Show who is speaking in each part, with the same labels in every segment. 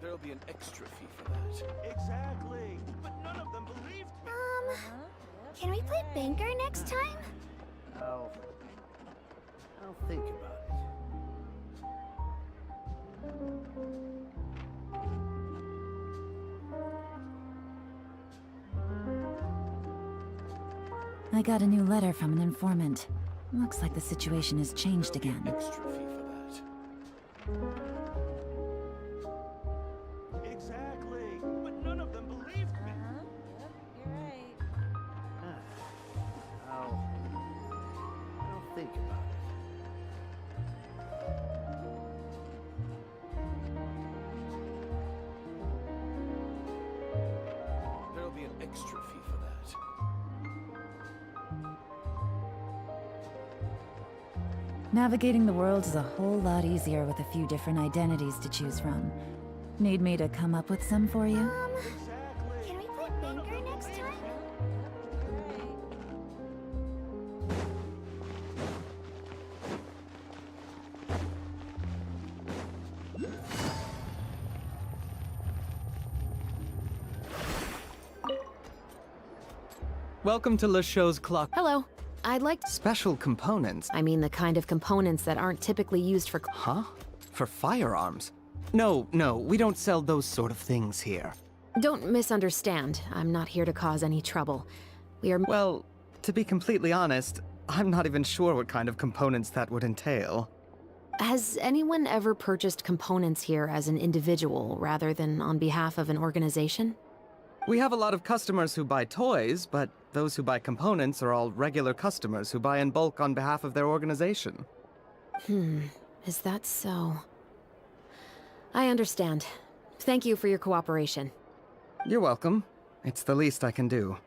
Speaker 1: There'll be an extra fee for that. Exactly. But none of them believed me.
Speaker 2: Can we play Banker next time?
Speaker 3: I'll think about it.
Speaker 4: I got a new letter from an informant. Looks like the situation has changed again.
Speaker 1: Extra fee for that. Exactly. But none of them believed me.
Speaker 5: You're right.
Speaker 3: I'll think about it.
Speaker 1: There'll be an extra fee for that.
Speaker 4: Navigating the world is a whole lot easier with a few different identities to choose from. Need me to come up with some for you?
Speaker 2: Can we play Banker next time?
Speaker 6: Welcome to Le Show's clock.
Speaker 7: Hello. I'd like
Speaker 6: Special components?
Speaker 7: I mean the kind of components that aren't typically used for...
Speaker 6: Huh? For firearms? No, we don't sell those sort of things here.
Speaker 7: Don't misunderstand. I'm not here to cause any trouble. We are...
Speaker 6: Well, to be completely honest, I'm not even sure what kind of components that would entail.
Speaker 7: Has anyone ever purchased components here as an individual rather than on behalf of an organization?
Speaker 6: We have a lot of customers who buy toys, but those who buy components are all regular customers who buy in bulk on behalf of their organization.
Speaker 7: Is that so? I understand. Thank you for your cooperation.
Speaker 6: You're welcome. It's the least I can do.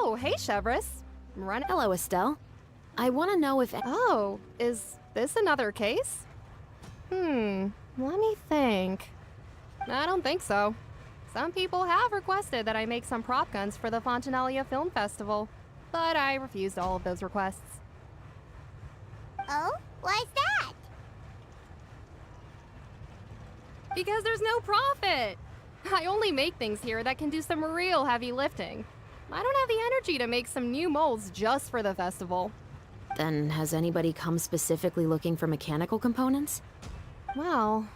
Speaker 8: Oh, hey, Chevris.
Speaker 7: Hello, Estelle. I want to know if...
Speaker 8: Oh, is this another case? Let me think. I don't think so. Some people have requested that I make some prop guns for the Fontainelle Film Festival, but I refused all of those requests.
Speaker 2: Oh? Why's that?
Speaker 8: Because there's no profit! I only make things here that can do some real heavy lifting. I don't have the energy to make some new molds just for the festival.
Speaker 7: Then has anybody come specifically looking for mechanical components?
Speaker 8: Well,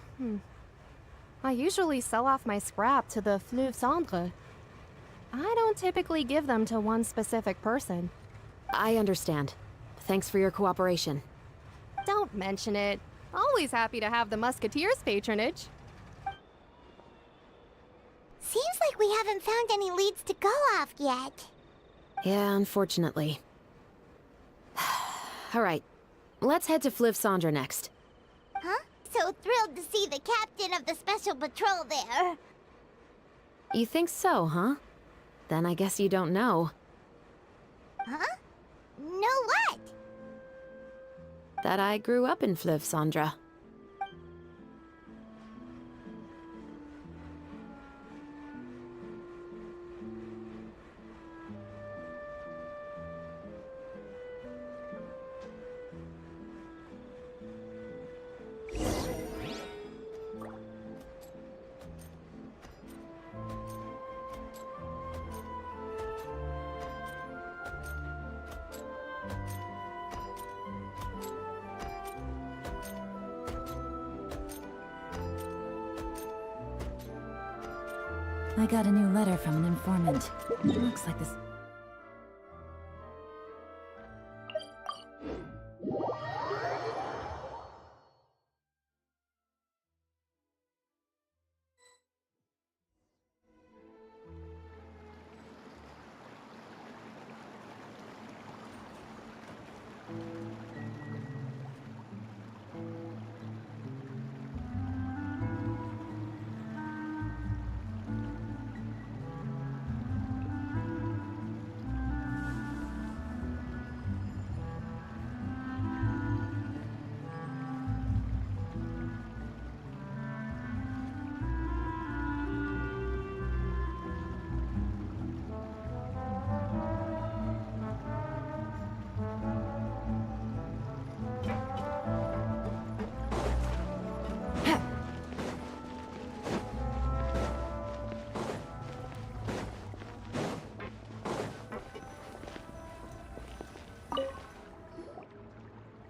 Speaker 8: I usually sell off my scrap to the Fleuve Cendre. I don't typically give them to one specific person.
Speaker 7: I understand. Thanks for your cooperation.
Speaker 8: Don't mention it. Always happy to have the Musketeers' patronage.
Speaker 2: Seems like we haven't found any leads to go off yet.
Speaker 7: Yeah, unfortunately. Alright, let's head to Fleuve Cendre next.
Speaker 2: Huh? So thrilled to see the captain of the special patrol there.
Speaker 7: You think so, huh? Then I guess you don't know.
Speaker 2: Huh? Know what?
Speaker 7: That I grew up in Fleuve Cendre.
Speaker 4: I got a new letter from an informant. Looks like this...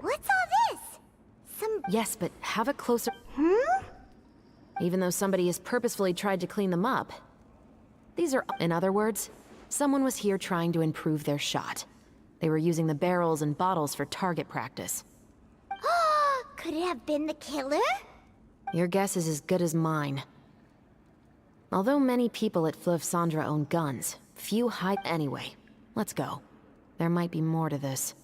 Speaker 2: What's all this? Some...
Speaker 7: Yes, but have a closer... Even though somebody has purposefully tried to clean them up. These are... In other words, someone was here trying to improve their shot. They were using the barrels and bottles for target practice.
Speaker 2: Could it have been the killer?
Speaker 7: Your guess is as good as mine. Although many people at Fleuve Cendre own guns, few hide... Anyway, let's go. There might be more to this.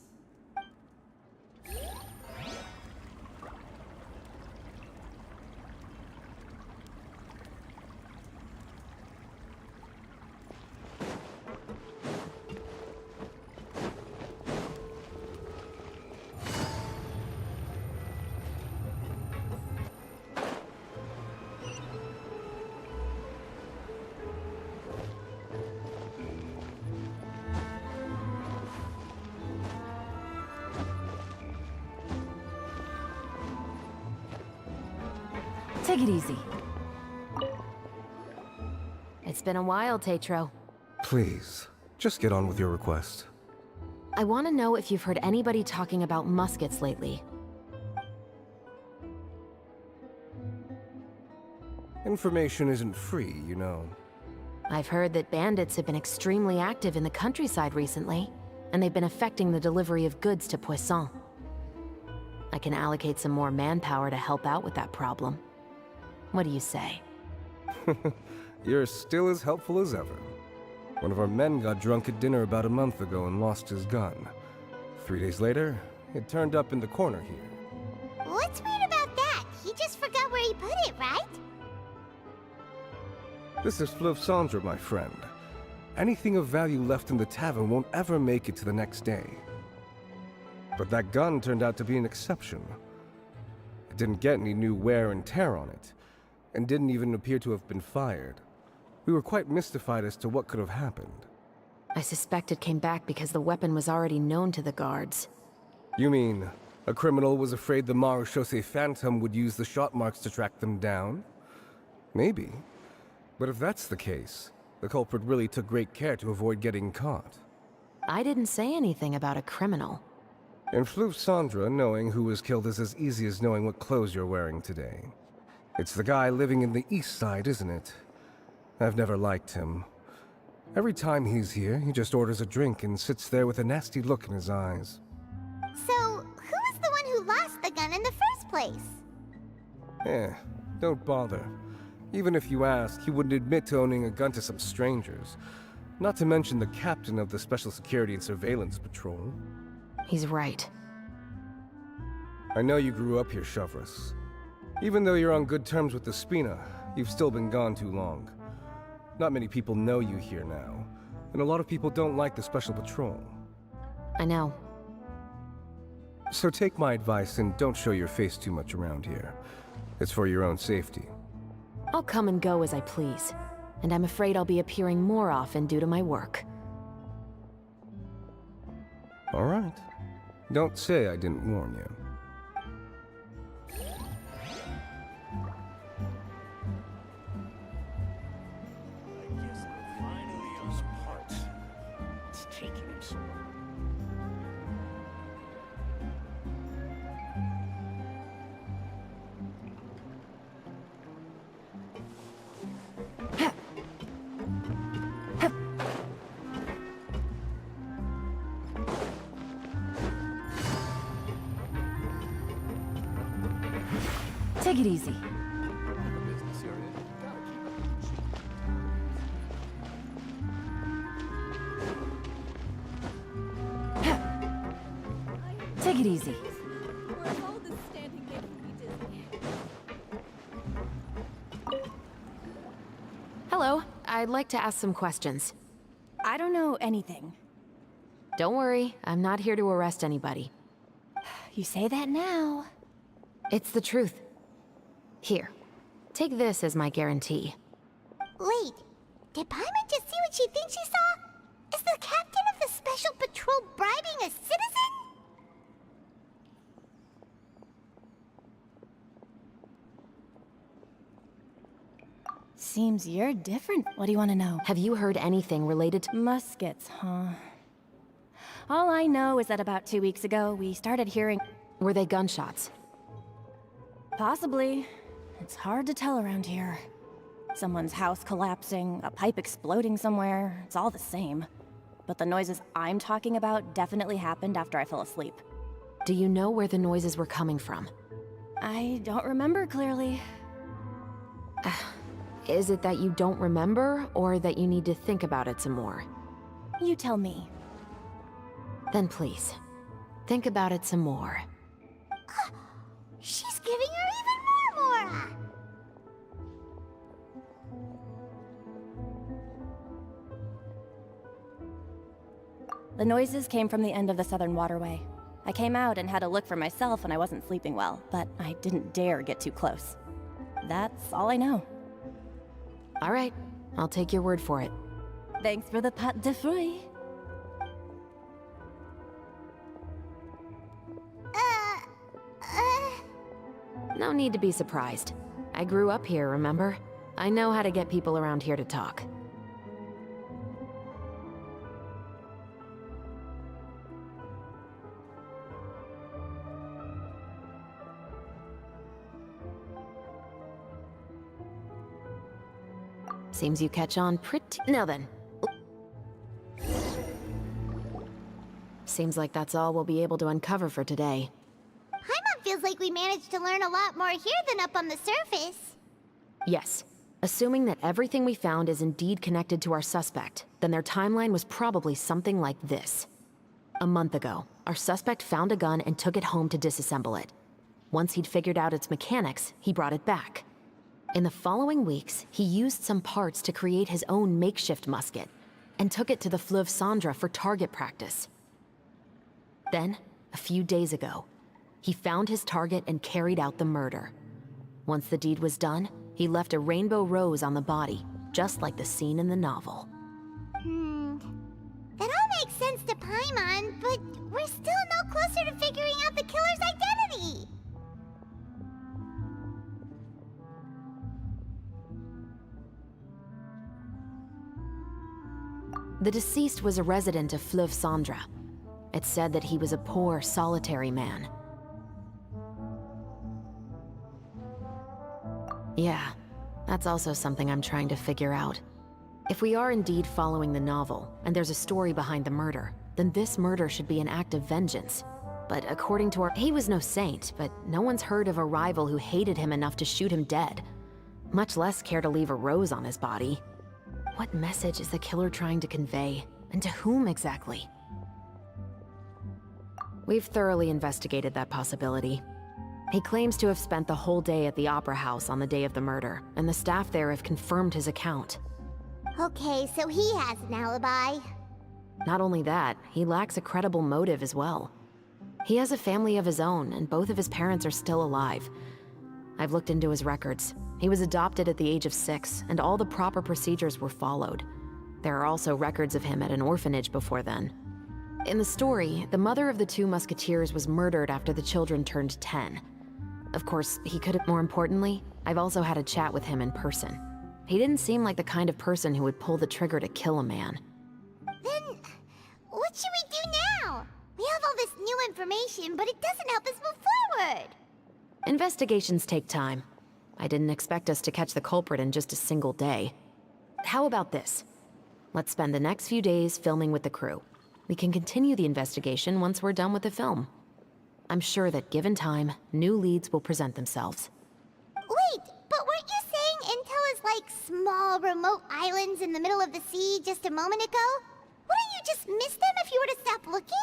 Speaker 4: Take it easy.
Speaker 7: It's been a while, Tetro.
Speaker 9: Please, just get on with your request.
Speaker 7: I want to know if you've heard anybody talking about muskets lately.
Speaker 9: Information isn't free, you know.
Speaker 7: I've heard that bandits have been extremely active in the countryside recently, and they've been affecting the delivery of goods to Poisson. I can allocate some more manpower to help out with that problem. What do you say?
Speaker 9: You're still as helpful as ever. One of our men got drunk at dinner about a month ago and lost his gun. 3 days later, it turned up in the corner here.
Speaker 2: What's weird about that? He just forgot where he put it, right?
Speaker 9: This is Fleuve Cendre, my friend. anything of value left in the tavern won't ever make it to the next day. But that gun turned out to be an exception. It didn't get any new wear and tear on it, and didn't even appear to have been fired. We were quite mystified as to what could have happened.
Speaker 7: I suspect it came back because the weapon was already known to the guards.
Speaker 9: You mean, a criminal was afraid the Marishose Phantom would use the shot marks to track them down? Maybe. But if that's the case, the culprit really took great care to avoid getting caught.
Speaker 7: I didn't say anything about a criminal.
Speaker 9: In Floof Sandra, knowing who was killed is as easy as knowing what clothes you're wearing today. It's the guy living in the East Side, isn't it? I've never liked him. Every time he's here, he just orders a drink and sits there with a nasty look in his eyes.
Speaker 2: So, who was the one who lost the gun in the first place?
Speaker 9: Don't bother. Even if you ask, he wouldn't admit to owning a gun to some strangers. Not to mention the captain of the Special Security and Surveillance Patrol.
Speaker 7: He's right.
Speaker 9: I know you grew up here, Shovris. Even though you're on good terms with the Spina, you've still been gone too long. Not many people know you here now, and a lot of people don't like the Special Patrol.
Speaker 7: I know.
Speaker 9: So take my advice and don't show your face too much around here. It's for your own safety.
Speaker 7: I'll come and go as I please, and I'm afraid I'll be appearing more often due to my work.
Speaker 9: All right. Don't say I didn't warn you.
Speaker 1: I guess I'm finally on part. It's taking him so long.
Speaker 4: Take it easy.
Speaker 1: Business you're in, gotta keep up.
Speaker 4: Take it easy.
Speaker 5: Or is all this standing making me dizzy?
Speaker 7: Hello, I'd like to ask some questions.
Speaker 10: I don't know anything.
Speaker 7: Don't worry, I'm not here to arrest anybody.
Speaker 10: You say that now.
Speaker 7: It's the truth. Here, take this as my guarantee.
Speaker 2: Wait, did Paimon just see what she thinks she saw? Is the captain of the Special Patrol bribing a citizen?
Speaker 10: Seems you're different. What do you want to know?
Speaker 7: Have you heard anything related to—
Speaker 10: Muskets, huh? All I know is that about 2 weeks ago, we started hearing...
Speaker 7: Were they gunshots?
Speaker 10: Possibly. It's hard to tell around here. Someone's house collapsing, a pipe exploding somewhere, it's all the same. But the noises I'm talking about definitely happened after I fell asleep.
Speaker 7: Do you know where the noises were coming from?
Speaker 10: I don't remember clearly.
Speaker 7: Is it that you don't remember, or that you need to think about it some more?
Speaker 10: You tell me.
Speaker 7: Then please, think about it some more.
Speaker 2: She's giving her even more aura!
Speaker 10: The noises came from the end of the Southern Waterway. I came out and had a look for myself when I wasn't sleeping well, but I didn't dare get too close. That's all I know.
Speaker 7: All right, I'll take your word for it.
Speaker 10: Thanks for the pâte de fruits.
Speaker 7: No need to be surprised. I grew up here, remember? I know how to get people around here to talk. Seems you catch on pretty... Now then. Seems like that's all we'll be able to uncover for today.
Speaker 2: Paimon feels like we managed to learn a lot more here than up on the surface.
Speaker 7: Yes. Assuming that everything we found is indeed connected to our suspect, then their timeline was probably something like this. A month ago, our suspect found a gun and took it home to disassemble it. Once he'd figured out its mechanics, he brought it back. In the following weeks, he used some parts to create his own makeshift musket. and took it to the Fleuve Cendra for target practice. Then, a few days ago, he found his target and carried out the murder. Once the deed was done, he left a rainbow rose on the body, just like the scene in the novel.
Speaker 2: That all makes sense to Paimon, but we're still no closer to figuring out the killer's identity!
Speaker 7: The deceased was a resident of Fleuve Cendra. It's said that he was a poor, solitary man. Yeah, that's also something I'm trying to figure out. If we are indeed following the novel, and there's a story behind the murder, then this murder should be an act of vengeance. But according to he was no saint, but no one's heard of a rival who hated him enough to shoot him dead. Much less care to leave a rose on his body. What message is the killer trying to convey? And to whom exactly? We've thoroughly investigated that possibility. He claims to have spent the whole day at the Opera House on the day of the murder, and the staff there have confirmed his account.
Speaker 2: Okay, so he has an alibi.
Speaker 7: Not only that, he lacks a credible motive as well. He has a family of his own, and both of his parents are still alive. I've looked into his records. He was adopted at the age of 6, and all the proper procedures were followed. There are also records of him at an orphanage before then. In the story, the mother of the 2 musketeers was murdered after the children turned 10. Of course, he could have. More importantly, I've also had a chat with him in person. He didn't seem like the kind of person who would pull the trigger to kill a man.
Speaker 2: Then, what should we do now? We have all this new information, but it doesn't help us move forward.
Speaker 7: Investigations take time. I didn't expect us to catch the culprit in just a single day. How about this? Let's spend the next few days filming with the crew. We can continue the investigation once we're done with the film. I'm sure that given time, new leads will present themselves.
Speaker 2: Wait, but weren't you saying Intel is like small, remote islands in the middle of the sea just a moment ago? Wouldn't you just miss them if you were to stop looking?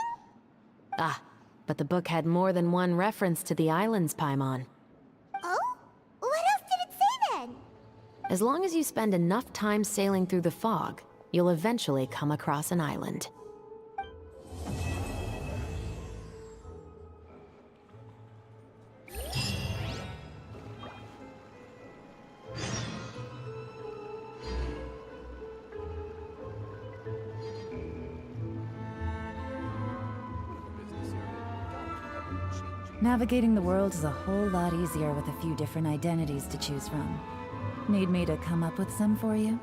Speaker 7: Ah, but the book had more than one reference to the islands, Paimon.
Speaker 2: Oh? What else did it say then?
Speaker 7: As long as you spend enough time sailing through the fog, you'll eventually come across an island.
Speaker 4: Navigating the world is a whole lot easier with a few different identities to choose from. Need me to come up with some for you?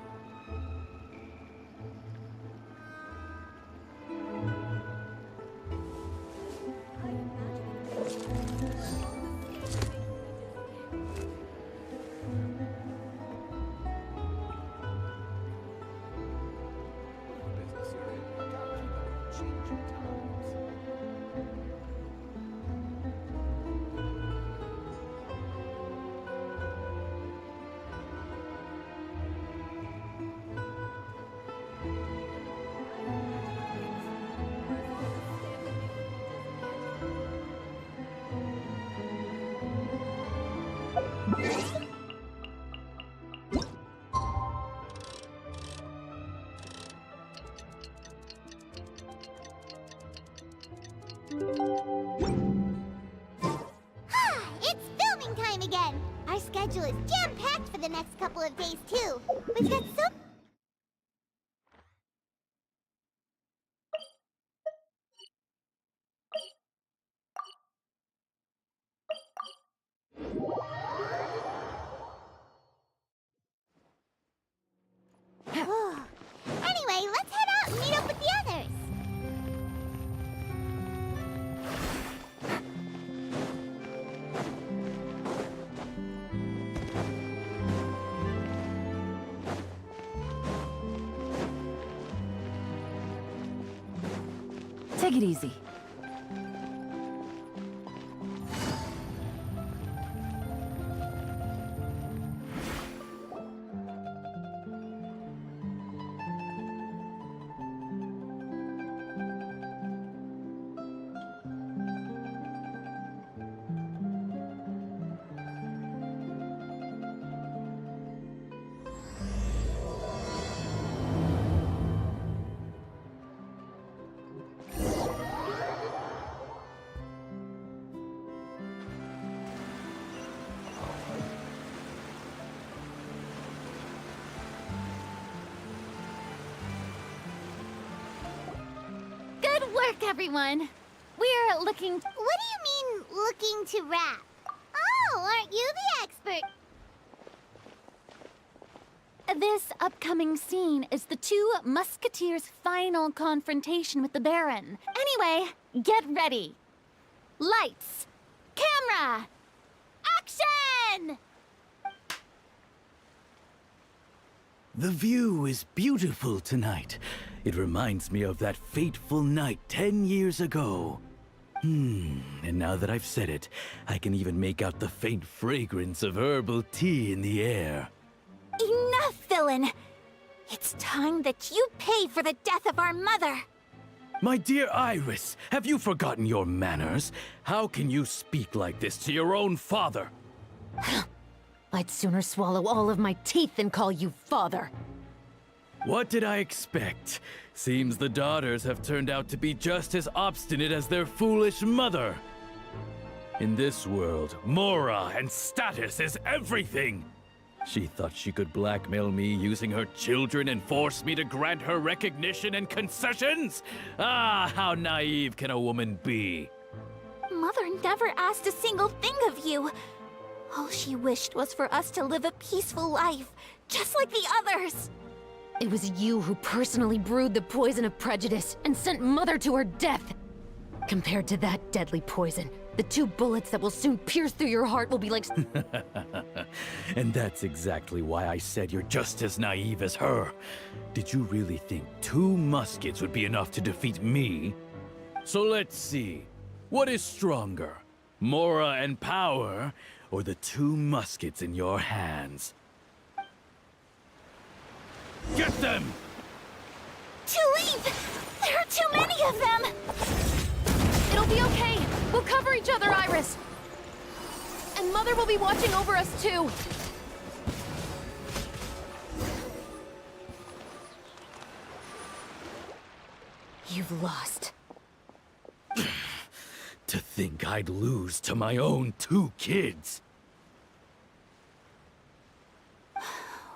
Speaker 2: It's filming time again! Our schedule is jam-packed for the next couple of days, too. We've got so... Anyway, let's head out and meet up with the others.
Speaker 4: Take it easy.
Speaker 2: work, everyone. We're looking... What do you mean, looking to rap? Oh, aren't you the expert?
Speaker 11: This upcoming scene is the two musketeers' final confrontation with the Baron. Anyway, get ready. Lights, camera, action!
Speaker 12: The view is beautiful tonight. It reminds me of that fateful night 10 years ago. And now that I've said it, I can even make out the faint fragrance of herbal tea in the air.
Speaker 11: Enough, villain! It's time that you pay for the death of our mother!
Speaker 12: My dear Iris, have you forgotten your manners? How can you speak like this to your own father?
Speaker 7: I'd sooner swallow all of my teeth than call you father.
Speaker 12: What did I expect? Seems the daughters have turned out to be just as obstinate as their foolish mother. In this world, Mora and status is everything. She thought she could blackmail me using her children and force me to grant her recognition and concessions? Ah, how naive can a woman be?
Speaker 11: Mother never asked a single thing of you. All she wished was for us to live a peaceful life, just like the others.
Speaker 7: It was you who personally brewed the poison of prejudice and sent Mother to her death. Compared to that deadly poison, the 2 bullets that will soon pierce through your heart will be like...
Speaker 12: And that's exactly why I said you're just as naive as her. Did you really think 2 muskets would be enough to defeat me? So let's see. What is stronger? Mora and power, or the 2 muskets in your hands? Get them!
Speaker 11: Tulip! There are too many of them!
Speaker 8: It'll be okay. We'll cover each other, Iris. And Mother will be watching over us, too.
Speaker 7: You've lost.
Speaker 12: To think I'd lose to my own 2 kids.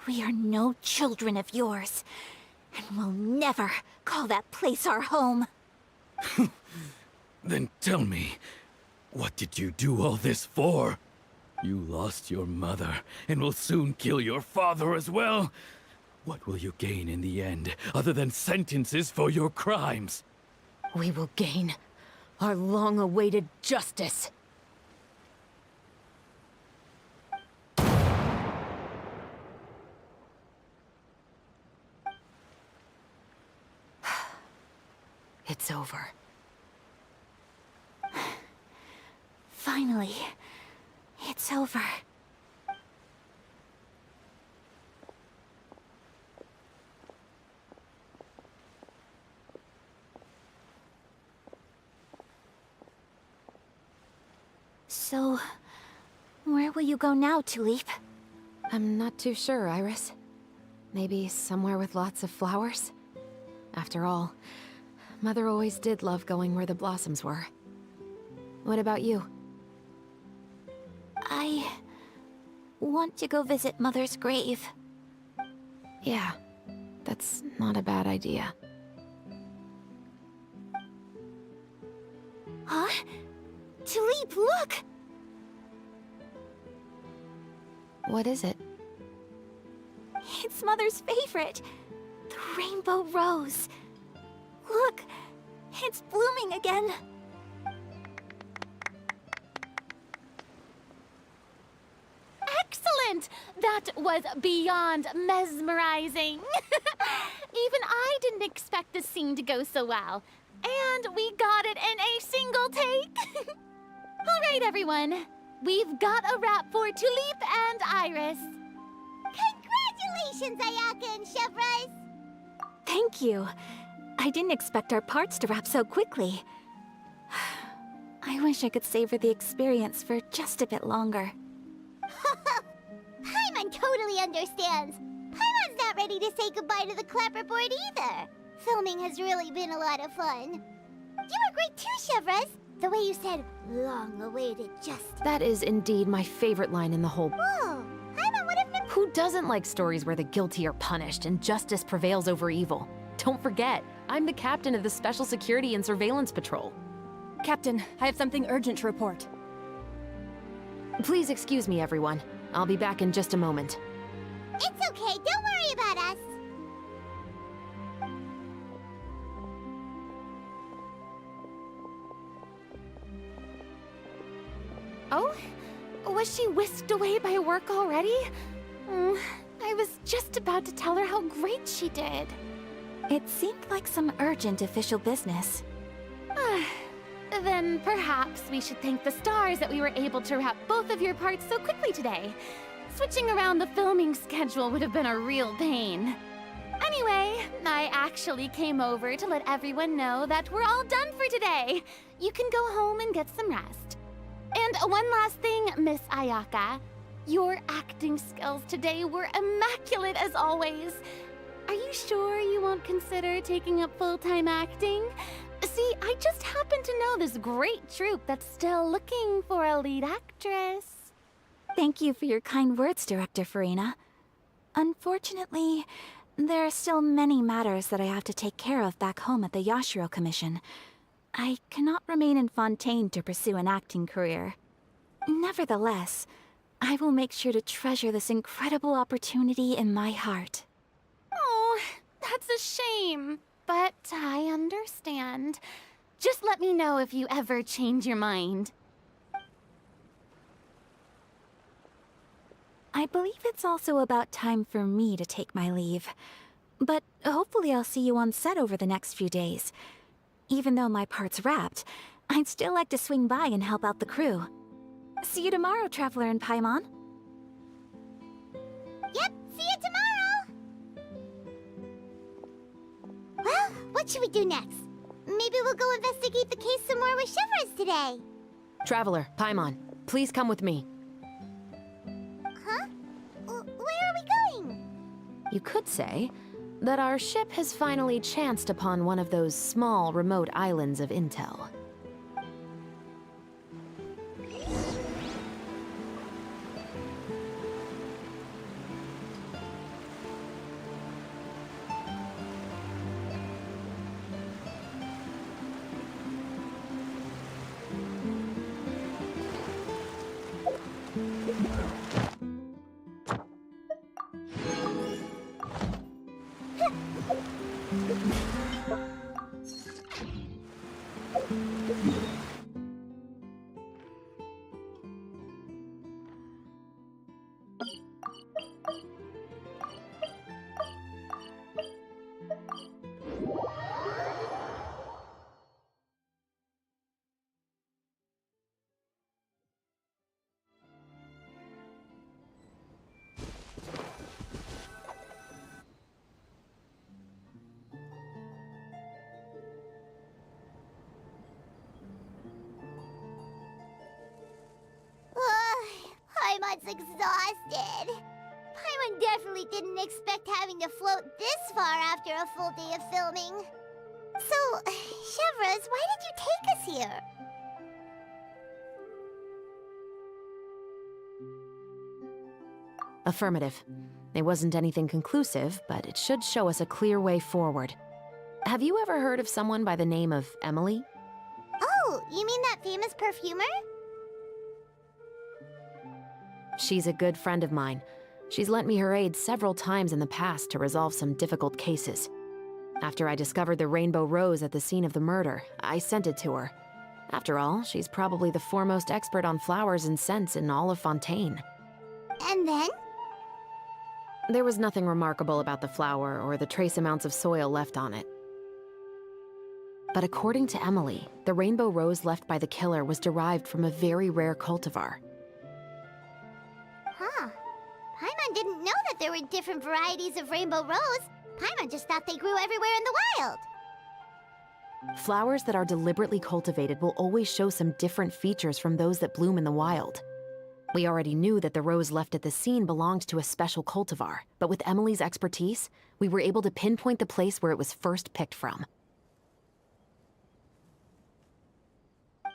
Speaker 11: We are no children of yours, and we'll never call that place our home.
Speaker 12: Then tell me, what did you do all this for? You lost your mother, and will soon kill your father as well. What will you gain in the end, other than sentences for your crimes?
Speaker 7: We will gain our long-awaited justice. It's over.
Speaker 11: Finally, it's over. So, where will you go now, Tulip?
Speaker 7: I'm not too sure, Iris. Maybe somewhere with lots of flowers? After all, Mother always did love going where the blossoms were. What about you?
Speaker 11: I want to go visit Mother's grave.
Speaker 7: Yeah, that's not a bad idea.
Speaker 11: Huh? Tulip, look!
Speaker 7: What is it?
Speaker 11: It's Mother's favorite. The rainbow rose. Look, it's blooming again.
Speaker 2: Excellent! That was beyond mesmerizing. Even I didn't expect the scene to go so well. And we got it in a single take. All right, everyone. We've got a wrap for Tulip and Iris. Congratulations, Ayaka and Chevres!
Speaker 11: Thank you. I didn't expect our parts to wrap so quickly. I wish I could savor the experience for just a bit longer.
Speaker 2: Paimon totally understands. Paimon's not ready to say goodbye to the clapperboard either. Filming has really been a lot of fun. You were great too, Chevres. The way you said, long-awaited justice.
Speaker 7: That is indeed my favorite line in the whole...
Speaker 2: Whoa, Paimon would have never...
Speaker 7: Who doesn't like stories where the guilty are punished and justice prevails over evil? Don't forget, I'm the captain of the Special Security and Surveillance Patrol.
Speaker 10: Captain, I have something urgent to report.
Speaker 7: Please excuse me, everyone. I'll be back in just a moment.
Speaker 2: It's okay, don't worry about us. Oh? Was she whisked away by work already? I was just about to tell her how great she did.
Speaker 11: It seemed like some urgent official business.
Speaker 2: Then perhaps we should thank the stars that we were able to wrap both of your parts so quickly today. Switching around the filming schedule would have been a real pain. Anyway, I actually came over to let everyone know that we're all done for today. You can go home and get some rest. And one last thing, Miss Ayaka. Your acting skills today were immaculate as always. Are you sure you won't consider taking up full-time acting? See, I just happen to know this great troupe that's still looking for a lead actress.
Speaker 11: Thank you for your kind words, Director Farina. Unfortunately, there are still many matters that I have to take care of back home at the Yashiro Commission. I cannot remain in Fontaine to pursue an acting career. Nevertheless, I will make sure to treasure this incredible opportunity in my heart.
Speaker 2: Oh, that's a shame. But I understand. Just let me know if you ever change your mind.
Speaker 11: I believe it's also about time for me to take my leave. But hopefully I'll see you on set over the next few days. Even though my part's wrapped, I'd still like to swing by and help out the crew. See you tomorrow, Traveler and Paimon.
Speaker 2: Yep, see you tomorrow! Well, what should we do next? Maybe we'll go investigate the case some more with Chevres today.
Speaker 7: Traveler, Paimon, please come with me.
Speaker 2: Huh? Where are we going?
Speaker 7: You could say that our ship has finally chanced upon one of those small, remote islands of intel.
Speaker 2: Paimon's exhausted. Paimon definitely didn't expect having to float this far after a full day of filming. So, Chevres, why did you take us here?
Speaker 7: Affirmative. It wasn't anything conclusive, but it should show us a clear way forward. Have you ever heard of someone by the name of Emily?
Speaker 2: Oh, you mean that famous perfumer?
Speaker 7: She's a good friend of mine. She's lent me her aid several times in the past to resolve some difficult cases. After I discovered the rainbow rose at the scene of the murder, I sent it to her. After all, she's probably the foremost expert on flowers and scents in all of Fontaine.
Speaker 2: And then?
Speaker 7: There was nothing remarkable about the flower or the trace amounts of soil left on it. But according to Emily, the rainbow rose left by the killer was derived from a very rare cultivar.
Speaker 2: Huh. Paimon didn't know that there were different varieties of rainbow rose. Paimon just thought they grew everywhere in the wild.
Speaker 7: Flowers that are deliberately cultivated will always show some different features from those that bloom in the wild. We already knew that the rose left at the scene belonged to a special cultivar, but with Emily's expertise, we were able to pinpoint the place where it was first picked from.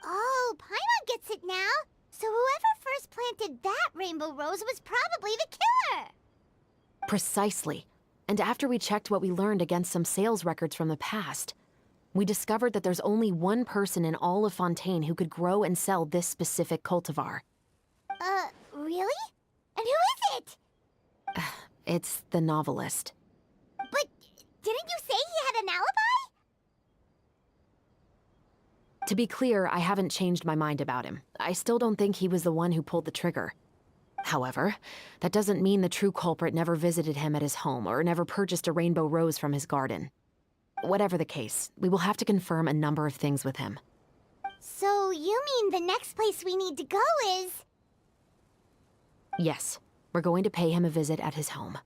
Speaker 2: Oh, Paimon gets it now. So whoever first planted that rainbow rose was probably the killer.
Speaker 7: Precisely. And after we checked what we learned against some sales records from the past, we discovered that there's only one person in all of Fontaine who could grow and sell this specific cultivar.
Speaker 2: Really? And who is it?
Speaker 7: It's the novelist.
Speaker 2: But didn't you say he had an alibi?
Speaker 7: To be clear, I haven't changed my mind about him. I still don't think he was the one who pulled the trigger. However, that doesn't mean the true culprit never visited him at his home or never purchased a rainbow rose from his garden. Whatever the case, we will have to confirm a number of things with him.
Speaker 2: So you mean the next place we need to go is...
Speaker 7: Yes, we're going to pay him a visit at his home.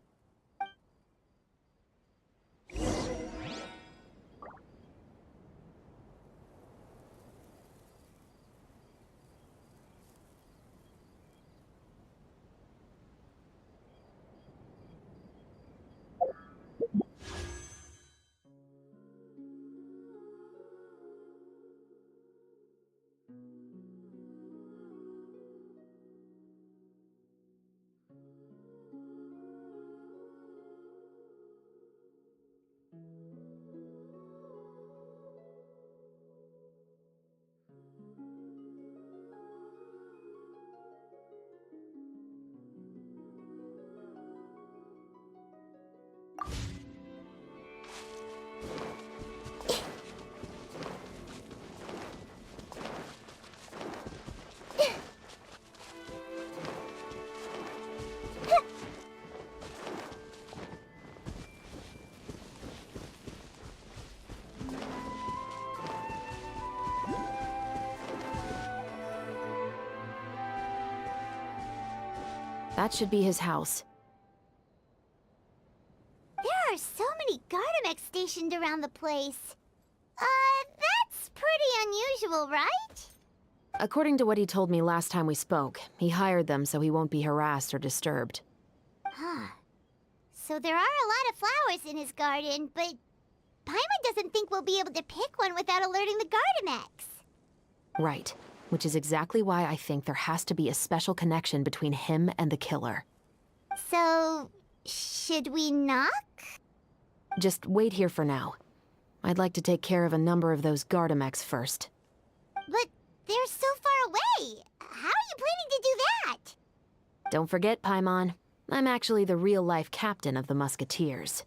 Speaker 7: That should be his house.
Speaker 2: There are so many Gardamex stationed around the place. That's pretty unusual, right?
Speaker 7: According to what he told me last time we spoke, he hired them so he won't be harassed or disturbed.
Speaker 2: Huh. So there are a lot of flowers in his garden, but Paimon doesn't think we'll be able to pick one without alerting the Gardamex.
Speaker 7: Right. Which is exactly why I think there has to be a special connection between him and the killer.
Speaker 2: So, should we knock?
Speaker 7: Just wait here for now. I'd like to take care of a number of those Gardamex first.
Speaker 2: But they're so far away. How are you planning to do that?
Speaker 7: Don't forget, Paimon, I'm actually the real-life captain of the Musketeers.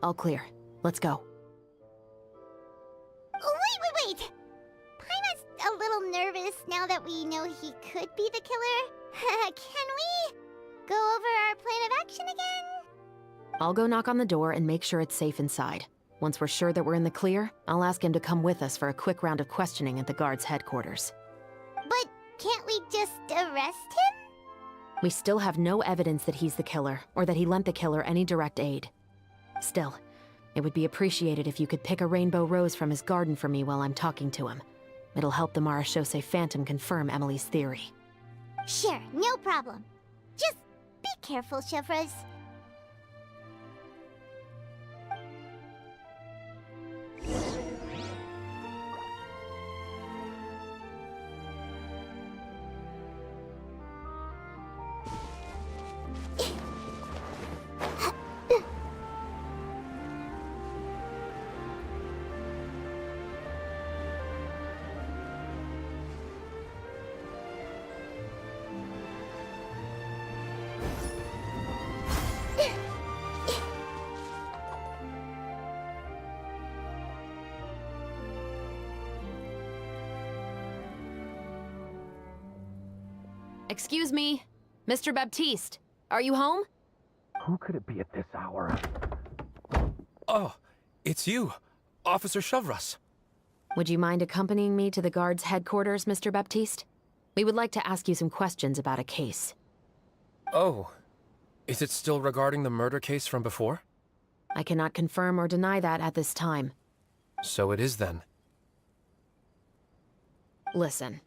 Speaker 7: All clear. Let's go.
Speaker 2: Wait! Paimon's a little nervous now that we know he could be the killer. Can we go over our plan of action again?
Speaker 7: I'll go knock on the door and make sure it's safe inside. Once we're sure that we're in the clear, I'll ask him to come with us for a quick round of questioning at the guard's headquarters.
Speaker 2: But can't we just arrest him?
Speaker 7: We still have no evidence that he's the killer, or that he lent the killer any direct aid. Still, it would be appreciated if you could pick a rainbow rose from his garden for me while I'm talking to him. It'll help the Marashose Phantom confirm Emily's theory.
Speaker 2: Sure, no problem. Just be careful, Chevres.
Speaker 7: Excuse me, Mr. Baptiste, are you home?
Speaker 13: Who could it be at this hour?
Speaker 14: Oh, it's you, Officer Shavras.
Speaker 7: Would you mind accompanying me to the guard's headquarters, Mr. Baptiste? We would like to ask you some questions about a case.
Speaker 14: Oh, is it still regarding the murder case from before?
Speaker 7: I cannot confirm or deny that at this time.
Speaker 14: So it is then.
Speaker 7: Listen,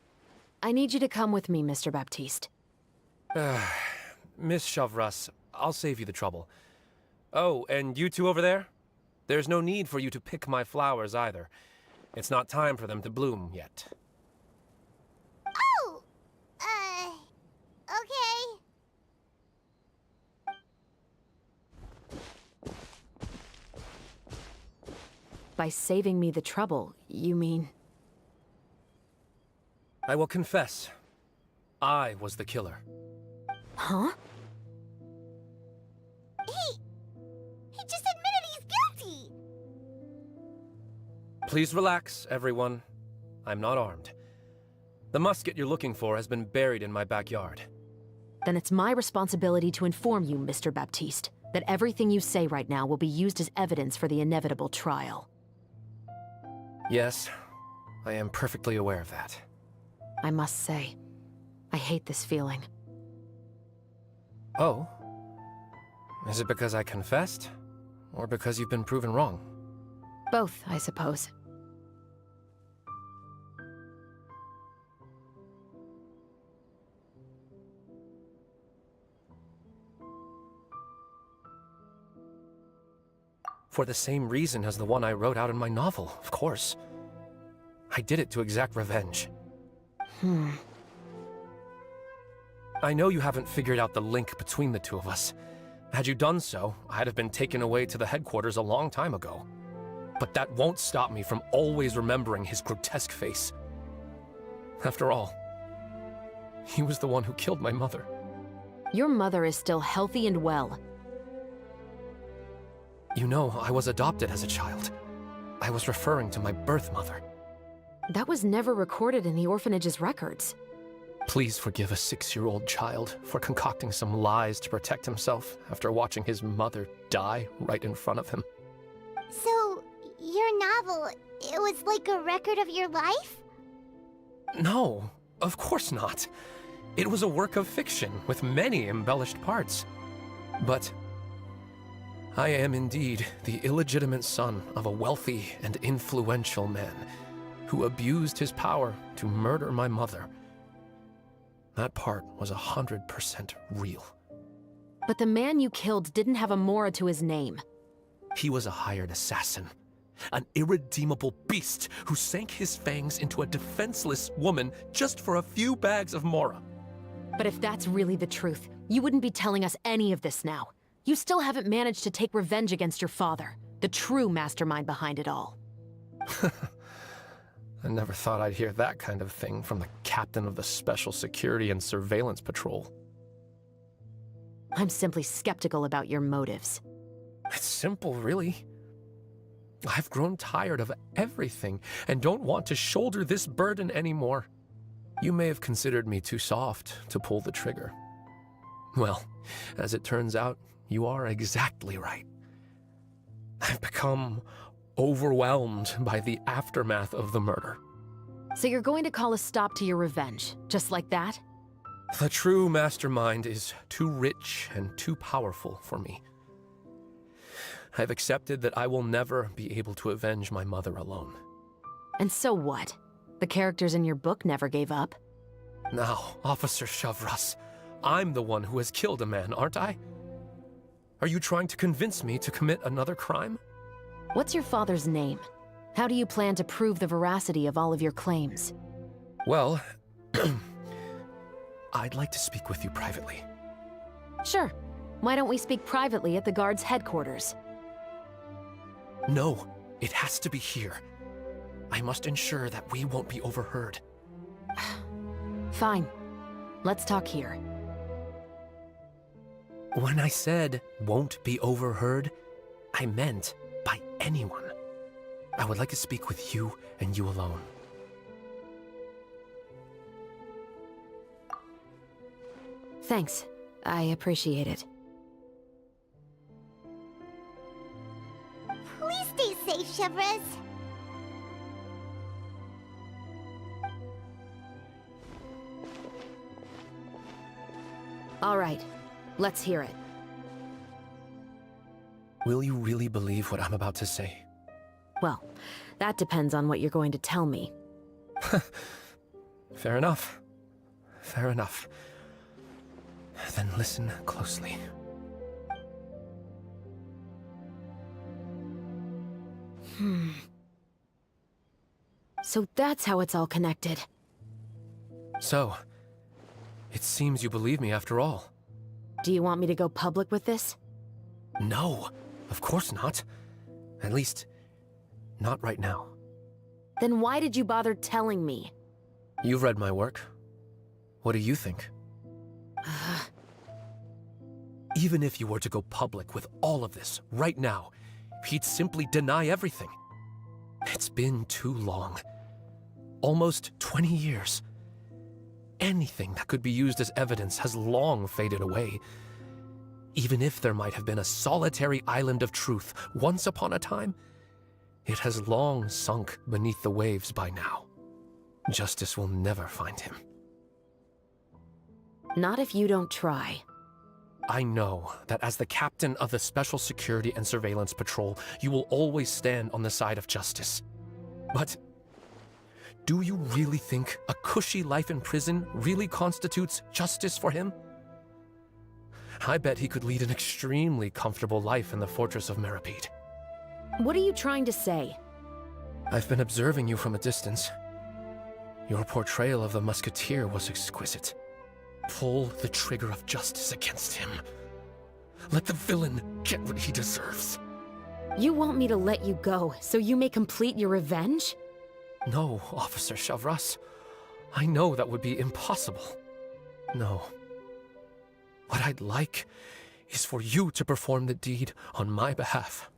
Speaker 7: I need you to come with me, Mr. Baptiste.
Speaker 14: Miss Shavras, I'll save you the trouble. Oh, and you two over there? There's no need for you to pick my flowers either. It's not time for them to bloom yet.
Speaker 2: Oh! Okay.
Speaker 7: By saving me the trouble, you mean...
Speaker 14: I will confess. I was the killer.
Speaker 7: Huh?
Speaker 2: He just admitted he's guilty!
Speaker 14: Please relax, everyone. I'm not armed. The musket you're looking for has been buried in my backyard.
Speaker 7: Then it's my responsibility to inform you, Mr. Baptiste, that everything you say right now will be used as evidence for the inevitable trial.
Speaker 14: Yes, I am perfectly aware of that.
Speaker 7: I must say, I hate this feeling.
Speaker 14: Oh? Is it because I confessed? Or because you've been proven wrong?
Speaker 7: Both, I suppose.
Speaker 14: For the same reason as the one I wrote out in my novel, of course. I did it to exact revenge. I know you haven't figured out the link between the two of us. Had you done so, I'd have been taken away to the headquarters a long time ago. But that won't stop me from always remembering his grotesque face. After all, he was the one who killed my mother.
Speaker 7: Your mother is still healthy and well.
Speaker 14: You know, I was adopted as a child. I was referring to my birth mother.
Speaker 7: That was never recorded in the orphanage's records.
Speaker 14: Please forgive a 6-year-old child for concocting some lies to protect himself after watching his mother die right in front of him.
Speaker 2: So, your novel, it was like a record of your life?
Speaker 14: No, of course not. It was a work of fiction with many embellished parts. But I am indeed the illegitimate son of a wealthy and influential man who abused his power to murder my mother. That part was 100% real.
Speaker 7: But the man you killed didn't have a Mora to his name.
Speaker 14: He was a hired assassin. An irredeemable beast who sank his fangs into a defenseless woman just for a few bags of Mora.
Speaker 7: But if that's really the truth, you wouldn't be telling us any of this now. You still haven't managed to take revenge against your father, the true mastermind behind it all.
Speaker 14: I never thought I'd hear that kind of thing from the captain of the Special Security and Surveillance Patrol.
Speaker 7: I'm simply skeptical about your motives.
Speaker 14: It's simple, really. I've grown tired of everything and don't want to shoulder this burden anymore. You may have considered me too soft to pull the trigger. Well, as it turns out, you are exactly right. I've become overwhelmed by the aftermath of the murder.
Speaker 7: So you're going to call a stop to your revenge, just like that?
Speaker 14: The true mastermind is too rich and too powerful for me. I've accepted that I will never be able to avenge my mother alone.
Speaker 7: And so what? The characters in your book never gave up.
Speaker 14: Now, Officer Shavras, I'm the one who has killed a man, aren't I? Are you trying to convince me to commit another crime?
Speaker 7: What's your father's name? How do you plan to prove the veracity of all of your claims?
Speaker 14: Well, I'd like to speak with you privately.
Speaker 7: Sure. Why don't we speak privately at the guard's headquarters?
Speaker 14: No, it has to be here. I must ensure that we won't be overheard.
Speaker 7: Fine. Let's talk here.
Speaker 14: When I said won't be overheard, I meant by anyone. I would like to speak with you and you alone.
Speaker 7: Thanks. I appreciate it.
Speaker 2: Please stay safe, Chevres.
Speaker 7: All right, let's hear it.
Speaker 14: Will you really believe what I'm about to say?
Speaker 7: Well, that depends on what you're going to tell me.
Speaker 14: Fair enough. Fair enough. Then listen closely.
Speaker 7: So that's how it's all connected.
Speaker 14: So, it seems you believe me after all.
Speaker 7: Do you want me to go public with this?
Speaker 14: No, of course not. At least, not right now.
Speaker 7: Then why did you bother telling me?
Speaker 14: You've read my work. What do you think? Even if you were to go public with all of this right now, he'd simply deny everything. It's been too long. Almost 20 years. Anything that could be used as evidence has long faded away. Even if there might have been a solitary island of truth once upon a time, it has long sunk beneath the waves by now. Justice will never find him.
Speaker 7: Not if you don't try.
Speaker 14: I know that as the captain of the Special Security and Surveillance Patrol, you will always stand on the side of justice. But do you really think a cushy life in prison really constitutes justice for him? I bet he could lead an extremely comfortable life in the fortress of Meripede.
Speaker 7: What are you trying to say?
Speaker 14: I've been observing you from a distance. Your portrayal of the musketeer was exquisite. Pull the trigger of justice against him. Let the villain get what he deserves.
Speaker 7: You want me to let you go so you may complete your revenge?
Speaker 14: No, Officer Chevres. I know that would be impossible. No. What I'd like is for you to perform the deed on my behalf.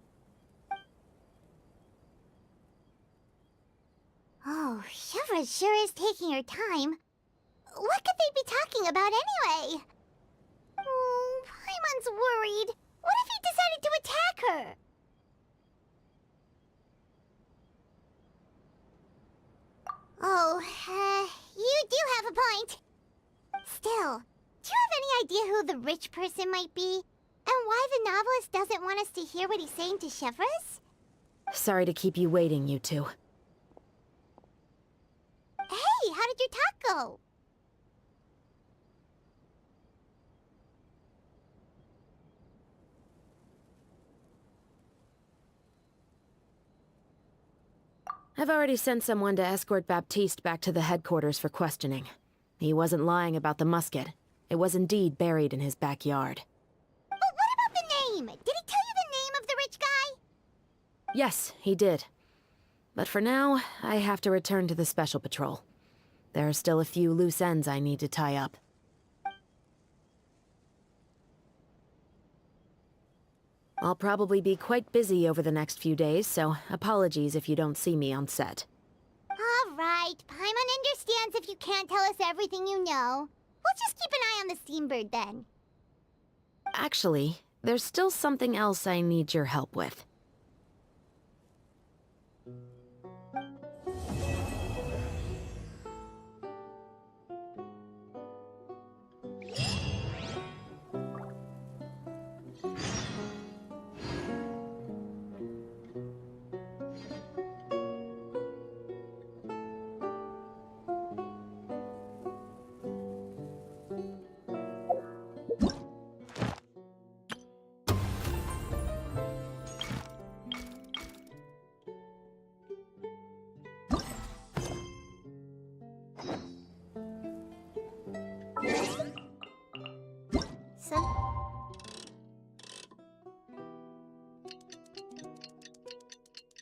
Speaker 2: Oh, Chevres sure is taking her time. What could they be talking about anyway? Oh, Paimon's worried. What if he decided to attack her? Oh, you do have a point. Still, do you have any idea who the rich person might be? And why the novelist doesn't want us to hear what he's saying to Chevres?
Speaker 7: Sorry to keep you waiting, you two.
Speaker 2: Hey, how did your talk go?
Speaker 7: I've already sent someone to escort Baptiste back to the headquarters for questioning. He wasn't lying about the musket. It was indeed buried in his backyard.
Speaker 2: But what about the name? Did he tell you the name of the rich guy?
Speaker 7: Yes, he did. But for now, I have to return to the Special Patrol. There are still a few loose ends I need to tie up. I'll probably be quite busy over the next few days, so apologies if you don't see me on set.
Speaker 2: All right, Paimon understands if you can't tell us everything you know. We'll just keep an eye on the Steambird then.
Speaker 7: Actually, there's still something else I need your help with.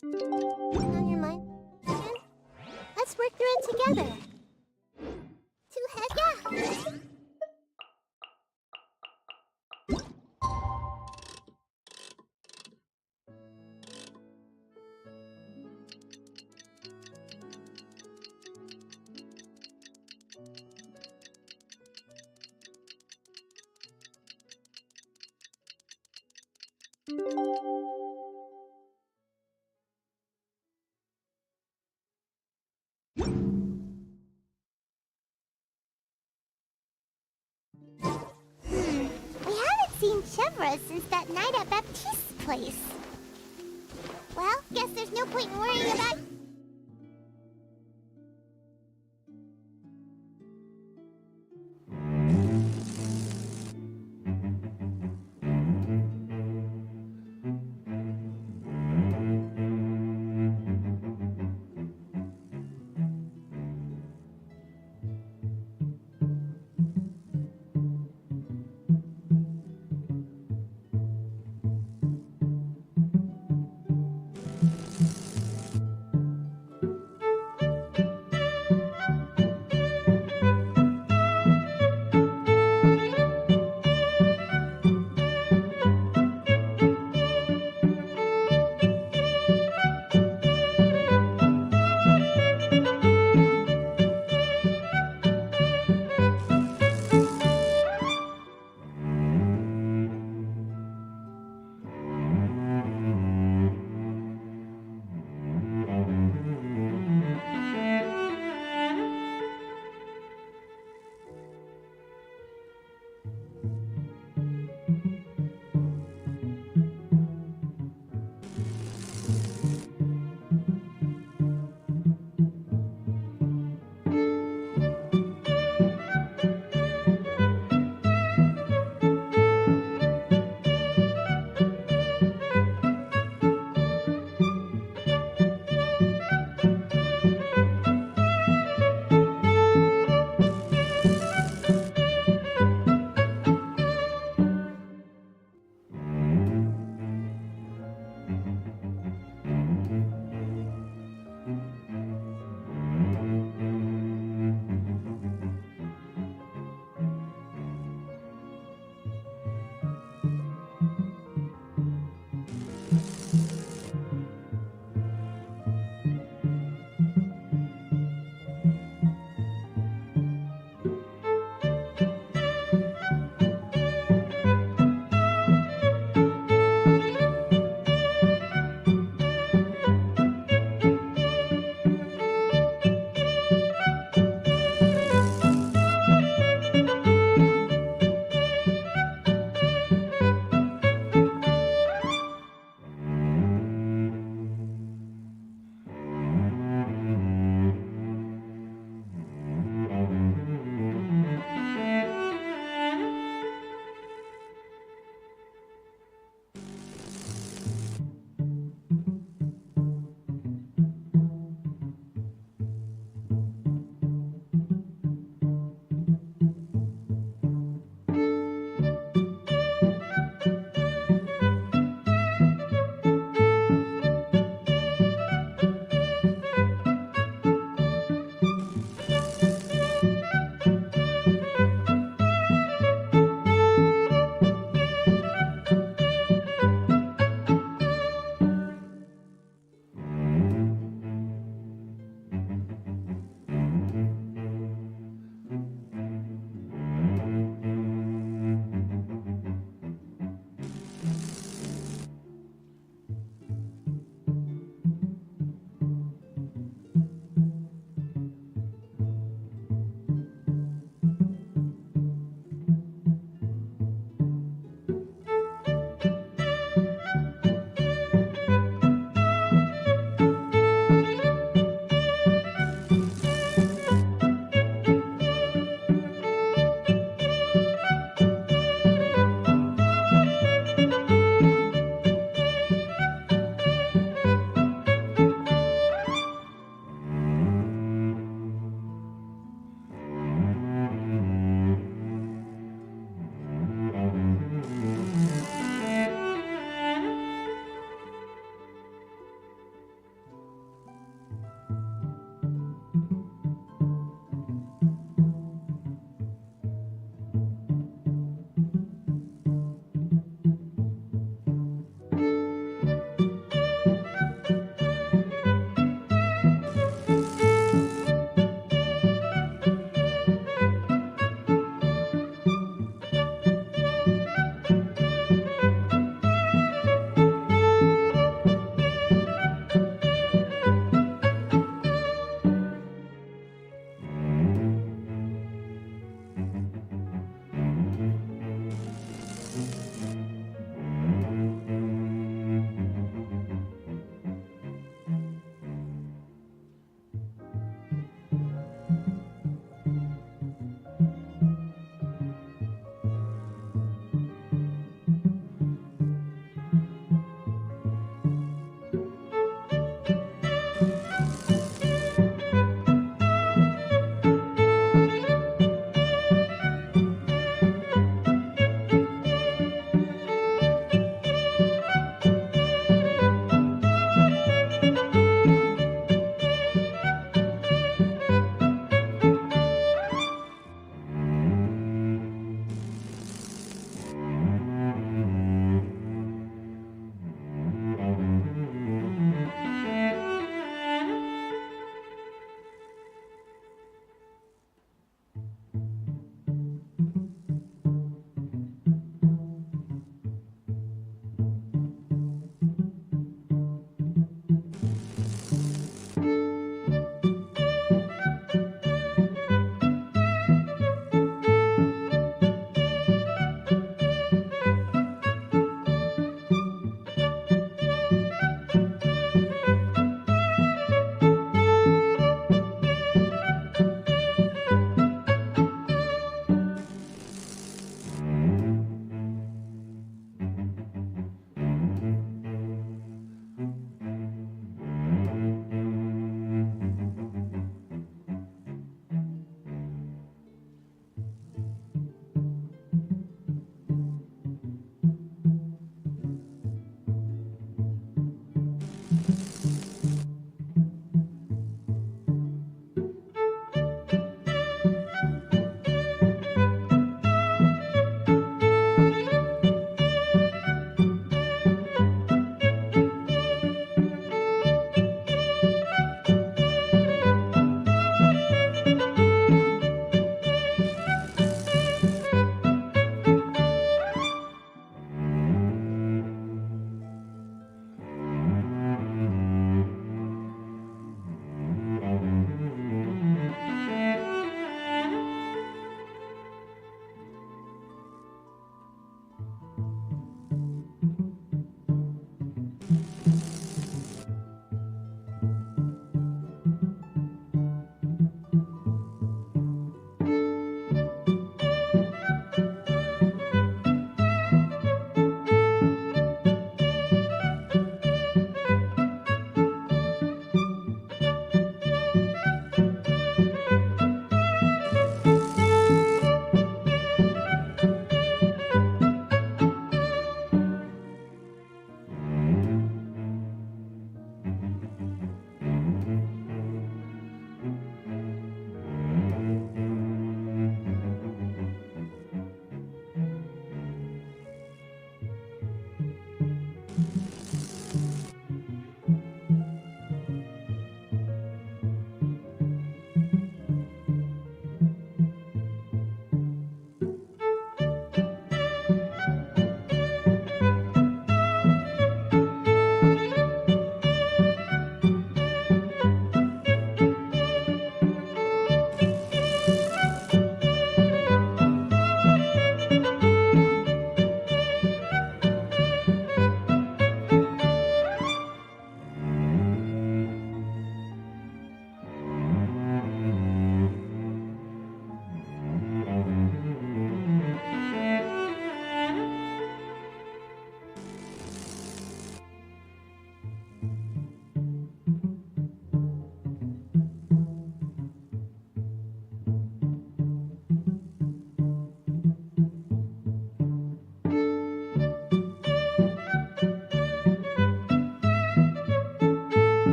Speaker 2: On your mind? Let's work through it together. Yeah.
Speaker 15: auras since that night at Baptiste's place. Well, guess there's no point in worrying about...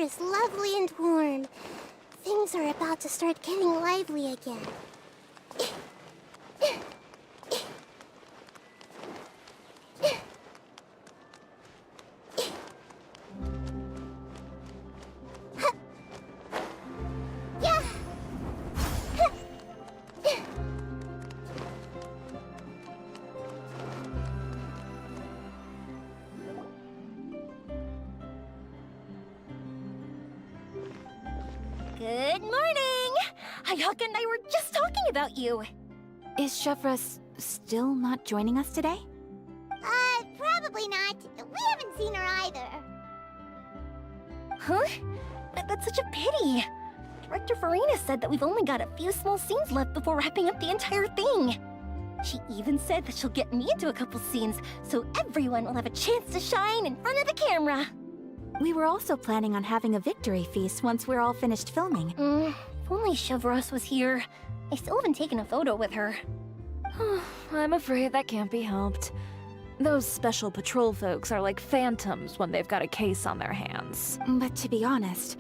Speaker 15: is lovely and warm. Things are about to start getting lively again.
Speaker 10: Good morning! Ayaka and I were just talking about you.
Speaker 11: Is Chevra still not joining us today?
Speaker 15: Probably not. We haven't seen her either.
Speaker 10: Huh? That's such a pity. Director Farina said that we've only got a few small scenes left before wrapping up the entire thing. She even said that she'll get me into a couple scenes, so everyone will have a chance to shine in front of the camera.
Speaker 11: We were also planning on having a victory feast once we're all finished filming.
Speaker 10: If only Chevros was here. I still haven't taken a photo with her.
Speaker 16: I'm afraid that can't be helped. Those special patrol folks are like phantoms when they've got a case on their hands.
Speaker 11: But to be honest,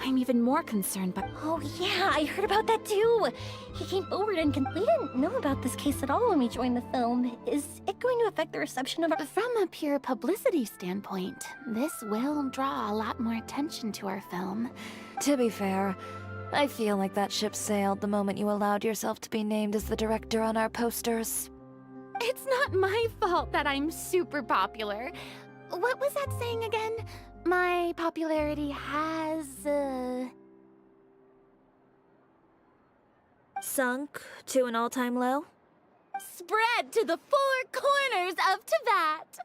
Speaker 11: I'm even more concerned by—
Speaker 10: Oh yeah, I heard about that too! He came forward and we didn't know about this case at all when we joined the film. Is it going to affect the reception of our—
Speaker 2: From a pure publicity standpoint, this will draw a lot more attention to our film.
Speaker 16: To be fair, I feel like that ship sailed the moment you allowed yourself to be named as the director on our posters.
Speaker 2: It's not my fault that I'm super popular. What was that saying again? My popularity has,
Speaker 16: Sunk to an all-time low?
Speaker 2: spread to the four corners of Tibet.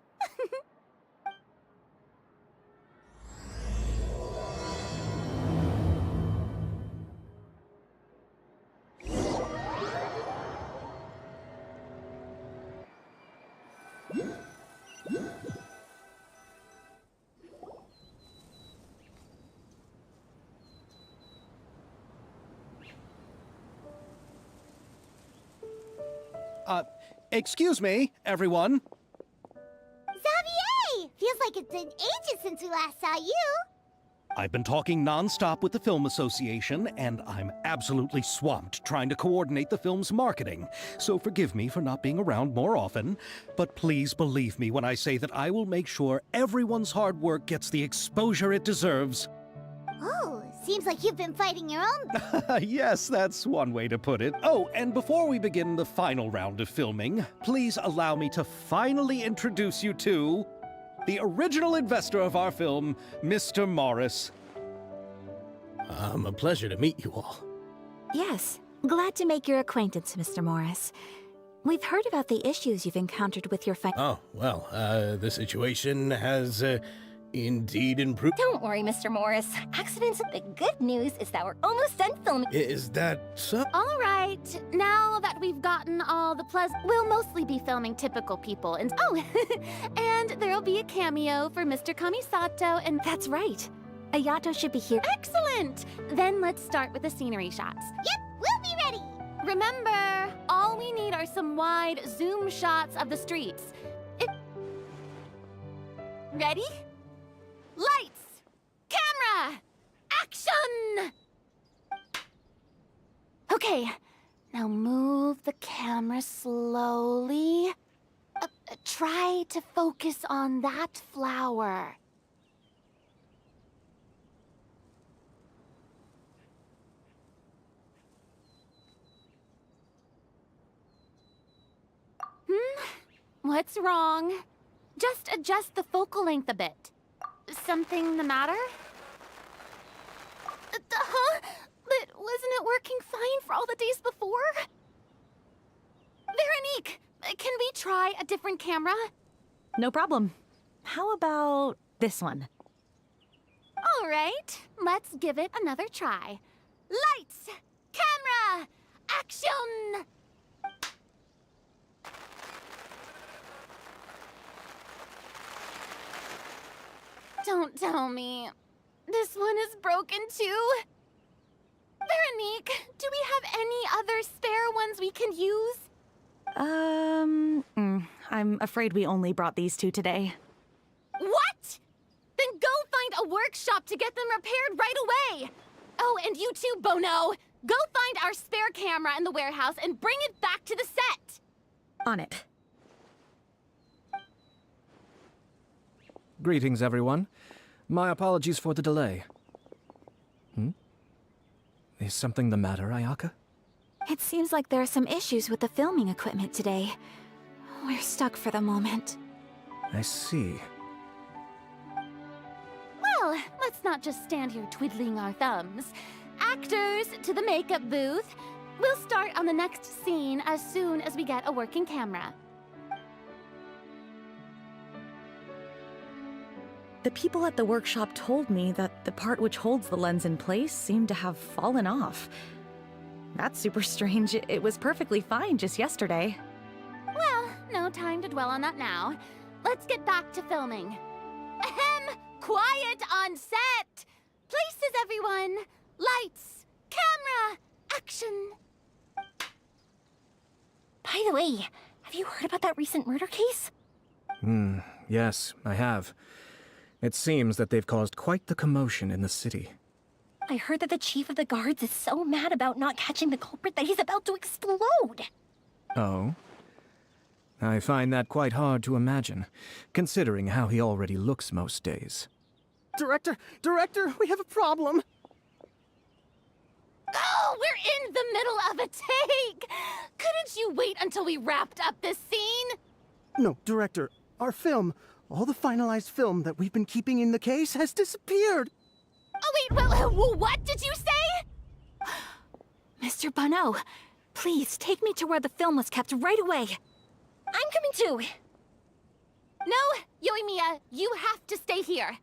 Speaker 1: Excuse me, everyone.
Speaker 15: Xavier! Feels like it's been ages since we last saw you.
Speaker 1: I've been talking non-stop with the Film Association, and I'm absolutely swamped trying to coordinate the film's marketing. So forgive me for not being around more often, but please believe me when I say that I will make sure everyone's hard work gets the exposure it deserves.
Speaker 15: Oh, seems like you've been fighting your own.
Speaker 1: Yes, that's one way to put it. Oh, and before we begin the final round of filming, please allow me to finally introduce you to the original investor of our film, Mr. Morris.
Speaker 17: A pleasure to meet you all.
Speaker 11: Yes, glad to make your acquaintance, Mr. Morris. We've heard about the issues you've encountered with your
Speaker 17: Oh, well, the situation has, indeed improved.
Speaker 10: Don't worry, Mr. Morris. Accidents. The good news is that we're almost done filming.
Speaker 17: Is that so?
Speaker 2: All right, now that we've gotten all the we'll mostly be filming typical people, and and there'll be a cameo for Mr. Kamisato, and
Speaker 11: that's right. Ayato should be here.
Speaker 2: Excellent! Then let's start with the scenery shots.
Speaker 15: Yep, we'll be ready.
Speaker 2: Remember, all we need are some wide zoom shots of the streets. Ready? Lights! Camera! Action! Okay, now move the camera slowly. Try to focus on that flower. What's wrong? Just adjust the focal length a bit. Something the matter? Huh? But wasn't it working fine for all the days before? Veronique, can we try a different camera?
Speaker 16: No problem. How about this one?
Speaker 2: All right, let's give it another try. Lights! Camera! Action! Don't tell me. This one is broken too? Veronique, do we have any other spare ones we can use?
Speaker 16: I'm afraid we only brought these two today.
Speaker 2: What? Then go find a workshop to get them repaired right away! Oh, and you too, Bono! Go find our spare camera in the warehouse and bring it back to the set!
Speaker 18: On it.
Speaker 19: Greetings, everyone. My apologies for the delay. Is something the matter, Ayaka?
Speaker 11: It seems like there are some issues with the filming equipment today. We're stuck for the moment.
Speaker 19: I see.
Speaker 2: Well, let's not just stand here twiddling our thumbs. Actors, to the makeup booth. We'll start on the next scene as soon as we get a working camera.
Speaker 18: The people at the workshop told me that the part which holds the lens in place seemed to have fallen off. That's super strange. It was perfectly fine just yesterday.
Speaker 2: Well, no time to dwell on that now. Let's get back to filming. Ahem! Quiet on set! Places, everyone! Lights! Camera! Action!
Speaker 10: By the way, have you heard about that recent murder case?
Speaker 19: Yes, I have. It seems that they've caused quite the commotion in the city.
Speaker 10: I heard that the chief of the guards is so mad about not catching the culprit that he's about to explode.
Speaker 19: Oh? I find that quite hard to imagine, considering how he already looks most days.
Speaker 3: Director, we have a problem.
Speaker 2: Oh, we're in the middle of a take! Couldn't you wait until we wrapped up this scene?
Speaker 3: No, Director, our film, all the finalized film that we've been keeping in the case has disappeared.
Speaker 2: Oh, wait, well, what did you say?
Speaker 11: Mr. Bono, please take me to where the film was kept right away.
Speaker 10: I'm coming too.
Speaker 2: No, Yoimiya, you have to stay here.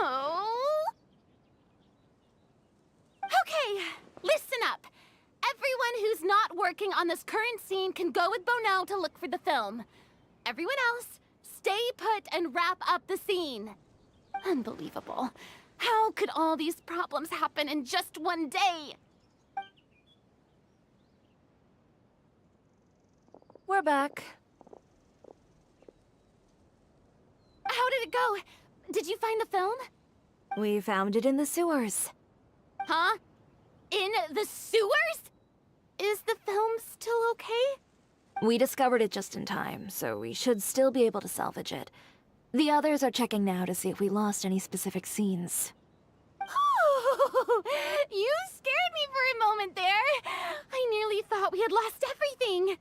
Speaker 2: Oh. Okay, listen up. Everyone who's not working on this current scene can go with Bono to look for the film. Everyone else, stay put and wrap up the scene. Unbelievable. How could all these problems happen in just one day?
Speaker 16: We're back.
Speaker 2: How did it go? Did you find the film?
Speaker 16: We found it in the sewers.
Speaker 2: Huh? In the sewers? Is the film still okay?
Speaker 16: We discovered it just in time, so we should still be able to salvage it. The others are checking now to see if we lost any specific scenes.
Speaker 2: Oh, you scared me for a moment there. I nearly thought we had lost everything.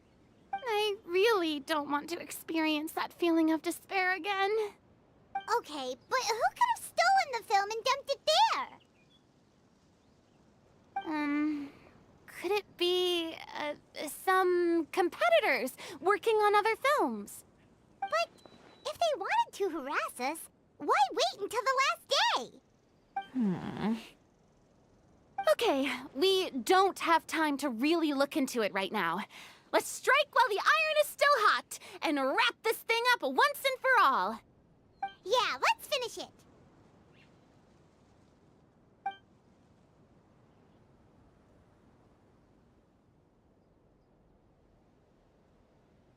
Speaker 2: I really don't want to experience that feeling of despair again.
Speaker 15: Okay, but who could have stolen the film and dumped it there?
Speaker 2: Could it be, some competitors working on other films?
Speaker 15: But if they wanted to harass us, why wait until the last day?
Speaker 2: Okay, we don't have time to really look into it right now. Let's strike while the iron is still hot and wrap this thing up once and for all.
Speaker 15: Yeah, let's finish it.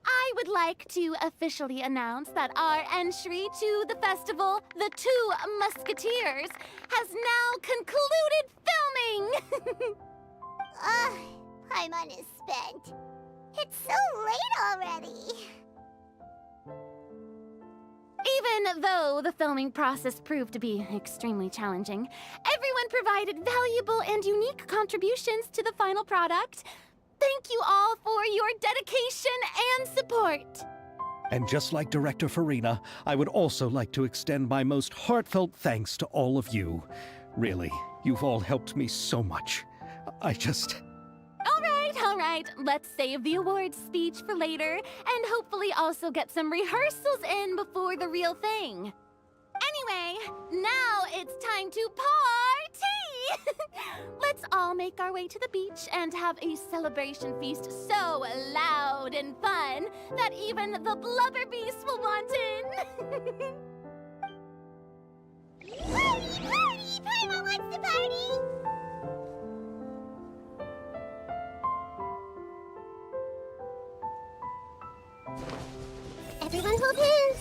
Speaker 2: I would like to officially announce that our entry to the festival, The Two Musketeers, has now concluded filming!
Speaker 15: Paimon is spent. It's so late already.
Speaker 2: Even though the filming process proved to be extremely challenging, everyone provided valuable and unique contributions to the final product. Thank you all for your dedication and support.
Speaker 1: And just like Director Farina, I would also like to extend my most heartfelt thanks to all of you. Really, you've all helped me so much.
Speaker 2: All right, let's save the awards speech for later, and hopefully also get some rehearsals in before the real thing. Anyway, now it's time to party! Let's all make our way to the beach and have a celebration feast so loud and fun that even the blubber beast will want in.
Speaker 15: Party! Party! Paimon wants to party! Everyone hold hands!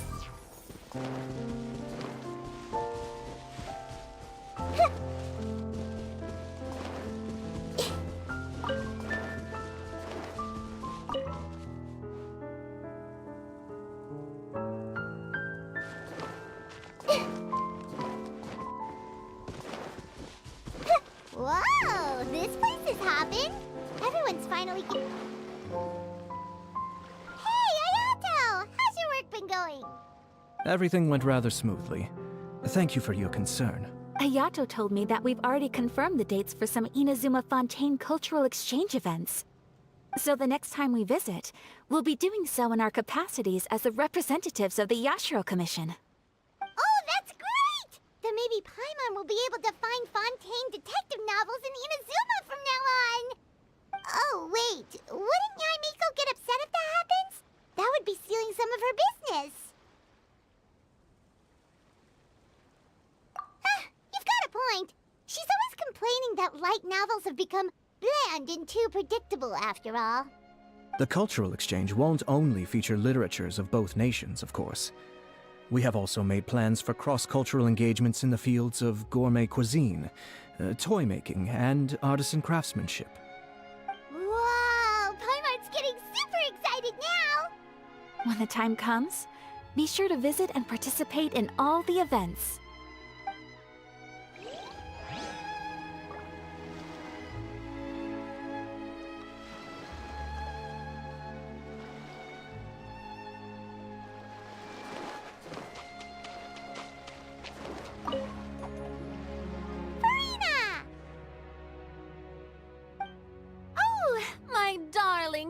Speaker 15: happened? Everyone's finally Hey, Ayato! How's your work been going?
Speaker 19: Everything went rather smoothly. Thank you for your concern.
Speaker 11: Ayato told me that we've already confirmed the dates for some Inazuma Fontaine cultural exchange events. So the next time we visit, we'll be doing so in our capacities as the representatives of the Yashiro Commission.
Speaker 15: Oh, that's great! Then maybe Paimon will be able to find Fontaine detective novels in Inazuma from now on! Oh, wait. Wouldn't Yaimiko get upset if that happens? That would be stealing some of her business. You've got a point. She's always complaining that light novels have become bland and too predictable after all.
Speaker 19: The cultural exchange won't only feature literatures of both nations, of course. We have also made plans for cross-cultural engagements in the fields of gourmet cuisine, toy making, and artisan craftsmanship.
Speaker 15: Whoa! Paimon's getting super excited now!
Speaker 11: When the time comes, be sure to visit and participate in all the events.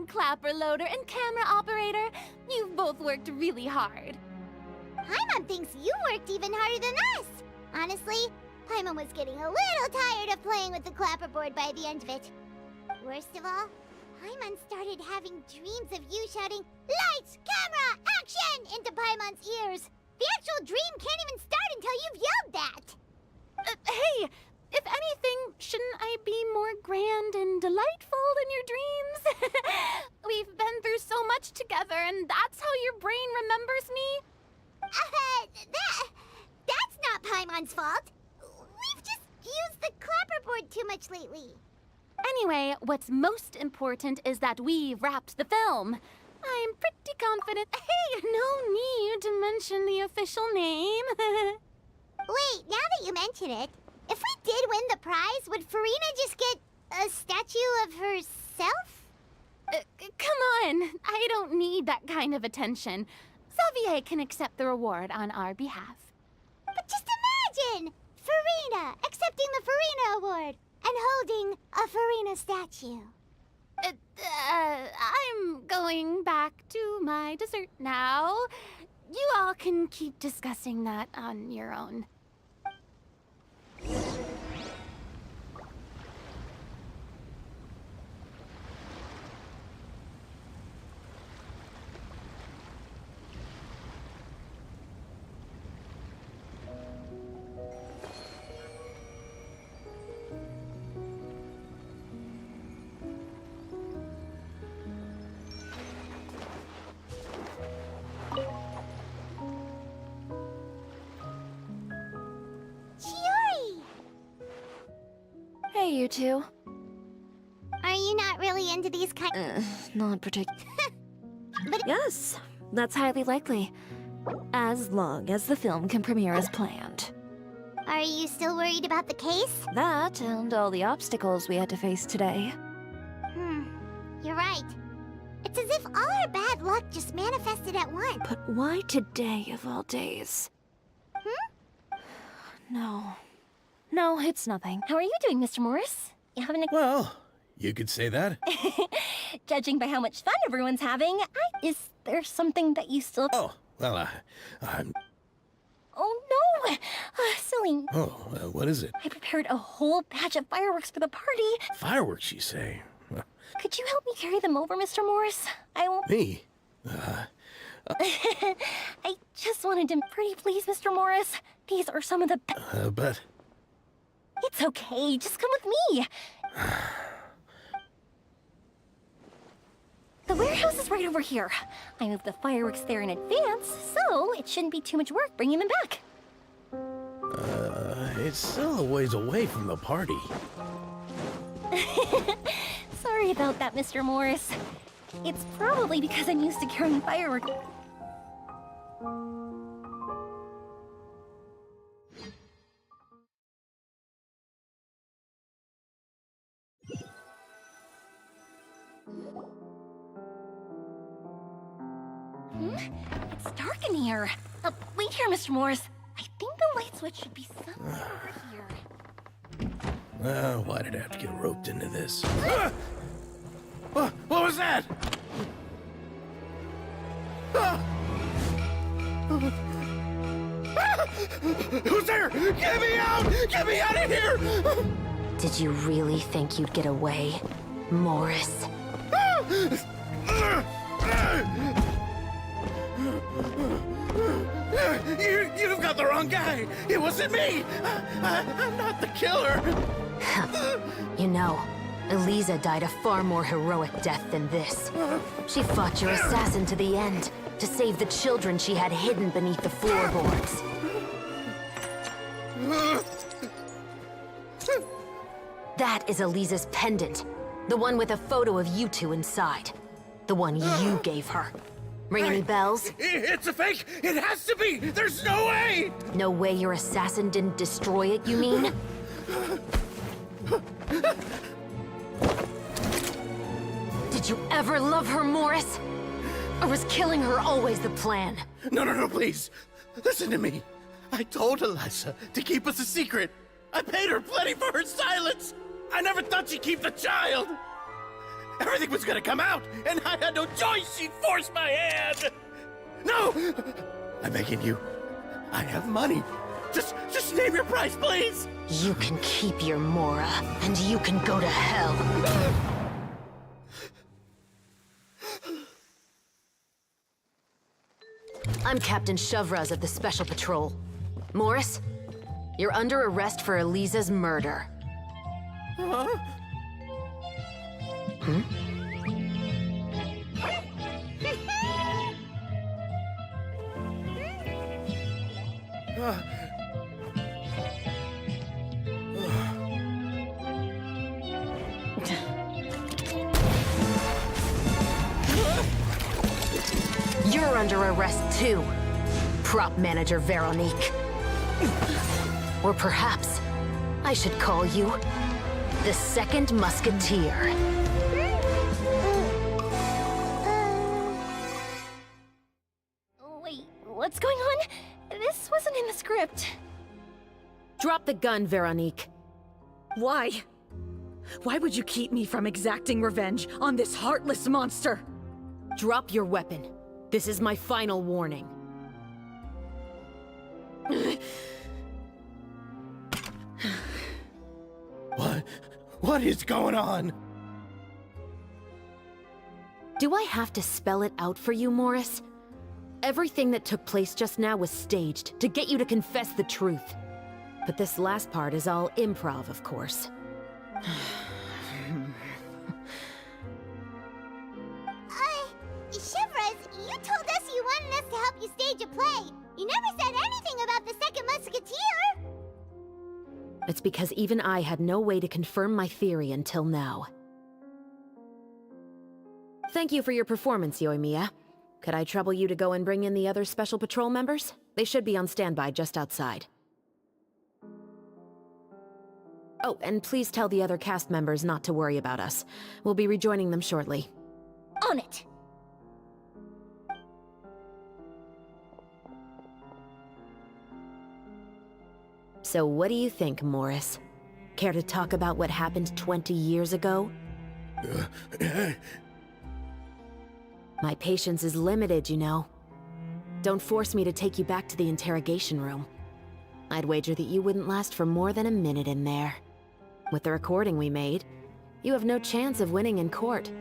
Speaker 2: Clapper loader and camera operator, you've both worked really hard.
Speaker 15: Paimon thinks you worked even harder than us. Honestly, Paimon was getting a little tired of playing with the clapperboard by the end of it. Worst of all, Paimon started having dreams of you shouting, "Lights, camera, action!" into Paimon's ears. The actual dream can't even start until you've yelled that.
Speaker 2: Hey! If anything, shouldn't I be more grand and delightful than your dreams? We've been through so much together, and that's how your brain remembers me?
Speaker 15: That's not Paimon's fault. We've just used the clapperboard too much lately.
Speaker 2: Anyway, what's most important is that we've wrapped the film. I'm pretty confident. Hey, no need to mention the official name.
Speaker 15: Wait, now that you mention it, if we did win the prize, would Furina just get a statue of herself?
Speaker 2: Come on, I don't need that kind of attention. Xavier can accept the reward on our behalf.
Speaker 15: But just imagine! Furina accepting the Furina Award and holding a Furina statue.
Speaker 2: I'm going back to my dessert now. You all can keep discussing that on your own.
Speaker 16: Hey, you two.
Speaker 15: Are you not really into these
Speaker 16: Not particularly. But yes, that's highly likely. As long as the film can premiere as planned.
Speaker 15: Are you still worried about the case?
Speaker 16: That and all the obstacles we had to face today.
Speaker 15: You're right. It's as if all our bad luck just manifested at once.
Speaker 16: But why today of all days? No, it's nothing.
Speaker 10: How are you doing, Mr. Morris? You having a...
Speaker 17: Well, you could say that.
Speaker 10: Judging by how much fun everyone's having, is there something that you still...
Speaker 17: Oh, well, I'm...
Speaker 10: Oh, no! Silly.
Speaker 17: Oh, what is it?
Speaker 10: I prepared a whole batch of fireworks for the party.
Speaker 17: Fireworks, you say? Well,
Speaker 10: could you help me carry them over, Mr. Morris? I won't...
Speaker 17: Me?
Speaker 10: I just wanted to... Pretty please, Mr. Morris. These are some of the...
Speaker 17: But...
Speaker 10: It's okay, just come with me. The warehouse is right over here. I moved the fireworks there in advance, so it shouldn't be too much work bringing them back.
Speaker 17: It's still a ways away from the party.
Speaker 10: Sorry about that, Mr. Morris. It's probably because I'm used to carrying fireworks. It's dark in here. Wait here, Mr. Morris. I think the light switch should be somewhere over here.
Speaker 17: Well, why did I have to get roped into this? What was that? Who's there? Get me out! Get me out of here!
Speaker 7: Did you really think you'd get away, Morris?
Speaker 17: You've got the wrong guy! It wasn't me! I'm not the killer!
Speaker 7: You know, Eliza died a far more heroic death than this. She fought your assassin to the end, to save the children she had hidden beneath the floorboards. That is Eliza's pendant. The one with a photo of you two inside. The one you gave her. Ring any bells?
Speaker 17: It's a fake! It has to be! There's no way!
Speaker 7: No way your assassin didn't destroy it, you mean? Did you ever love her, Morris? Or was killing her always the plan?
Speaker 17: No, please. Listen to me. I told Eliza to keep us a secret. I paid her plenty for her silence. I never thought she'd keep the child. Everything was gonna come out, and I had no choice. She'd force my hand. No! I'm begging you. I have money. Just name your price, please.
Speaker 7: You can keep your Mora, and you can go to hell. I'm Captain Shovraz of the Special Patrol. Morris, you're under arrest for Eliza's murder.
Speaker 17: Huh?
Speaker 7: Hmm? You're under arrest too, prop manager Veronique. Or perhaps I should call you the Second Musketeer.
Speaker 10: Wait, what's going on? This wasn't in the script.
Speaker 7: Drop the gun, Veronique.
Speaker 18: Why? Why would you keep me from exacting revenge on this heartless monster?
Speaker 7: Drop your weapon. This is my final warning.
Speaker 17: What is going on?
Speaker 7: Do I have to spell it out for you, Morris? Everything that took place just now was staged to get you to confess the truth. But this last part is all improv, of course.
Speaker 15: Shivers, you told us you wanted us to help you stage a play. You never said anything about the Second Musketeer.
Speaker 7: It's because even I had no way to confirm my theory until now. Thank you for your performance, Yoimiya. Could I trouble you to go and bring in the other Special Patrol members? They should be on standby just outside. Oh, and please tell the other cast members not to worry about us. We'll be rejoining them shortly.
Speaker 10: On it!
Speaker 7: So what do you think, Morris? Care to talk about what happened 20 years ago? My patience is limited, you know. Don't force me to take you back to the interrogation room. I'd wager that you wouldn't last for more than a minute in there. With the recording we made, you have no chance of winning in court.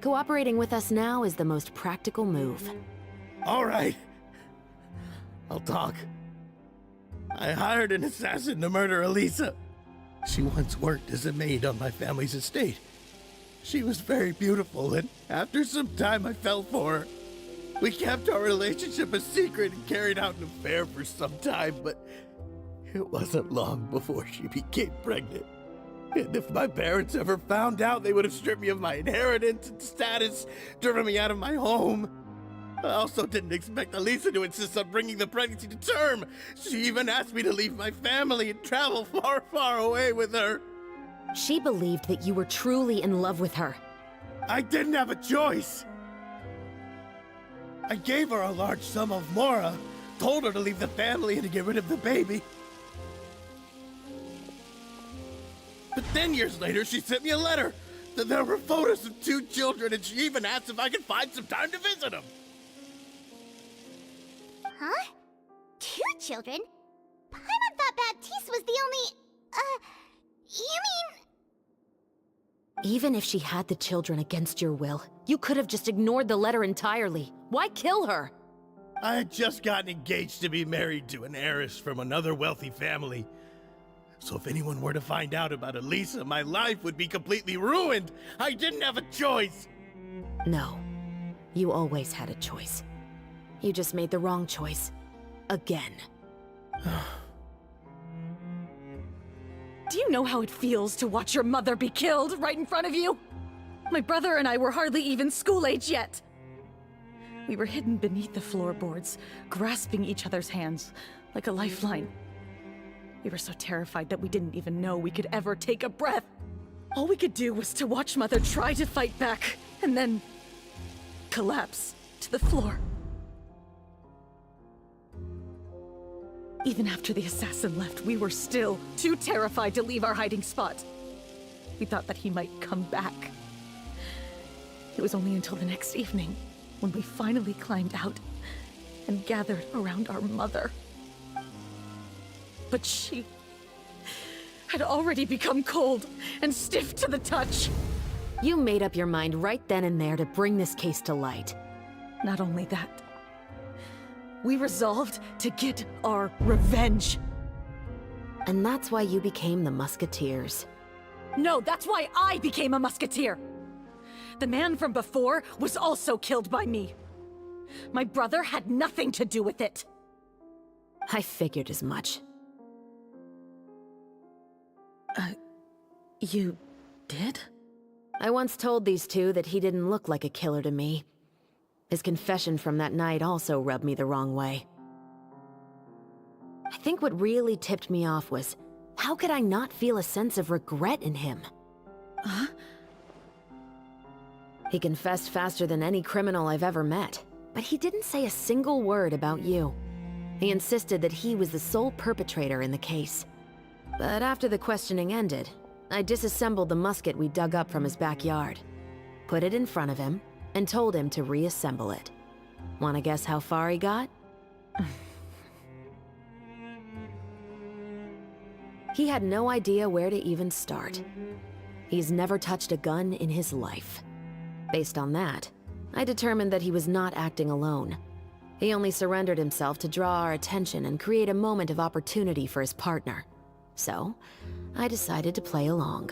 Speaker 7: Cooperating with us now is the most practical move.
Speaker 17: All right. I'll talk. I hired an assassin to murder Eliza. She once worked as a maid on my family's estate. She was very beautiful, and after some time I fell for her. We kept our relationship a secret and carried out an affair for some time, but it wasn't long before she became pregnant. And if my parents ever found out, they would have stripped me of my inheritance and status, driven me out of my home. I also didn't expect Eliza to insist on bringing the pregnancy to term. She even asked me to leave my family and travel far, far away with her.
Speaker 7: She believed that you were truly in love with her.
Speaker 17: I didn't have a choice. I gave her a large sum of mora, told her to leave the family and to get rid of the baby. But then years later, she sent me a letter. That there were photos of 2 children, and she even asked if I could find some time to visit them.
Speaker 15: Huh? 2 children? Paimon thought Baptiste was the only... you mean...
Speaker 7: Even if she had the children against your will, you could have just ignored the letter entirely. Why kill her?
Speaker 17: I had just gotten engaged to be married to an heiress from another wealthy family. So if anyone were to find out about Elisa, my life would be completely ruined. I didn't have a choice.
Speaker 7: No. You always had a choice. You just made the wrong choice. Again.
Speaker 18: Do you know how it feels to watch your mother be killed right in front of you? My brother and I were hardly even school age yet. We were hidden beneath the floorboards, grasping each other's hands like a lifeline. We were so terrified that we didn't even know we could ever take a breath. All we could do was to watch Mother try to fight back, and then collapse to the floor. Even after the assassin left, we were still too terrified to leave our hiding spot. We thought that he might come back. It was only until the next evening when we finally climbed out and gathered around our mother. But she had already become cold and stiff to the touch.
Speaker 7: You made up your mind right then and there to bring this case to light.
Speaker 18: Not only that, we resolved to get our revenge.
Speaker 7: And that's why you became the Musketeers.
Speaker 18: No, that's why I became a musketeer. The man from before was also killed by me. My brother had nothing to do with it.
Speaker 7: I figured as much.
Speaker 18: You did?
Speaker 7: I once told these two that he didn't look like a killer to me. His confession from that night also rubbed me the wrong way. I think what really tipped me off was, how could I not feel a sense of regret in him?
Speaker 18: Huh?
Speaker 7: He confessed faster than any criminal I've ever met, but he didn't say a single word about you. He insisted that he was the sole perpetrator in the case. But after the questioning ended, I disassembled the musket we dug up from his backyard, put it in front of him, and told him to reassemble it. Wanna guess how far he got? He had no idea where to even start. He's never touched a gun in his life. Based on that, I determined that he was not acting alone. He only surrendered himself to draw our attention and create a moment of opportunity for his partner. So, I decided to play along.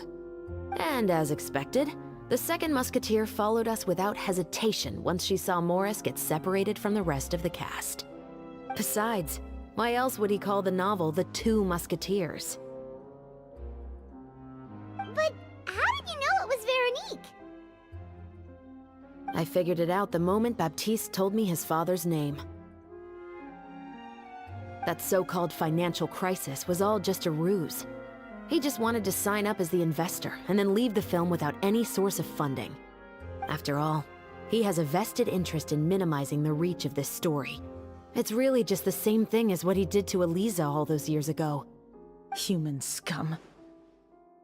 Speaker 7: And as expected, the second musketeer followed us without hesitation once she saw Morris get separated from the rest of the cast. Besides, why else would he call the novel The Two Musketeers?
Speaker 15: But how did you know it was Veronique?
Speaker 7: I figured it out the moment Baptiste told me his father's name. That so-called financial crisis was all just a ruse. He just wanted to sign up as the investor and then leave the film without any source of funding. After all, he has a vested interest in minimizing the reach of this story. It's really just the same thing as what he did to Elisa all those years ago.
Speaker 18: Human scum.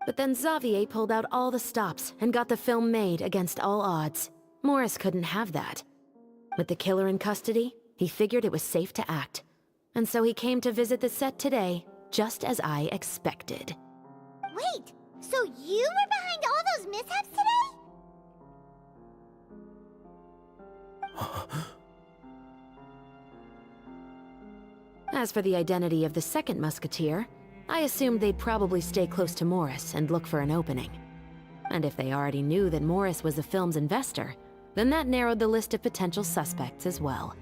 Speaker 7: But then Xavier pulled out all the stops and got the film made against all odds. Morris couldn't have that. With the killer in custody, he figured it was safe to act. And so he came to visit the set today, just as I expected.
Speaker 15: Wait, so you were behind all those mishaps today?
Speaker 7: As for the identity of the second musketeer, I assumed they'd probably stay close to Morris and look for an opening. And if they already knew that Morris was the film's investor, then that narrowed the list of potential suspects as well.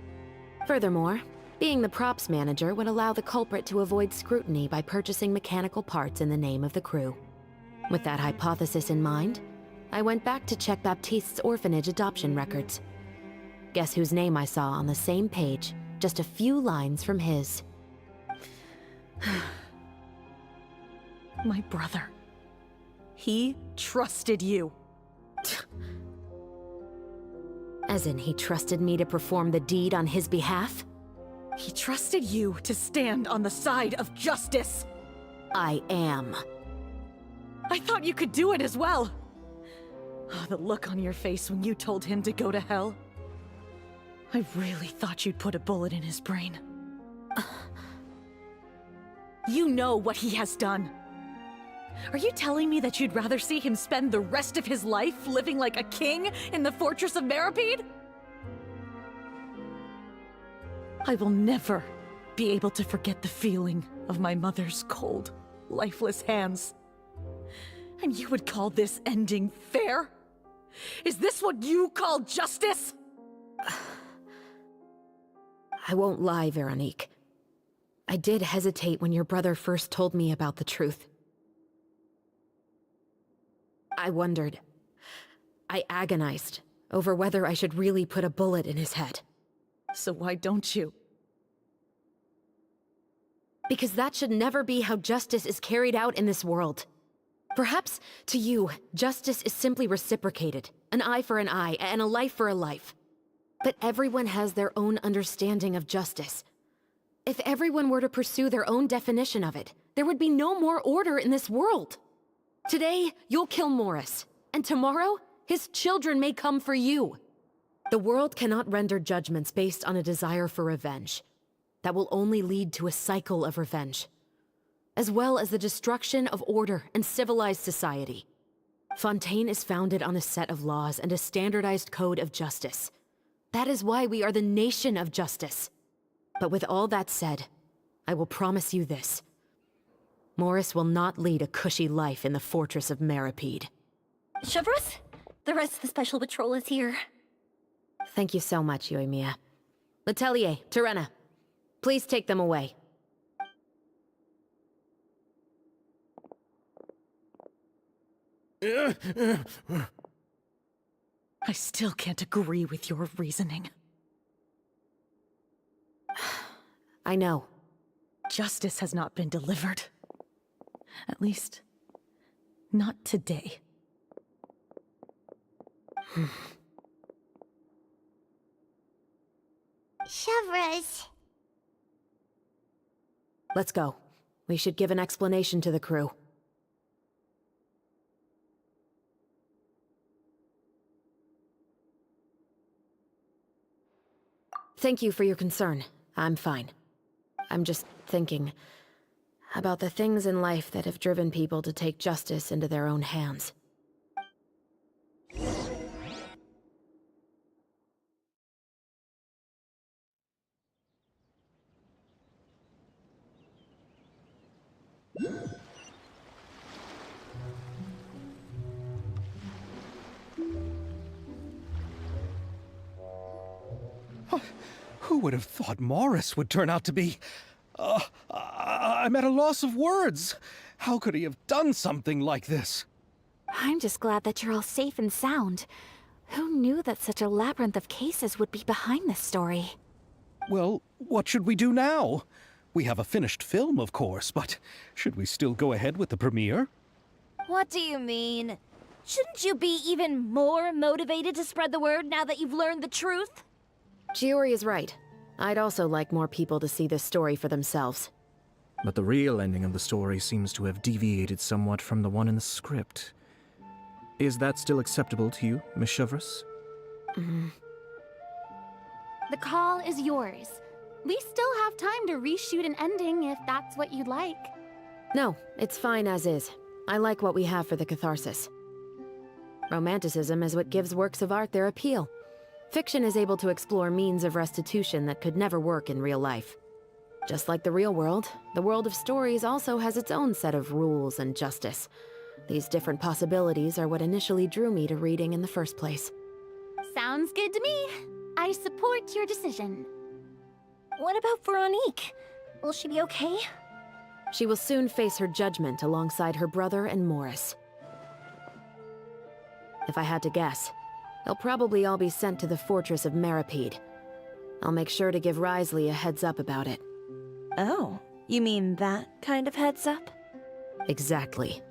Speaker 7: Furthermore, being the props manager would allow the culprit to avoid scrutiny by purchasing mechanical parts in the name of the crew. With that hypothesis in mind, I went back to check Baptiste's orphanage adoption records. Guess whose name I saw on the same page, just a few lines from his.
Speaker 18: My brother. He trusted you.
Speaker 7: As in, he trusted me to perform the deed on his behalf?
Speaker 18: He trusted you to stand on the side of justice.
Speaker 7: I am.
Speaker 18: I thought you could do it as well. Oh, the look on your face when you told him to go to hell. I really thought you'd put a bullet in his brain. You know what he has done. Are you telling me that you'd rather see him spend the rest of his life living like a king in the fortress of Meropide? I will never be able to forget the feeling of my mother's cold, lifeless hands. And you would call this ending fair? Is this what you call justice?
Speaker 7: I won't lie, Veronique. I did hesitate when your brother first told me about the truth. I wondered. I agonized over whether I should really put a bullet in his head.
Speaker 18: So why don't you?
Speaker 7: Because that should never be how justice is carried out in this world. Perhaps, to you, justice is simply reciprocated. An eye for an eye, and a life for a life. But everyone has their own understanding of justice. If everyone were to pursue their own definition of it, there would be no more order in this world. Today, you'll kill Morris, and tomorrow, his children may come for you. The world cannot render judgments based on a desire for revenge. That will only lead to a cycle of revenge, as well as the destruction of order and civilized society. Fontaine is founded on a set of laws and a standardized code of justice. That is why we are the nation of justice. But with all that said, I will promise you this. Morris will not lead a cushy life in the fortress of Meropide.
Speaker 10: Chevros, the rest of the special patrol is here.
Speaker 7: Thank you so much, Yoimiya. Letelier, Terena, please take them away.
Speaker 18: I still can't agree with your reasoning.
Speaker 7: I know.
Speaker 18: Justice has not been delivered. At least, not today.
Speaker 15: Chevros.
Speaker 7: Let's go. We should give an explanation to the crew. Thank you for your concern. I'm fine. I'm just thinking about the things in life that have driven people to take justice into their own hands.
Speaker 1: Who would have thought Morris would turn out to be... I'm at a loss of words. How could he have done something like this?
Speaker 11: I'm just glad that you're all safe and sound. Who knew that such a labyrinth of cases would be behind this story?
Speaker 1: Well, what should we do now? We have a finished film, of course, but should we still go ahead with the premiere?
Speaker 16: What do you mean? Shouldn't you be even more motivated to spread the word now that you've learned the truth?
Speaker 7: Chiori is right. I'd also like more people to see this story for themselves.
Speaker 19: But the real ending of the story seems to have deviated somewhat from the one in the script. Is that still acceptable to you, Miss Chevros?
Speaker 2: The call is yours. We still have time to reshoot an ending if that's what you'd like.
Speaker 7: No, it's fine as is. I like what we have for the catharsis. Romanticism is what gives works of art their appeal. Fiction is able to explore means of restitution that could never work in real life. Just like the real world, the world of stories also has its own set of rules and justice. These different possibilities are what initially drew me to reading in the first place.
Speaker 2: Sounds good to me. I support your decision.
Speaker 10: What about Veronique? Will she be okay?
Speaker 7: She will soon face her judgment alongside her brother and Morris. If I had to guess, they'll probably all be sent to the fortress of Meropide. I'll make sure to give Wriothesley a heads up about it.
Speaker 16: Oh, you mean that kind of heads up?
Speaker 7: Exactly.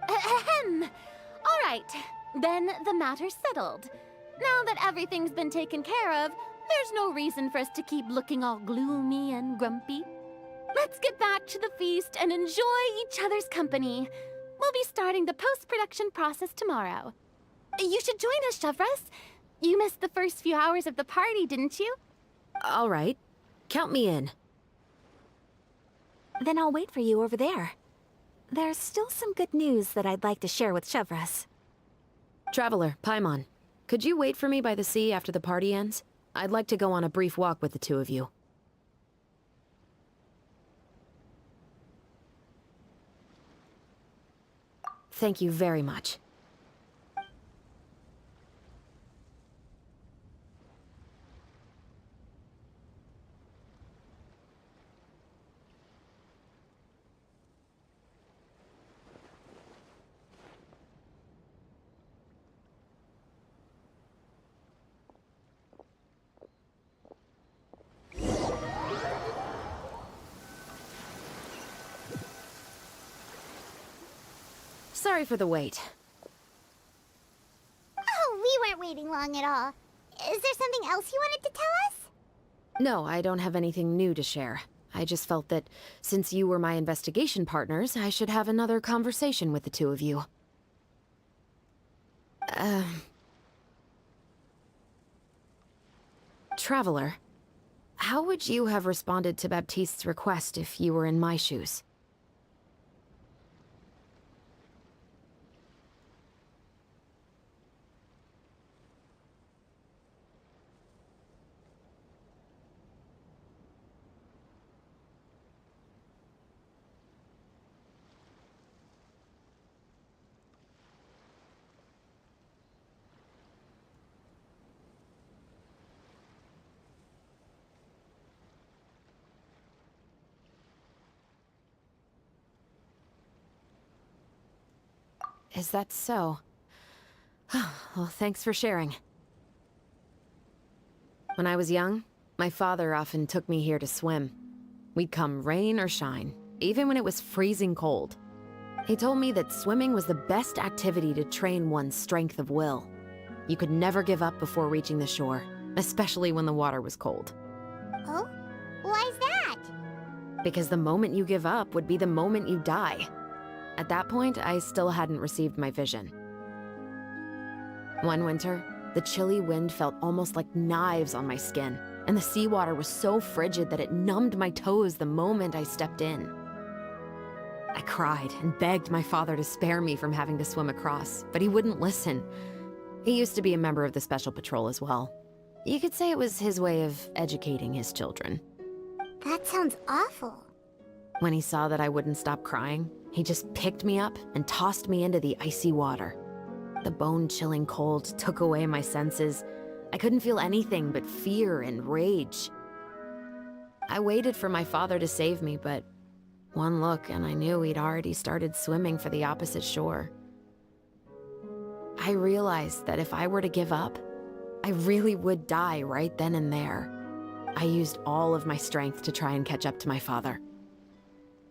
Speaker 2: Ahem. All right, then the matter's settled. Now that everything's been taken care of, there's no reason for us to keep looking all gloomy and grumpy. Let's get back to the feast and enjoy each other's company. We'll be starting the post-production process tomorrow. You should join us, Chevres. You missed the first few hours of the party, didn't you?
Speaker 7: All right. Count me in.
Speaker 11: Then I'll wait for you over there. There's still some good news that I'd like to share with Chevres.
Speaker 7: Traveler, Paimon, could you wait for me by the sea after the party ends? I'd like to go on a brief walk with the two of you. Thank you very much. Sorry for the wait.
Speaker 15: Oh, we weren't waiting long at all. Is there something else you wanted to tell us?
Speaker 7: No, I don't have anything new to share. I just felt that since you were my investigation partners, I should have another conversation with the two of you. Traveler, how would you have responded to Baptiste's request if you were in my shoes? Is that so? Well, thanks for sharing. When I was young, my father often took me here to swim. We'd come rain or shine, even when it was freezing cold. He told me that swimming was the best activity to train one's strength of will. You could never give up before reaching the shore, especially when the water was cold.
Speaker 15: Oh? Why's that?
Speaker 7: Because the moment you give up would be the moment you die. At that point, I still hadn't received my vision. One winter, the chilly wind felt almost like knives on my skin, and the seawater was so frigid that it numbed my toes the moment I stepped in. I cried and begged my father to spare me from having to swim across, but he wouldn't listen. He used to be a member of the Special Patrol as well. You could say it was his way of educating his children.
Speaker 15: That sounds awful.
Speaker 7: When he saw that I wouldn't stop crying, he just picked me up and tossed me into the icy water. The bone-chilling cold took away my senses. I couldn't feel anything but fear and rage. I waited for my father to save me, but one look and I knew he'd already started swimming for the opposite shore. I realized that if I were to give up, I really would die right then and there. I used all of my strength to try and catch up to my father.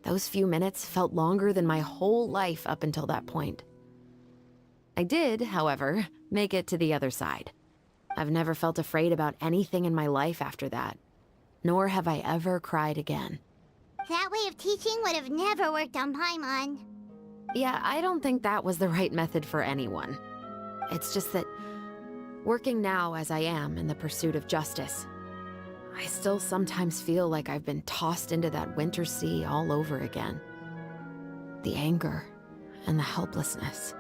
Speaker 7: Those few minutes felt longer than my whole life up until that point. I did, however, make it to the other side. I've never felt afraid about anything in my life after that, nor have I ever cried again.
Speaker 15: That way of teaching would have never worked on Paimon.
Speaker 7: Yeah, I don't think that was the right method for anyone. It's just that, working now as I am in the pursuit of justice, I still sometimes feel like I've been tossed into that winter sea all over again. The anger and the helplessness.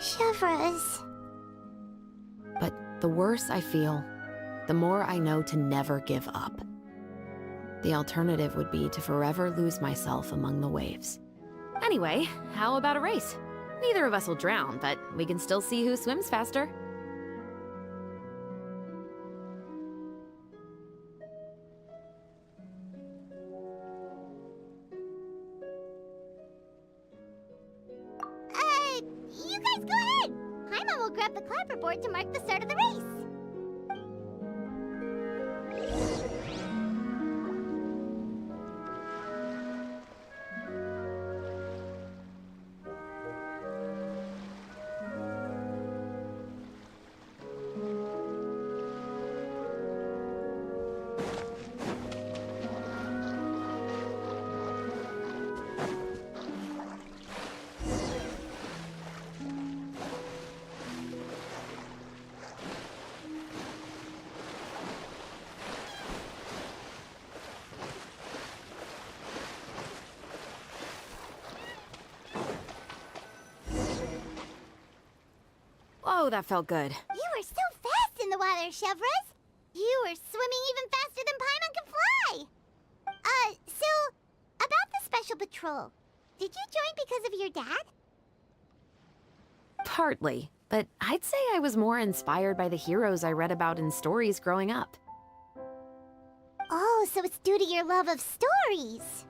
Speaker 15: Chevres.
Speaker 7: But the worse I feel, the more I know to never give up. The alternative would be to forever lose myself among the waves. Anyway, how about a race? Neither of us will drown, but we can still see who swims faster.
Speaker 15: You guys go ahead! Paimon will grab the clapperboard to mark the start of the race.
Speaker 7: Oh, that felt good.
Speaker 15: You were so fast in the water, Chevres. You were swimming even faster than Paimon can fly. So, about the special patrol. Did you join because of your dad?
Speaker 7: Partly, but I'd say I was more inspired by the heroes I read about in stories growing up.
Speaker 15: Oh, so it's due to your love of stories.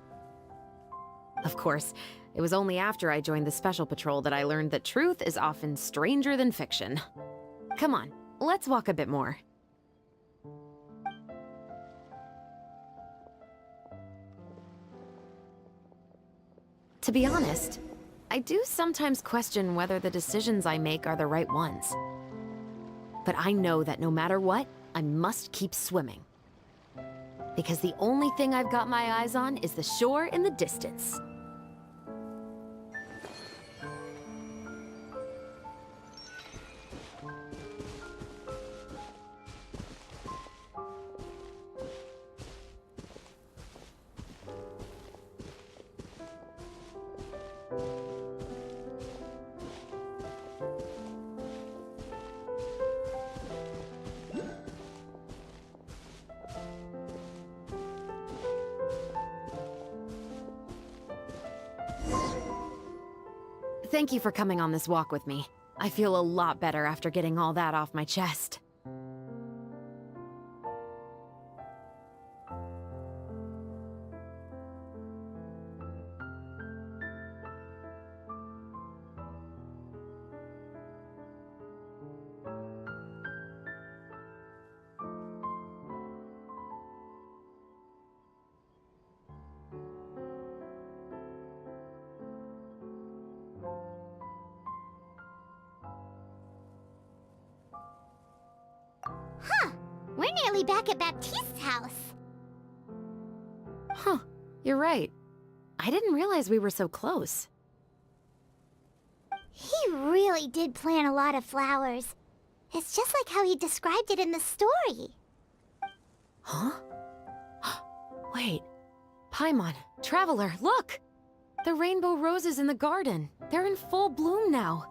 Speaker 7: Of course, it was only after I joined the Special Patrol that I learned that truth is often stranger than fiction. Come on, let's walk a bit more. To be honest, I do sometimes question whether the decisions I make are the right ones. But I know that no matter what, I must keep swimming. Because the only thing I've got my eyes on is the shore in the distance. Thank you for coming on this walk with me. I feel a lot better after getting all that off my chest.
Speaker 15: We're nearly back at Baptiste's house.
Speaker 7: Huh, you're right. I didn't realize we were so close.
Speaker 15: He really did plant a lot of flowers. It's just like how he described it in the story.
Speaker 7: Huh? Wait. Paimon, Traveler, look! The rainbow roses in the garden. They're in full bloom now.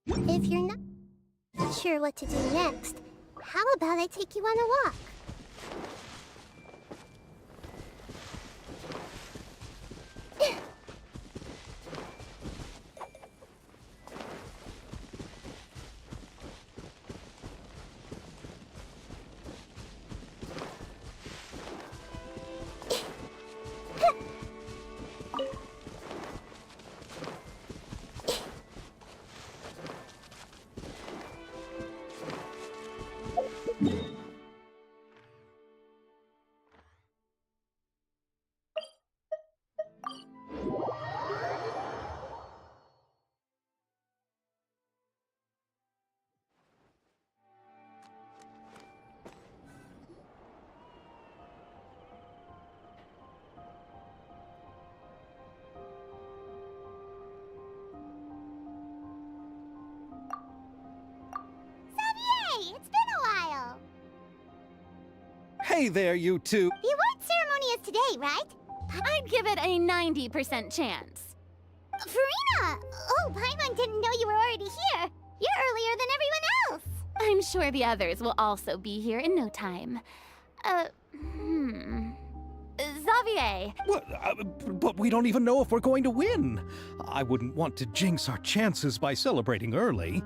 Speaker 15: If you're not sure what to do next, how about I take you on a walk?
Speaker 1: hey there, you two.
Speaker 15: The award ceremony is today, right?
Speaker 2: I'd give it a 90% chance.
Speaker 15: Furina! Oh, Paimon didn't know you were already here. You're earlier than everyone else.
Speaker 2: I'm sure the others will also be here in no time. Xavier.
Speaker 1: But we don't even know if we're going to win. I wouldn't want to jinx our chances by celebrating early.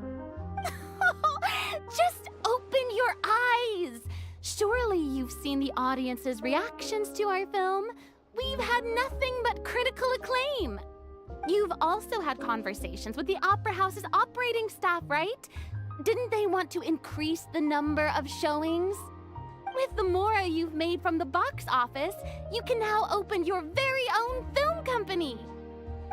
Speaker 2: Just open your eyes. Surely you've seen the audience's reactions to our film. We've had nothing but critical acclaim. You've also had conversations with the Opera House's operating staff, right? Didn't they want to increase the number of showings? With the mora you've made from the box office, you can now open your very own film company.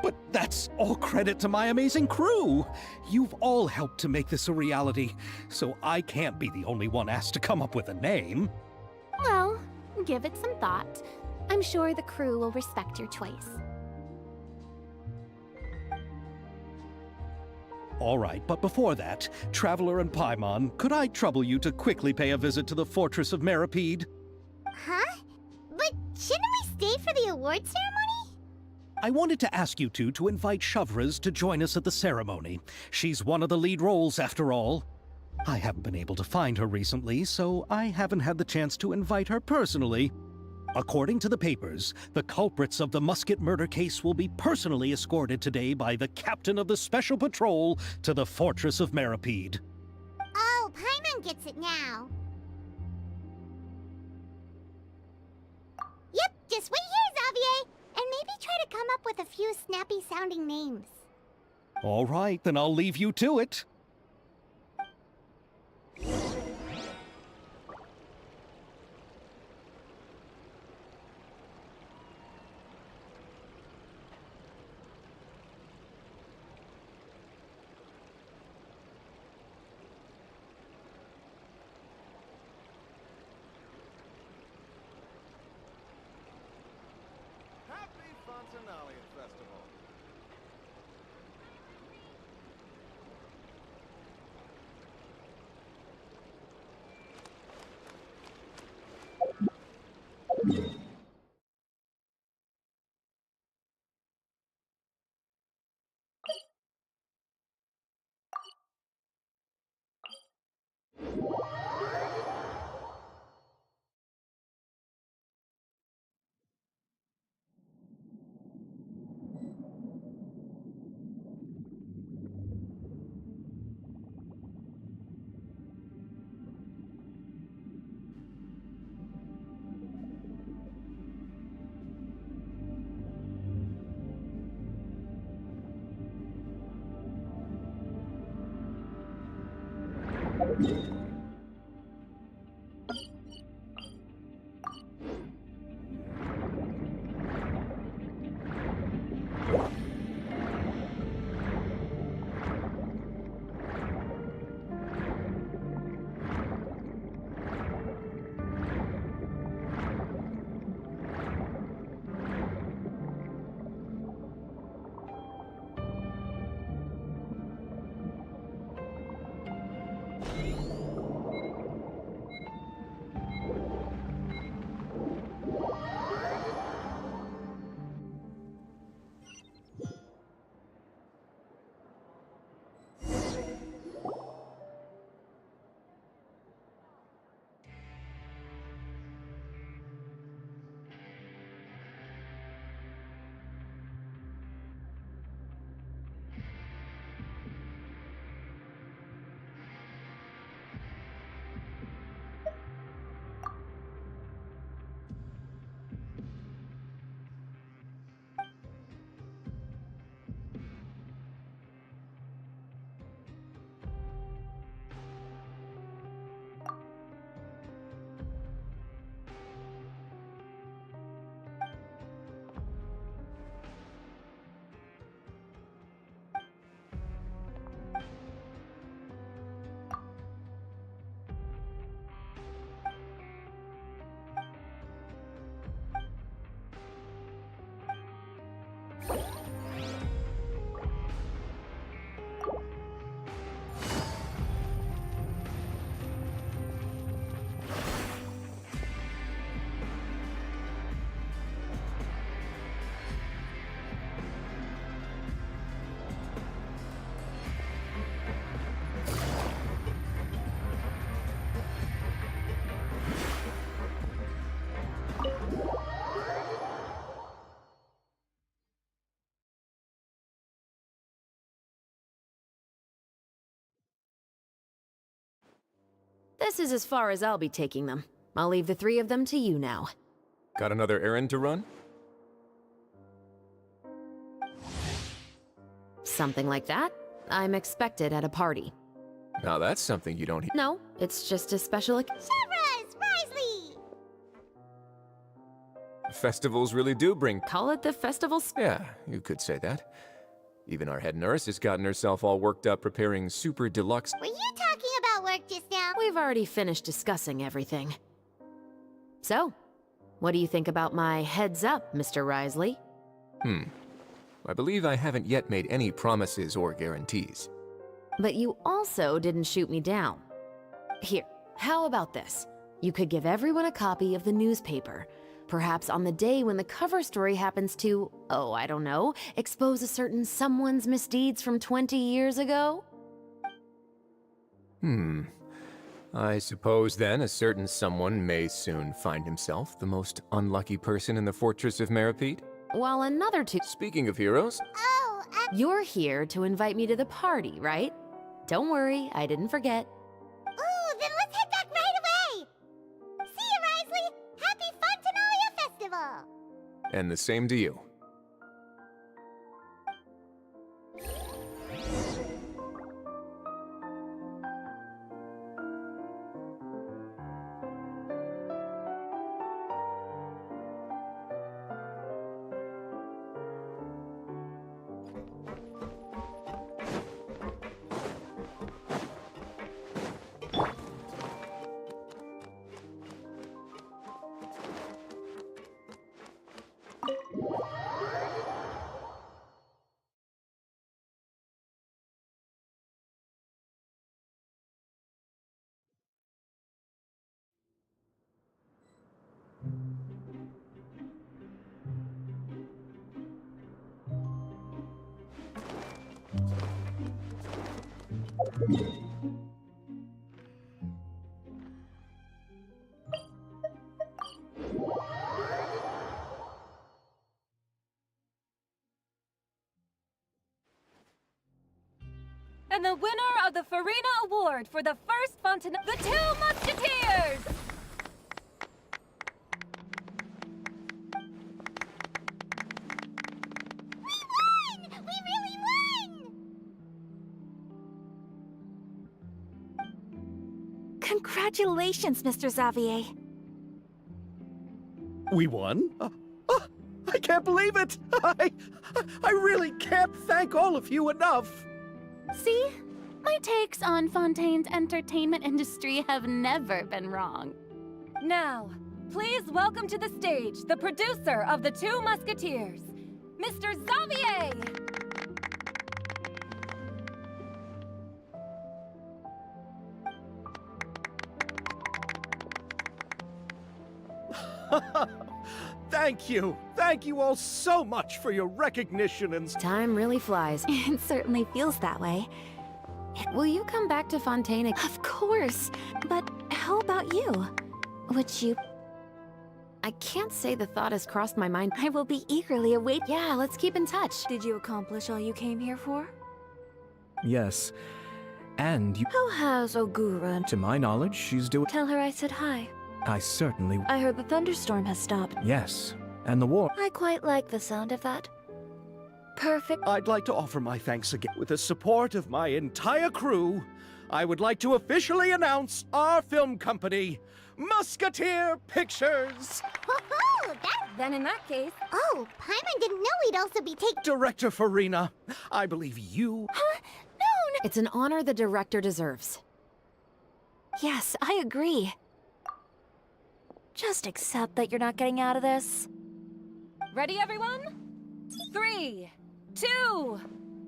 Speaker 1: But that's all credit to my amazing crew. You've all helped to make this a reality, so I can't be the only one asked to come up with a name.
Speaker 2: Well, give it some thought. I'm sure the crew will respect your choice.
Speaker 1: All right, but before that, Traveler and Paimon, could I trouble you to quickly pay a visit to the Fortress of Meripede?
Speaker 15: Huh? But shouldn't we stay for the award ceremony?
Speaker 1: I wanted to ask you two to invite Shavraz to join us at the ceremony. She's one of the lead roles, after all. I haven't been able to find her recently, so I haven't had the chance to invite her personally. According to the papers, the culprits of the musket murder case will be personally escorted today by the captain of the Special Patrol to the Fortress of Meripede.
Speaker 15: Oh, Paimon gets it now. Yep, just wait here, Xavier, and maybe try to come up with a few snappy-sounding names.
Speaker 1: All right, then I'll leave you to it.
Speaker 7: This is as far as I'll be taking them. I'll leave the three of them to you now.
Speaker 20: Got another errand to run?
Speaker 7: Something like that. I'm expected at a party.
Speaker 20: Now that's something you don't hear.
Speaker 7: No, it's just a special
Speaker 15: Shavras! Risley!
Speaker 20: Festivals really do bring...
Speaker 7: Call it the festival
Speaker 20: Yeah, you could say that. Even our head nurse has gotten herself all worked up preparing super deluxe...
Speaker 15: Were you talking about work just now?
Speaker 7: We've already finished discussing everything. So, what do you think about my heads up, Mr. Risley?
Speaker 20: I believe I haven't yet made any promises or guarantees.
Speaker 7: But you also didn't shoot me down. Here, how about this? You could give everyone a copy of the newspaper. Perhaps on the day when the cover story happens to, oh, I don't know, expose a certain someone's misdeeds from 20 years ago?
Speaker 20: I suppose then a certain someone may soon find himself the most unlucky person in the Fortress of Meripede?
Speaker 7: While another two...
Speaker 20: Speaking of heroes...
Speaker 15: Oh,
Speaker 7: You're here to invite me to the party, right? Don't worry, I didn't forget.
Speaker 15: Ooh, then let's head back right away! See you, Risley! Happy Fontinalia Festival!
Speaker 20: And the same to you.
Speaker 16: And the winner of the Farina Award for the first Fontinalia, the Two Musketeers!
Speaker 15: We won! We really won!
Speaker 11: Congratulations, Mr. Xavier.
Speaker 1: We won? I can't believe it! I really can't thank all of you enough!
Speaker 2: See? My takes on Fontaine's entertainment industry have never been wrong.
Speaker 16: Now, please welcome to the stage the producer of the Two Musketeers, Mr. Xavier!
Speaker 1: Thank you! Thank you all so much for your recognition and...
Speaker 7: Time really flies.
Speaker 11: It certainly feels that way.
Speaker 7: Will you come back to Fontaine?
Speaker 11: Of course. But how about you? Would you...
Speaker 7: I can't say the thought has crossed my mind.
Speaker 11: I will be eagerly awaiting...
Speaker 7: Yeah, let's keep in touch.
Speaker 16: Did you accomplish all you came here for?
Speaker 19: Yes. And you...
Speaker 16: How has Ogura?
Speaker 19: To my knowledge, she's doing...
Speaker 16: Tell her I said hi.
Speaker 19: I certainly...
Speaker 16: I heard the thunderstorm has stopped.
Speaker 19: Yes. And the war...
Speaker 16: I quite like the sound of that. Perfect.
Speaker 1: I'd like to offer my thanks again. With the support of my entire crew, I would like to officially announce our film company, Musketeer Pictures!
Speaker 15: Ho-ho!
Speaker 16: Then in that case...
Speaker 15: Oh, Paimon didn't know we'd also be taking...
Speaker 1: Director Farina, I believe you...
Speaker 2: Huh? No!
Speaker 7: It's an honor the director deserves.
Speaker 11: Yes, I agree.
Speaker 16: Just accept that you're not getting out of this. Ready, everyone? 3, 2,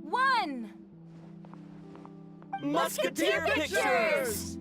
Speaker 16: 1...
Speaker 1: Musketeer Pictures!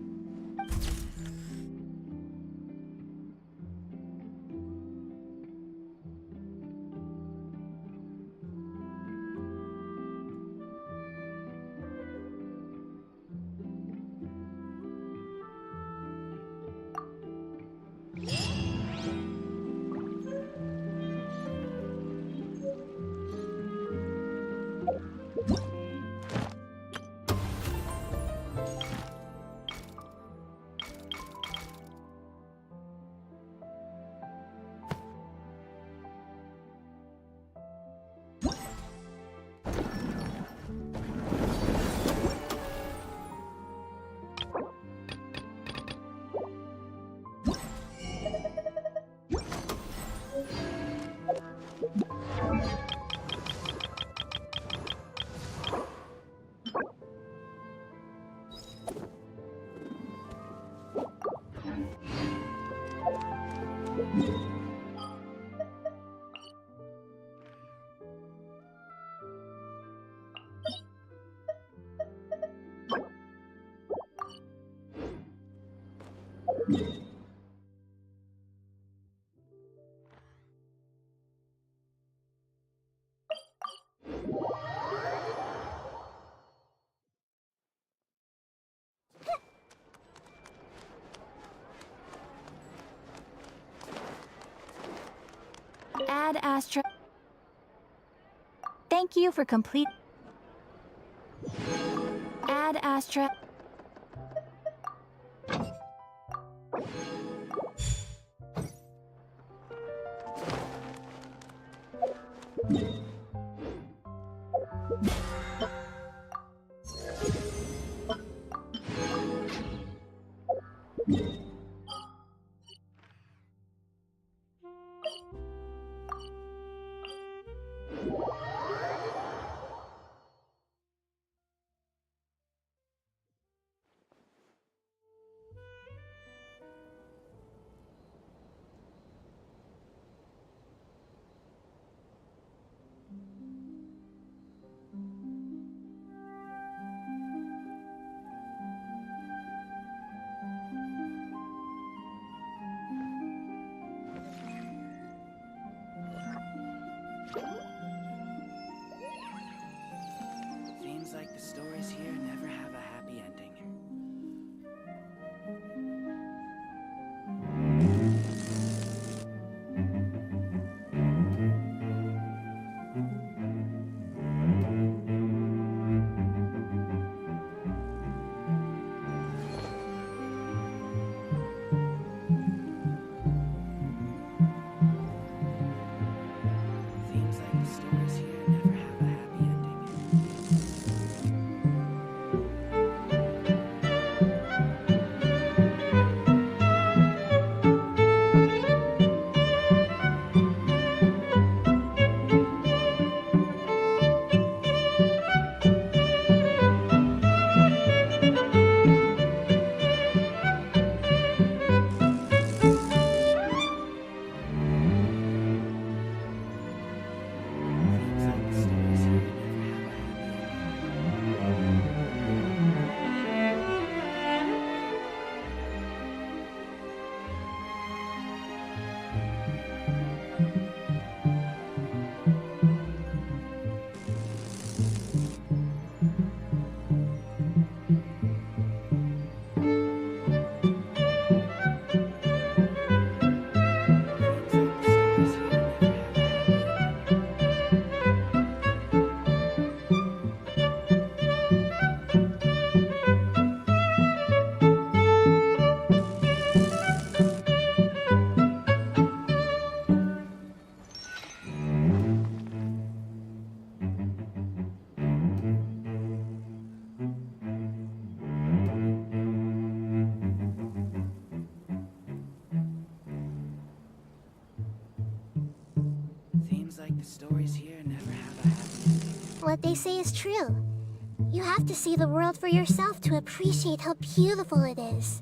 Speaker 11: Astra. Thank you for complete. Add Astra.
Speaker 21: Seems like the stories here never have a happy ending. Seems like the stories here never have a happy ending. Seems like the stories here never have a happy ending.
Speaker 15: What they say is true. You have to see the world for yourself to appreciate how beautiful it is.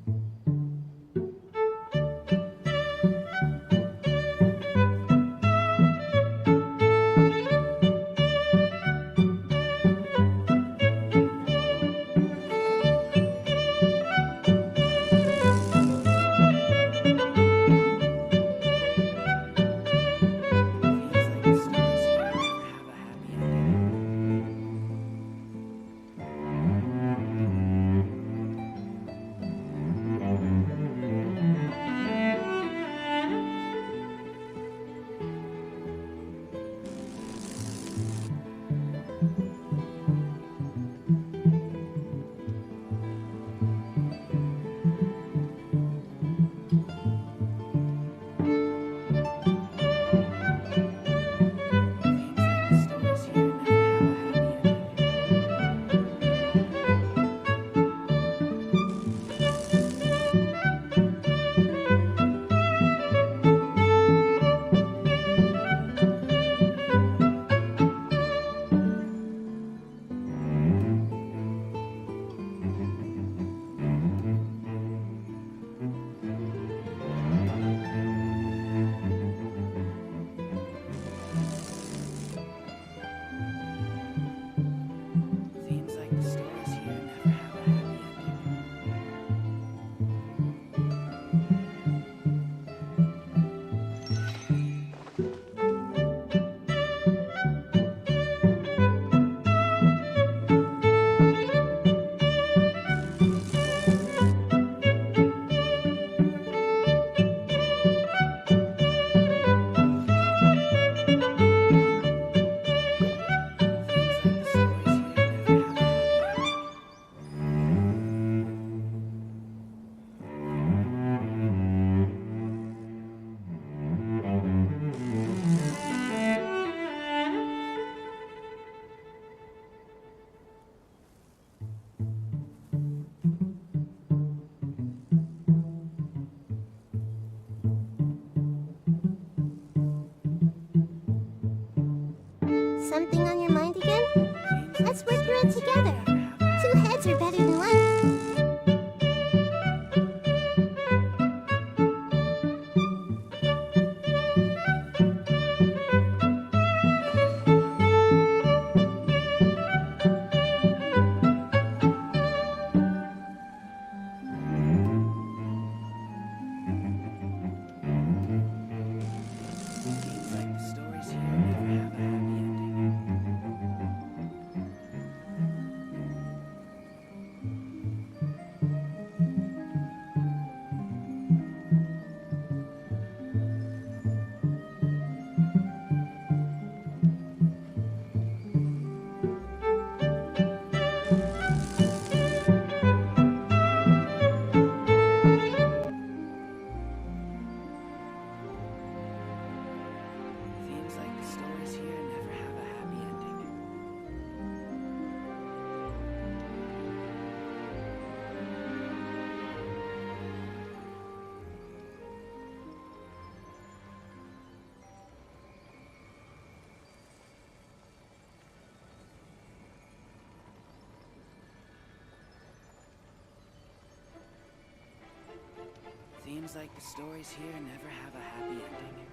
Speaker 21: Seems like the stories here never have a happy ending.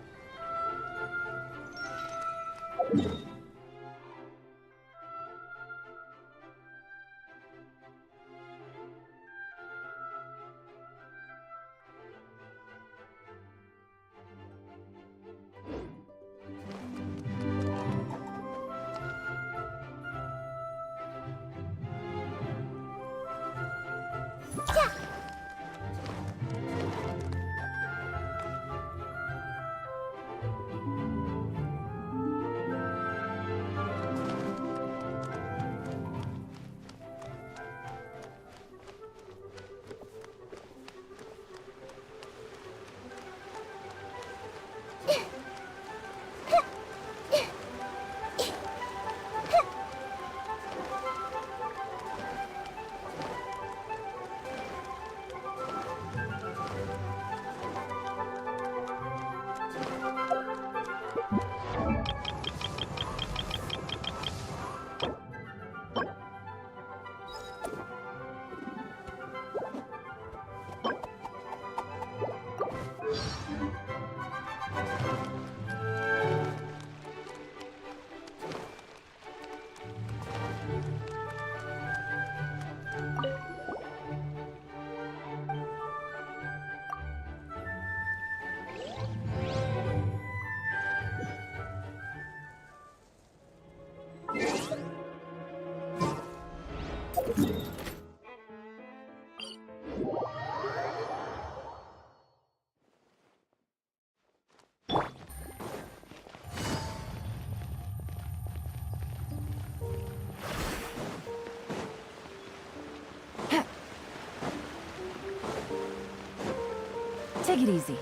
Speaker 4: Take it easy.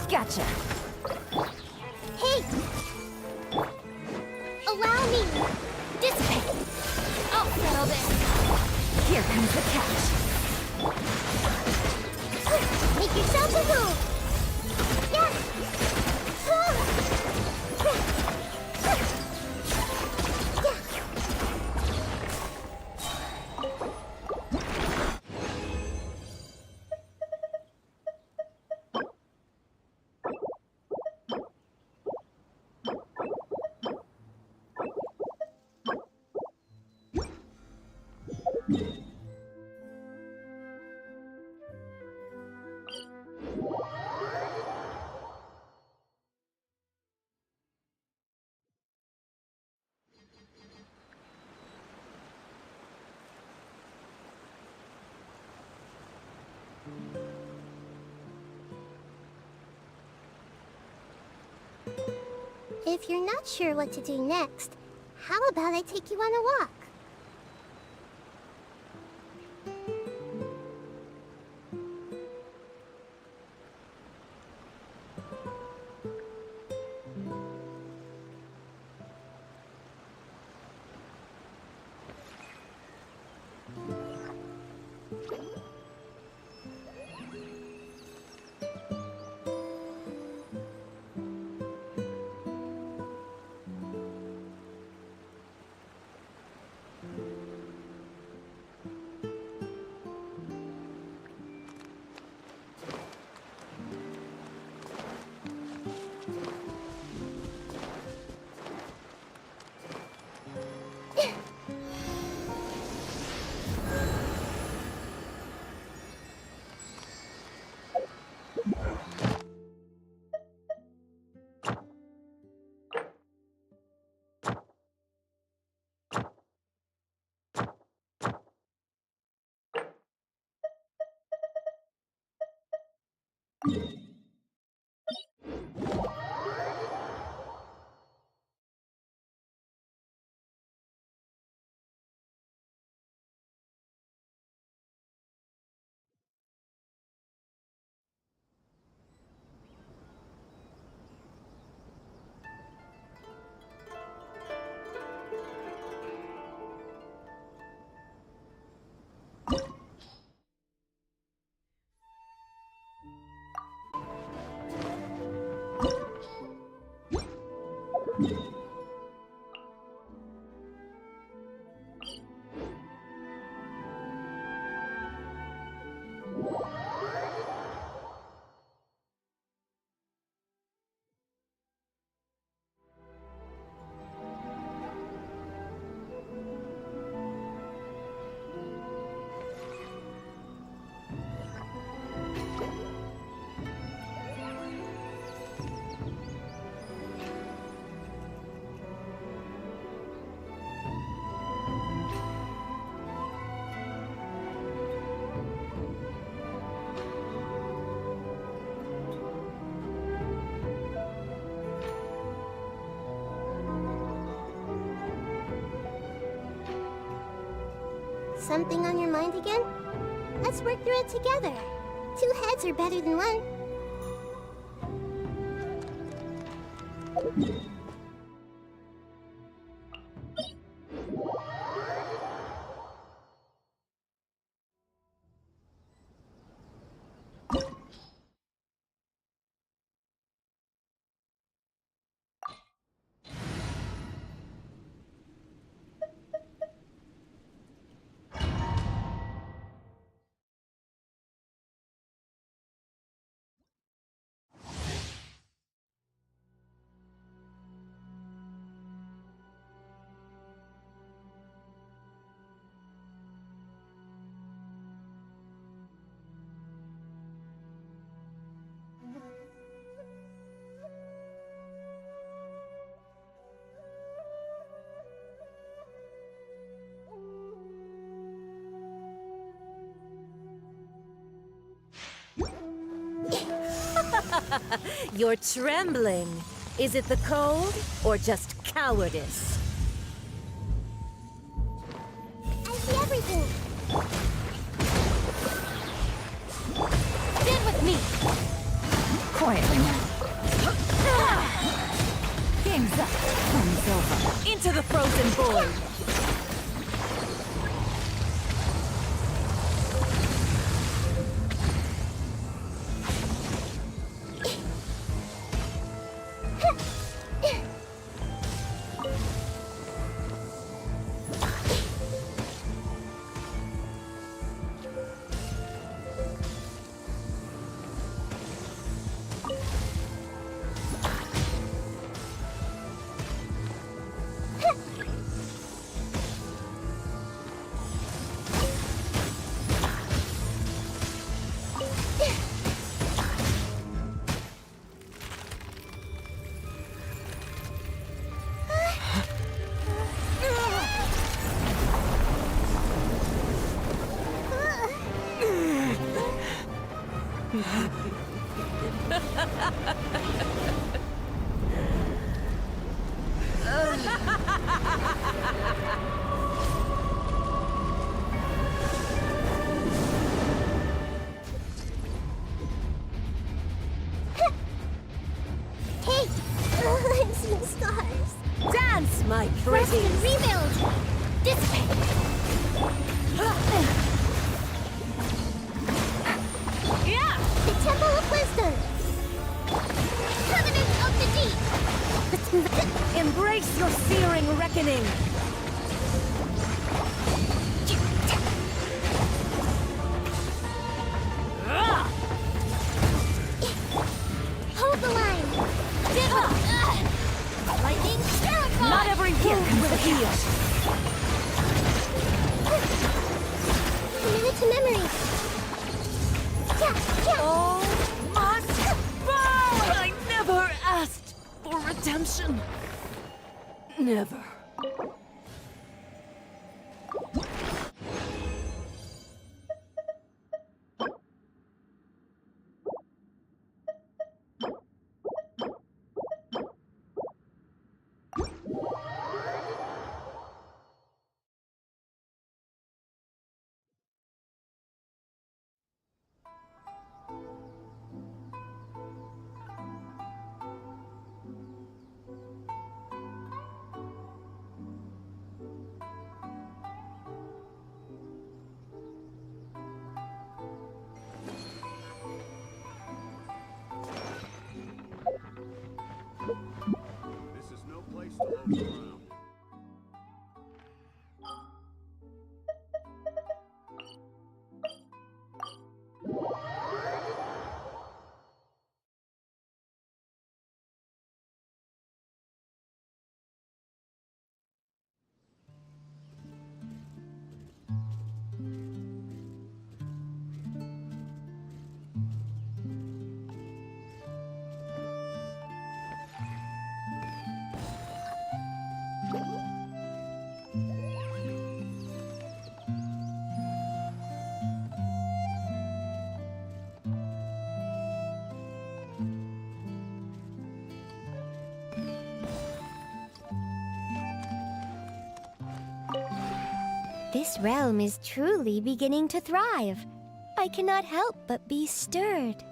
Speaker 4: Gotcha.
Speaker 15: Hey! Allow me! Dissipate! I'll settle this!
Speaker 4: Here comes the catch.
Speaker 15: Make yourself a move! If you're not sure what to do next, how about I take you on a walk? Something on your mind again? Let's work through it together. 2 heads are better than 1.
Speaker 6: You're trembling. Is it the cold or just cowardice?
Speaker 15: I see everything.
Speaker 2: Stand with me.
Speaker 4: Quietly now. Game's up. Time's over.
Speaker 6: Into the frozen void!
Speaker 15: Hey! I'm seeing stars.
Speaker 6: Dance, my
Speaker 15: Rest and
Speaker 6: pretty!
Speaker 15: rebuild! Dissipate!
Speaker 2: Yeah!
Speaker 15: The Temple of Wisdom! Covenant of the Deep!
Speaker 6: Embrace your searing reckoning!
Speaker 15: Hold the line! Lightning terrified!
Speaker 6: Not every wound comes with a heal!
Speaker 15: Commit to memory!
Speaker 6: Oh, must burn! I never asked for redemption. Never.
Speaker 15: This realm is truly beginning to thrive. I cannot help but be stirred.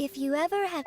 Speaker 15: If you ever have...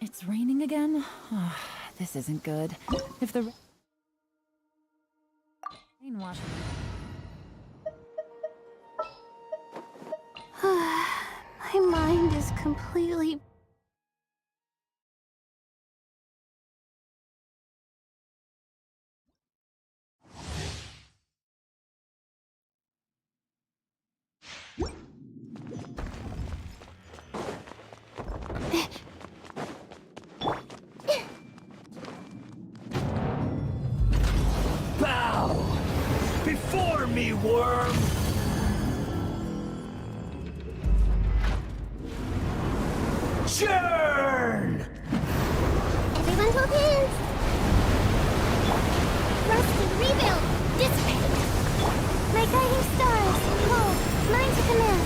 Speaker 4: It's raining again? Oh, this isn't good. If the rain washes...
Speaker 15: My mind is completely...
Speaker 12: Bow before me, worm! Churn!
Speaker 15: Everyone hold hands! Rust and rebuild! Dissipate! My guiding stars! Hold! Mine to command!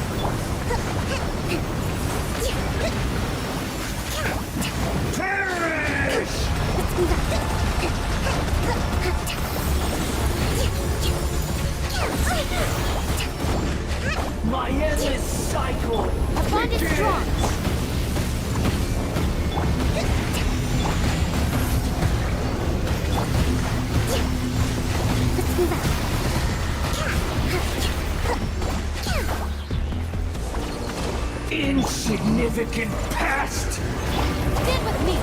Speaker 12: Perish!
Speaker 15: Let's move out!
Speaker 12: My endless cycle!
Speaker 15: A bond is strong! Let's move out!
Speaker 12: Insignificant past!
Speaker 15: Stand with me!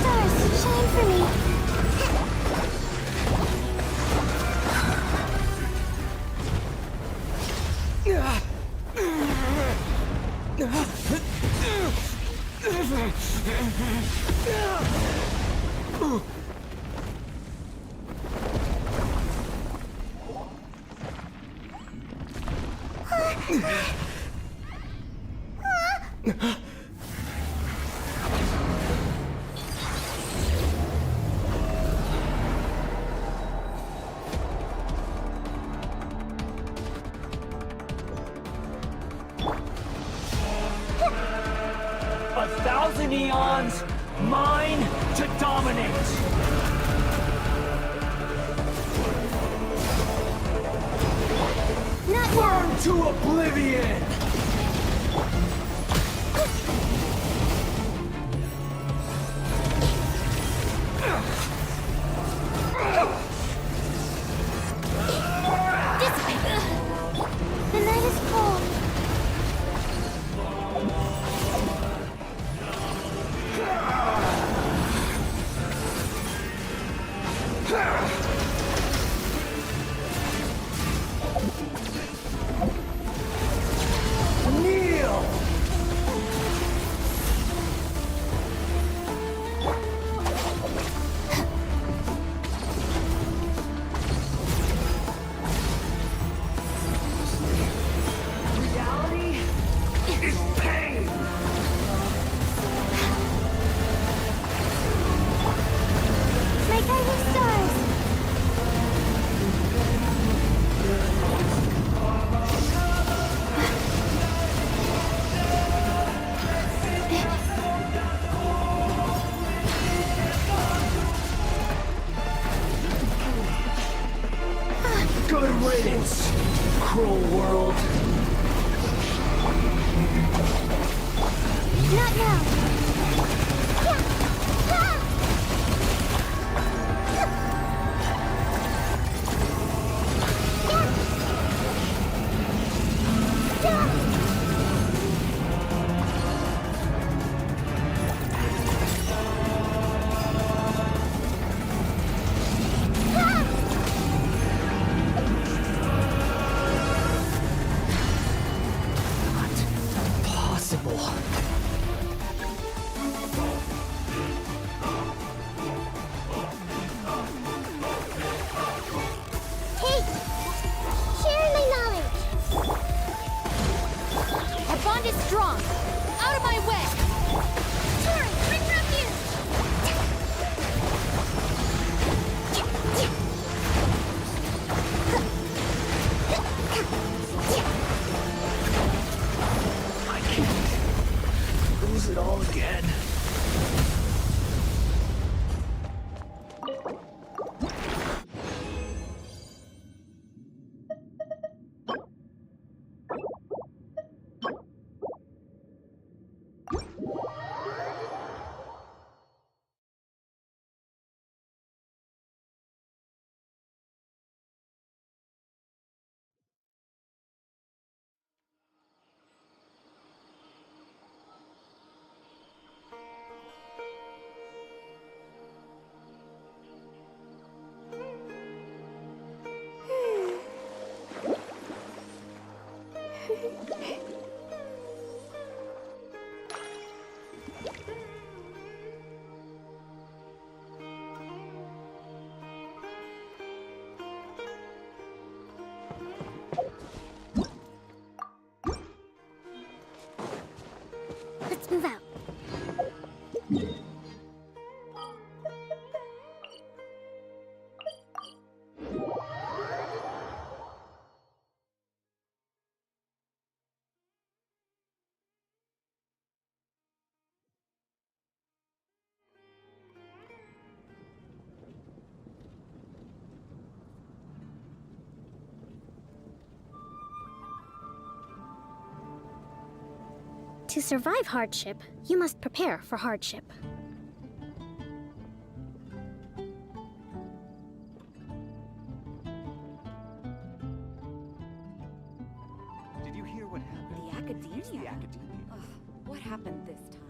Speaker 15: Stars, shine for me!
Speaker 9: neons, mine to dominate. Burn to oblivion!
Speaker 15: The night is cold.
Speaker 9: Kneel! Reality is pain!
Speaker 15: My guiding stars.
Speaker 9: Good riddance, cruel world.
Speaker 15: Not now. Yeah. Ah!
Speaker 9: Possible.
Speaker 15: Take! Share my knowledge!
Speaker 2: Our bond is strong. Out of my way.
Speaker 15: Tori, bring refuge!
Speaker 9: I can't lose it all again.
Speaker 15: Let's move out. To survive hardship, you must prepare for hardship.
Speaker 22: Did you hear what happened?
Speaker 6: The academia?
Speaker 22: The academia.
Speaker 6: Ugh, what happened this time?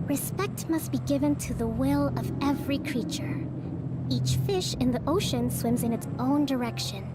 Speaker 15: Respect must be given to the will of every creature. Each fish in the ocean swims in its own direction.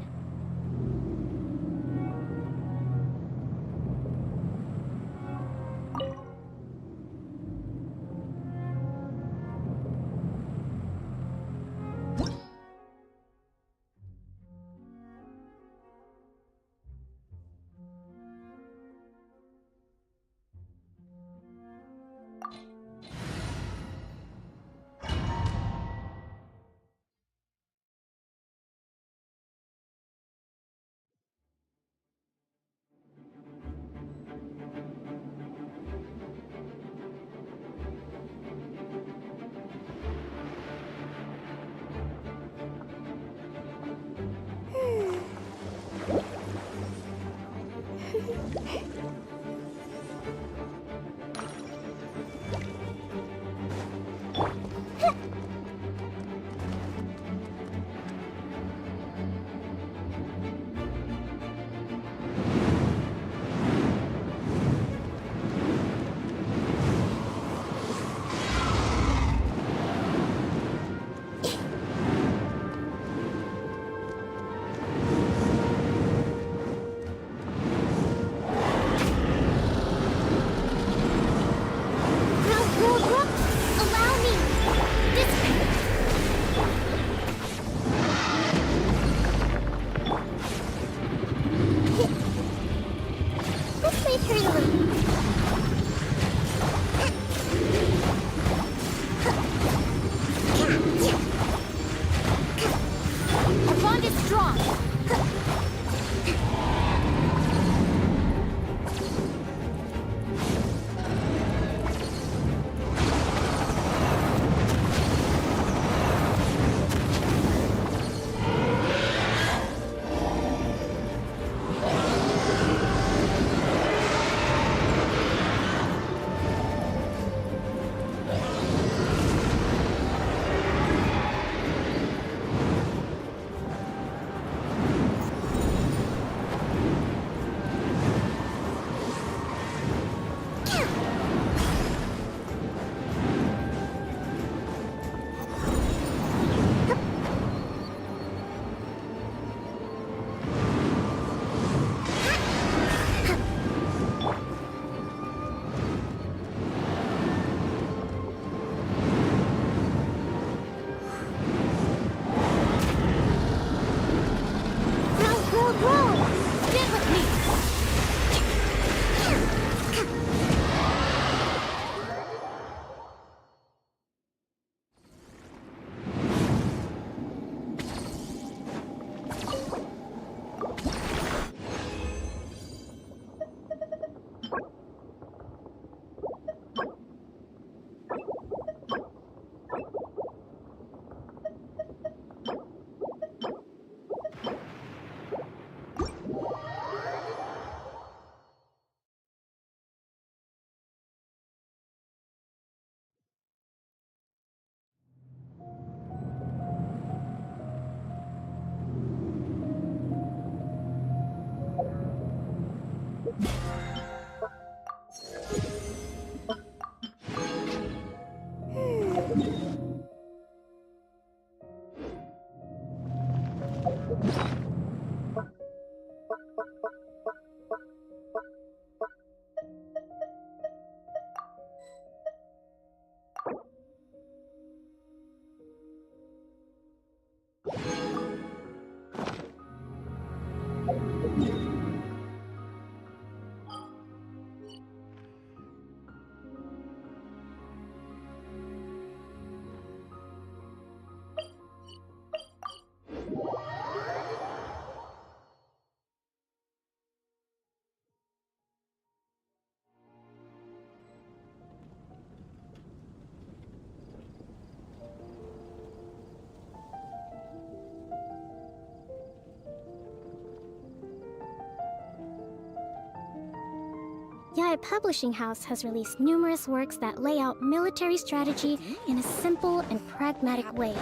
Speaker 5: Dehya Publishing House has released numerous works that lay out military strategy in a simple and pragmatic way.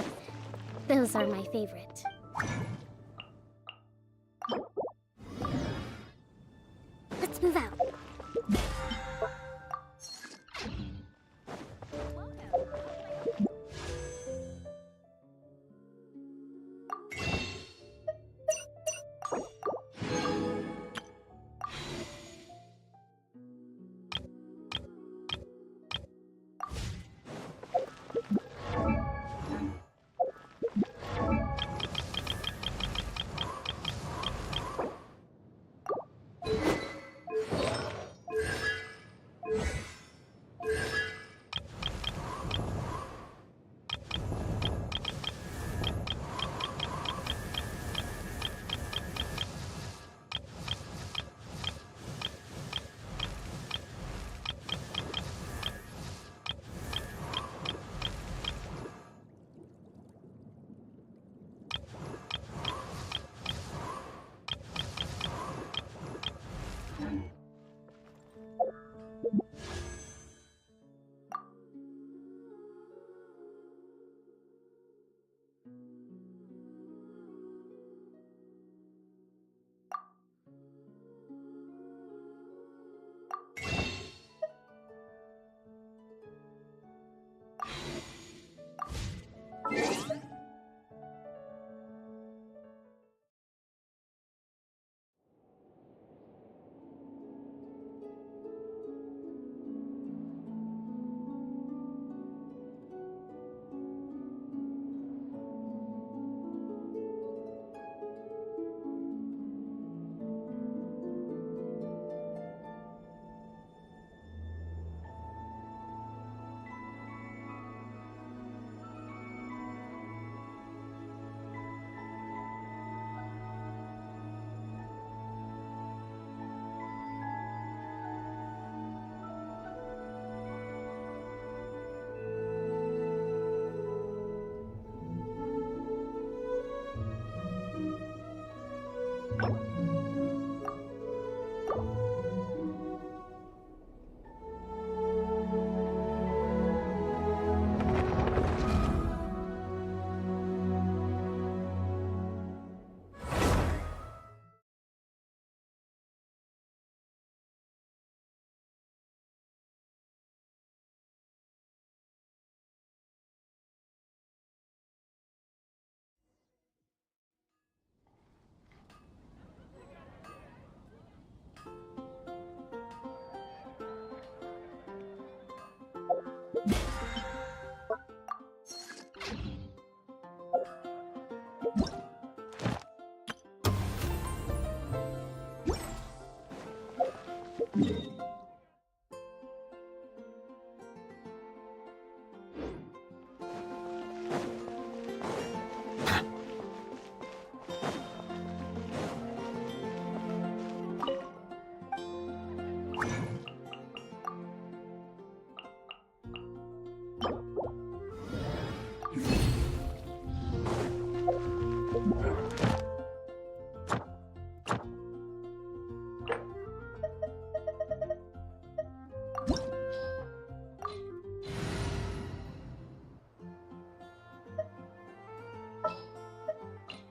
Speaker 5: Those are my favorite. Let's move out.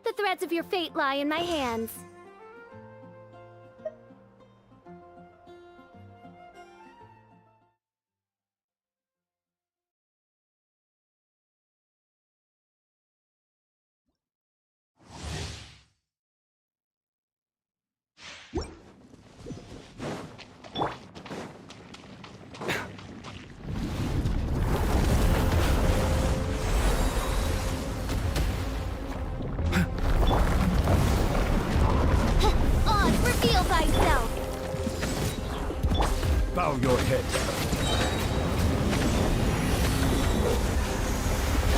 Speaker 5: The threads of your fate lie in my hands.
Speaker 8: Bow your head.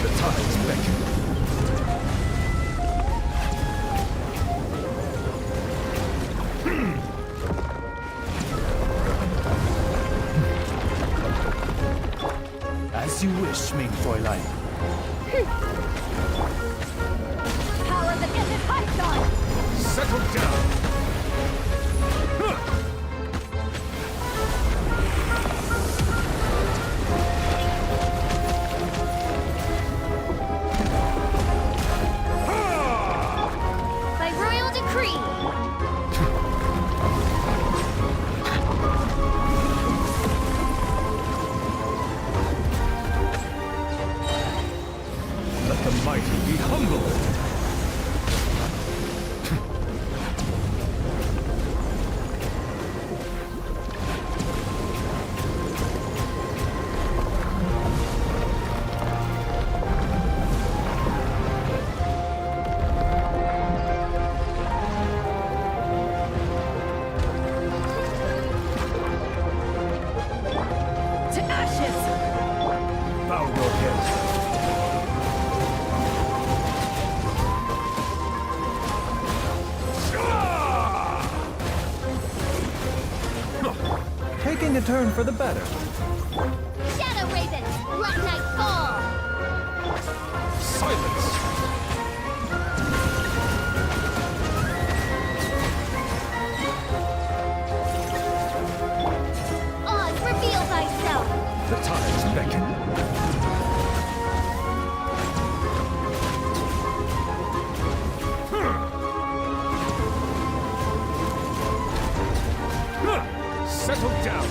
Speaker 8: The tides beckon. As you wish, mein Fräulein.
Speaker 10: Power of the desert python!
Speaker 8: Settle down! Tumble!
Speaker 18: To ashes!
Speaker 8: Bow your head.
Speaker 19: Taking a turn for the better.
Speaker 15: Shadow Raven, let night fall!
Speaker 8: Silence!
Speaker 15: Oz, reveal thyself!
Speaker 8: The tides beckon. Settle down.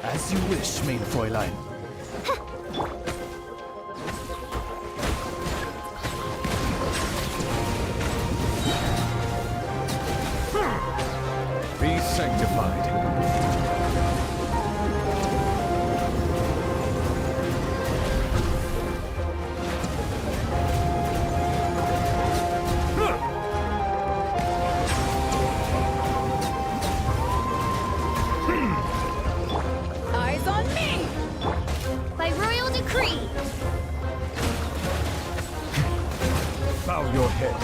Speaker 9: As you wish, main Fräulein.
Speaker 8: Be sanctified.
Speaker 18: Eyes on me!
Speaker 15: By royal decree!
Speaker 8: Bow your head.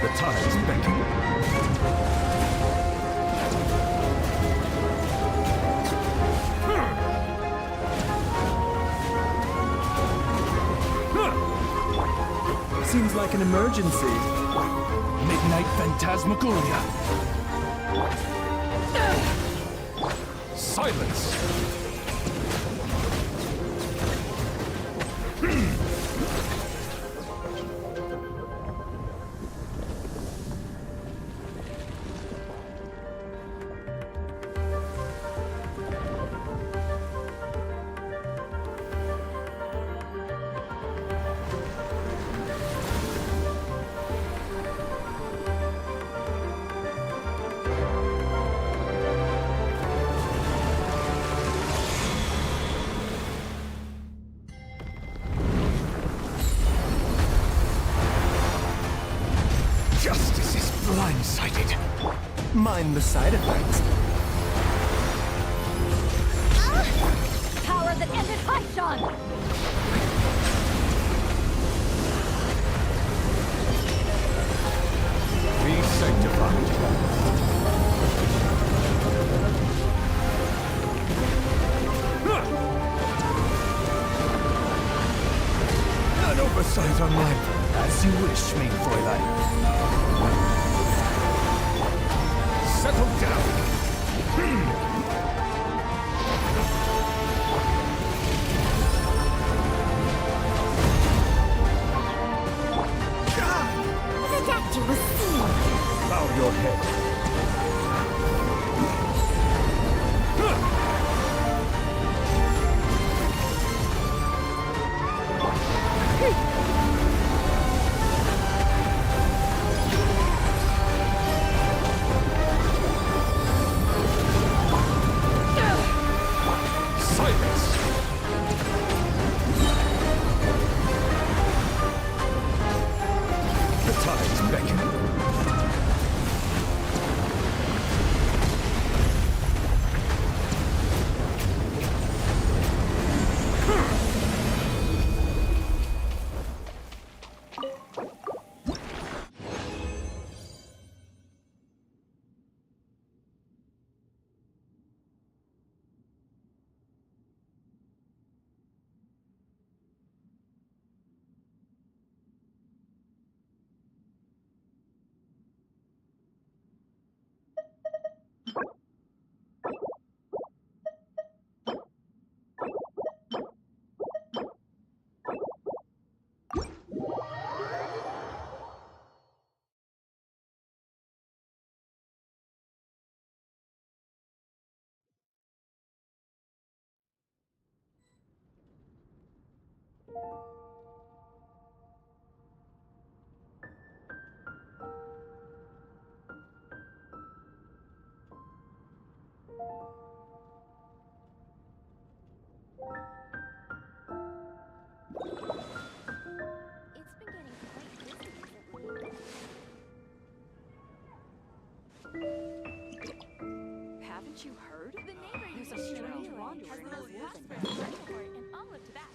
Speaker 8: The tides beckon.
Speaker 9: Seems like an emergency. Midnight Phantasmagoria.
Speaker 8: Silence! Justice is blindsided.
Speaker 9: Mind the side effects.
Speaker 18: Power that ended Haishan!
Speaker 8: Be sanctified. An oversight on my part.
Speaker 9: As you wish, main Fräulein.
Speaker 8: Settle down.
Speaker 15: The statue was seen!
Speaker 8: Bow your head. Silence! The tides beckon.
Speaker 2: It's been getting quite busy recently.
Speaker 6: Haven't you heard?
Speaker 2: The neighbor
Speaker 6: There's a
Speaker 2: used to
Speaker 6: strange
Speaker 2: know
Speaker 6: wanderer
Speaker 2: has
Speaker 6: in
Speaker 2: the
Speaker 6: the
Speaker 2: most
Speaker 6: woods
Speaker 2: passwords and all of that.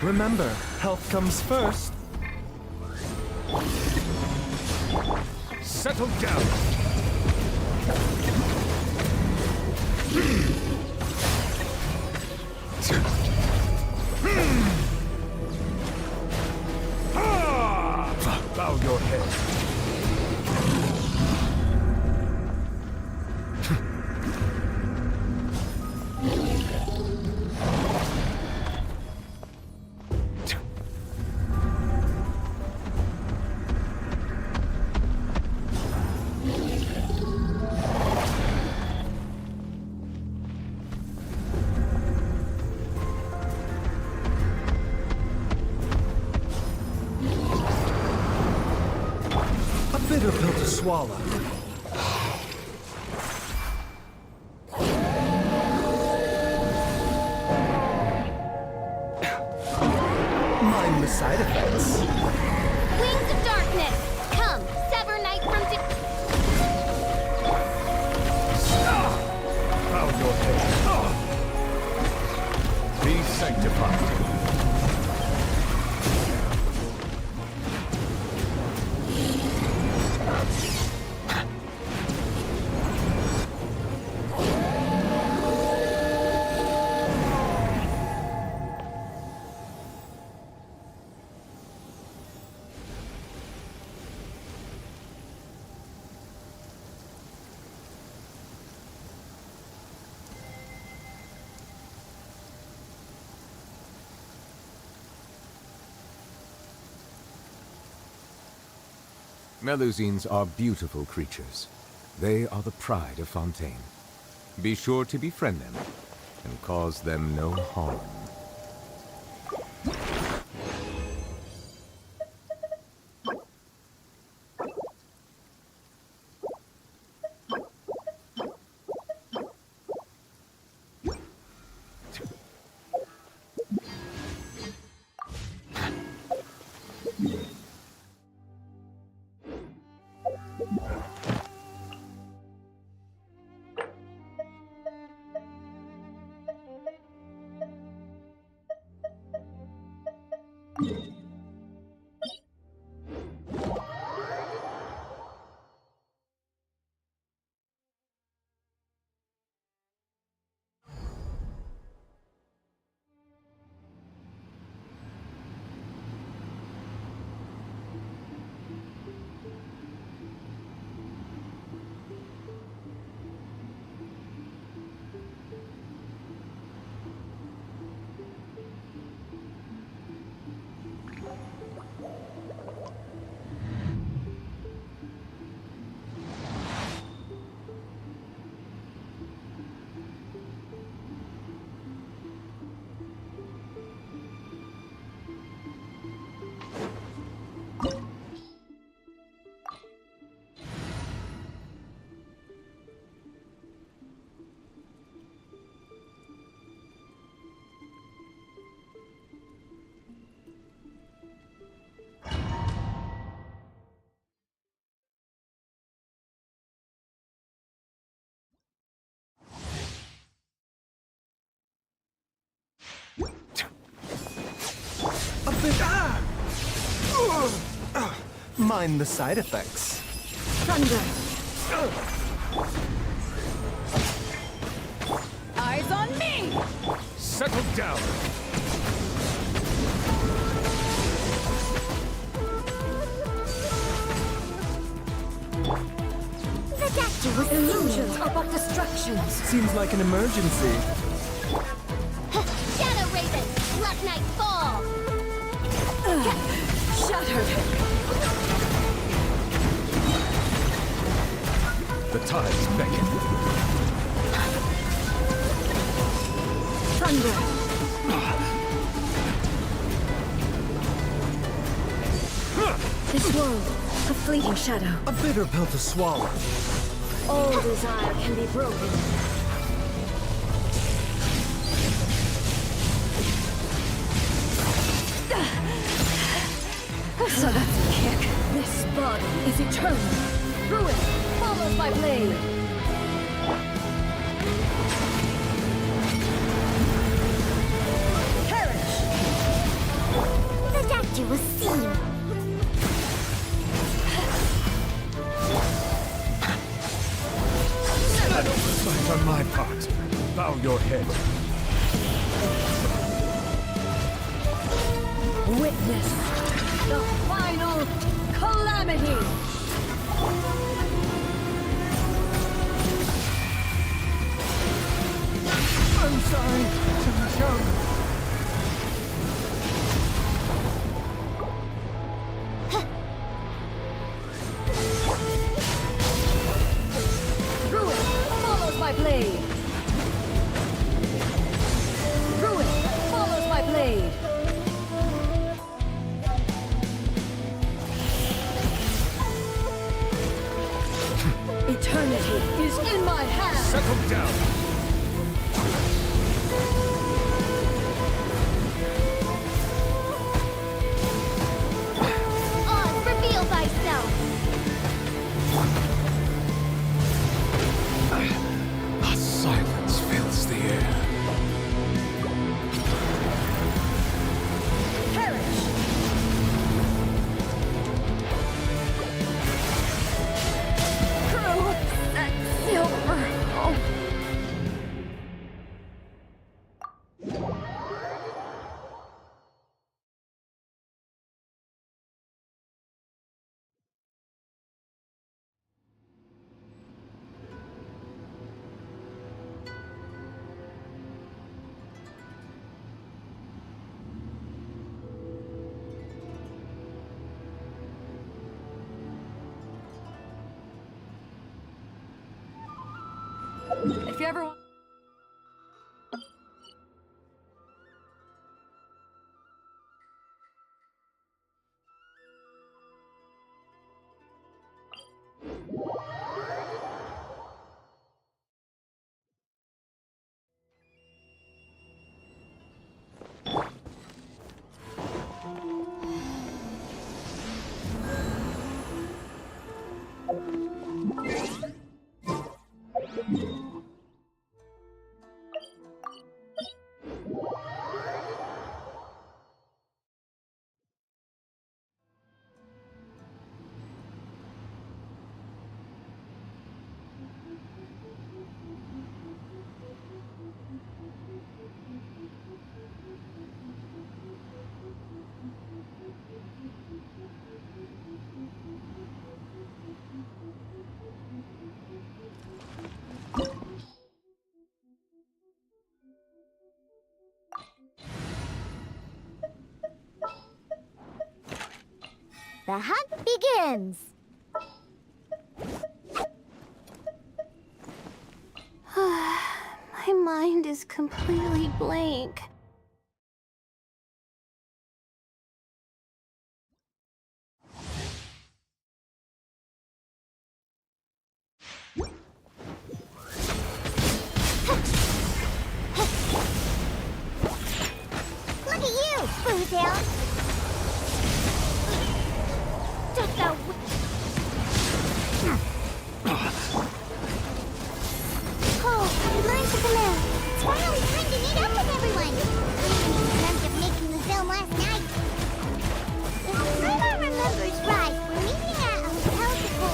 Speaker 3: Remember, health comes first.
Speaker 8: Settle down. Bow your head.
Speaker 3: Bitter pill to swallow. Mind the side effects.
Speaker 2: Wings of darkness, come, sever night from
Speaker 8: Bow your head. Be sanctified.
Speaker 20: Melusines are beautiful creatures. They are the pride of Fontaine. Be sure to befriend them and cause them no harm.
Speaker 9: Mind the side effects.
Speaker 18: Thunder! Eyes on me!
Speaker 8: Settle down.
Speaker 18: Illusions are but distractions.
Speaker 9: Seems like an emergency.
Speaker 15: Shadow Raven! Black Knight fall!
Speaker 18: Shattered!
Speaker 8: The tides beckon.
Speaker 18: Thunder! This world, a fleeting shadow.
Speaker 9: A bitter pill to swallow.
Speaker 18: All desire can be broken. So that's a kick. This body is eternal. Ruin follows my blade. Perish!
Speaker 15: The statue was seen.
Speaker 8: Oversight on my part. Bow your head.
Speaker 18: Witness the final calamity!
Speaker 9: I'm sorry, Shogun.
Speaker 18: Ruin follows my blade! Ruin follows my blade! Eternity is in my hands!
Speaker 8: Settle down.
Speaker 15: Oz, reveal thyself!
Speaker 8: A silence fills the air.
Speaker 18: Perish! Crew, that silver. Oh.
Speaker 16: If you ever want...
Speaker 15: The hunt begins!
Speaker 10: My mind is completely blank.
Speaker 15: Look at you, Boozle! Just a Oh, learn to command. It's finally time to meet up with everyone. I dreamt of making the film last night. If Grandma remembers right, we're meeting at a hotel to go.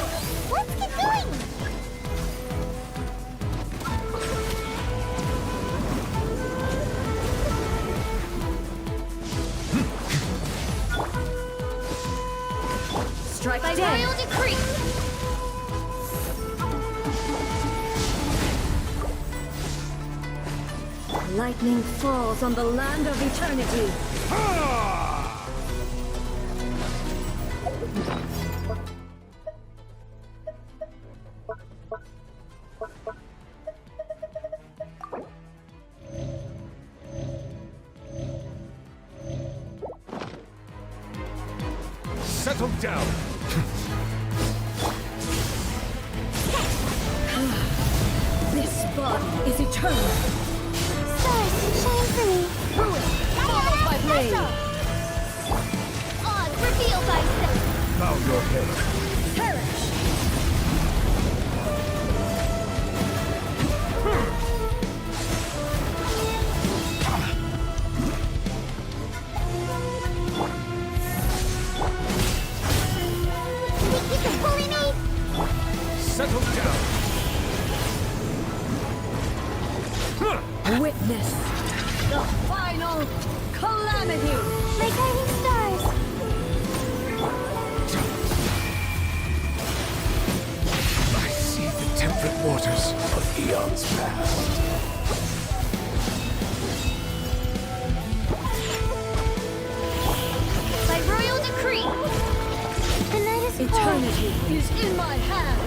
Speaker 15: Let's get going.
Speaker 18: Strike
Speaker 2: By
Speaker 18: dead.
Speaker 2: royal decree!
Speaker 18: Lightning falls on the land of eternity.
Speaker 8: Settle down.
Speaker 18: This body is eternal.
Speaker 15: Stars, shine for me.
Speaker 18: Ruin follows my blade.
Speaker 2: Odds revealed thyself!
Speaker 8: Bow your head.
Speaker 18: Perish.
Speaker 15: Think you can bully me?
Speaker 8: Settle down.
Speaker 18: Witness the final calamity.
Speaker 15: My guiding stars.
Speaker 8: I see the temperate waters of eons past.
Speaker 2: By royal decree!
Speaker 15: The night is cold.
Speaker 18: Eternity is in my hands.